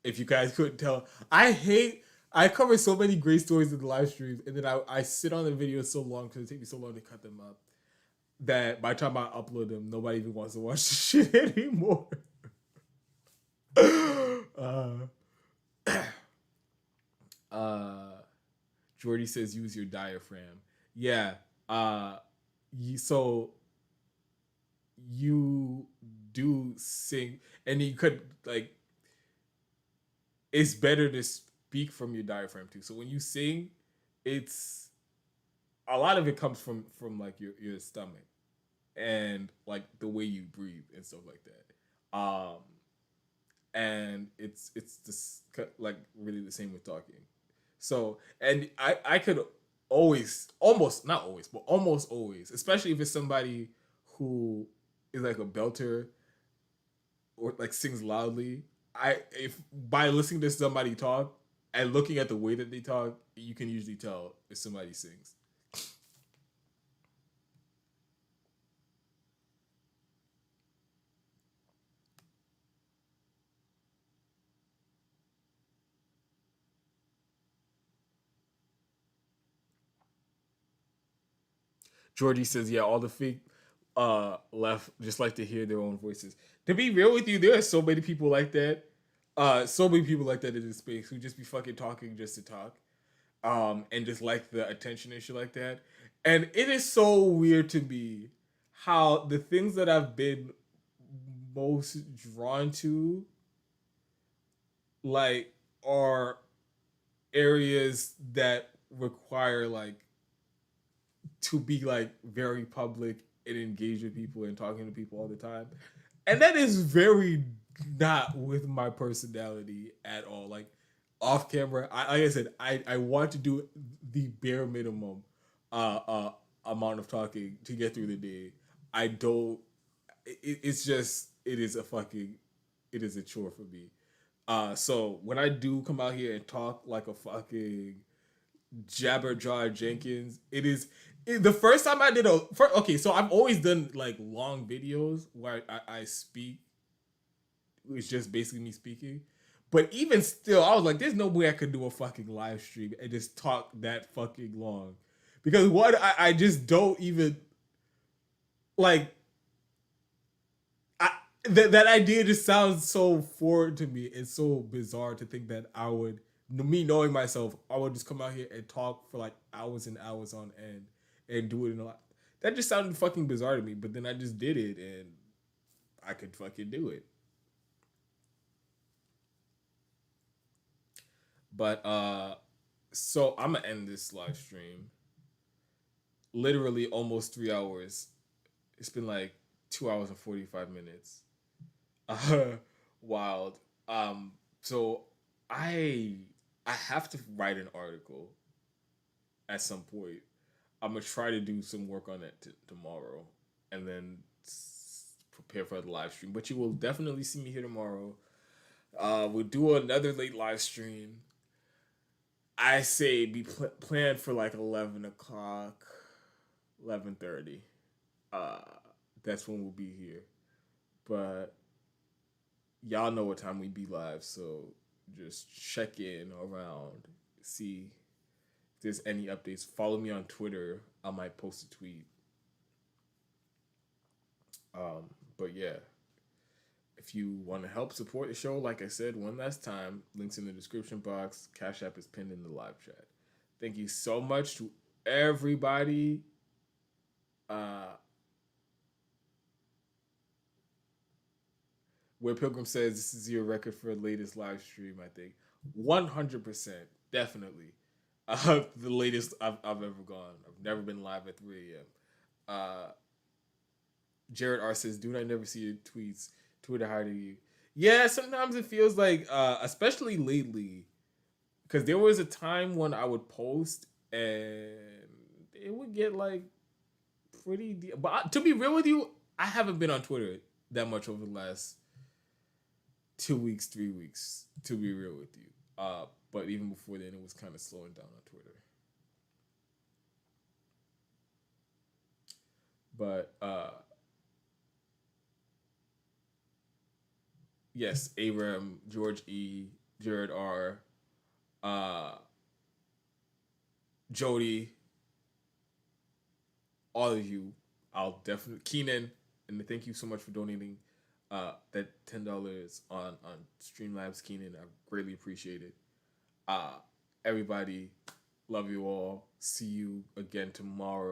If you guys couldn't tell, I cover so many great stories in the live streams, and then I sit on the videos so long because it takes me so long to cut them up that by the time I upload them, nobody even wants to watch the shit anymore. Jordy says use your diaphragm. Yeah. So you do sing, and you could like. It's better to speak from your diaphragm too. So when you sing, it's a lot of it comes from like your stomach and like the way you breathe and stuff like that. And it's just like really the same with talking. So and I could almost not always, but almost always, especially if it's somebody who is like a belter or like sings loudly. If by listening to somebody talk and looking at the way that they talk, you can usually tell if somebody sings. Georgie says, yeah, all the fake left just like to hear their own voices. To be real with you, there are so many people like that. So many people like that in this space who just be fucking talking just to talk. And just like the attention and shit like that. And it is so weird to me how the things that I've been most drawn to like are areas that require like to be like very public and engage with people and talking to people all the time. And that is very not with my personality at all. Like off camera, like I said, I want to do the bare minimum amount of talking to get through the day. I don't. It's just it is a chore for me. So when I do come out here and talk like a fucking Jabberjaw Jenkins, the first time I did okay, so I've always done like long videos where I speak. It's just basically me speaking. But even still, I was like, there's no way I could do a fucking live stream and just talk that fucking long. Because I just don't even like that idea just sounds so foreign to me. It's so bizarre to think that me knowing myself, I would just come out here and talk for like hours and hours on end and do it in a lot. That just sounded fucking bizarre to me. But then I just did it and I could fucking do it. But so I'm gonna end this live stream. Literally almost 3 hours. It's been like 2 hours and 45 minutes. Wild. So I have to write an article at some point. I'm gonna try to do some work on it tomorrow, and then prepare for the live stream. But you will definitely see me here tomorrow. We'll do another late live stream. I say be planned for like 11 o'clock, 11:30. That's when we'll be here. But y'all know what time we be live, so just check in around, see if there's any updates. Follow me on Twitter. I might post a tweet. But yeah, if you want to help support the show, like I said one last time, links in the description box. Cash App is pinned in the live chat. Thank you so much to everybody. Where Pilgrim says this is your record for the latest live stream, I think 100%, definitely, the latest I've ever gone. I've never been live at 3 a.m. Jared R says, "Dude, I never see your tweets. Twitter, how do you?" Yeah, sometimes it feels like, especially lately, because there was a time when I would post and it would get like pretty. But to be real with you, I haven't been on Twitter that much over the last 2 weeks, 3 weeks, to be real with you. But even before then, it was kind of slowing down on Twitter. But yes, Aram, George E, Jared R, Jody, all of you, I'll definitely Keenan, and thank you so much for donating that $10 on Streamlabs, Keenan. I greatly appreciate it. Everybody, love you all. See you again tomorrow.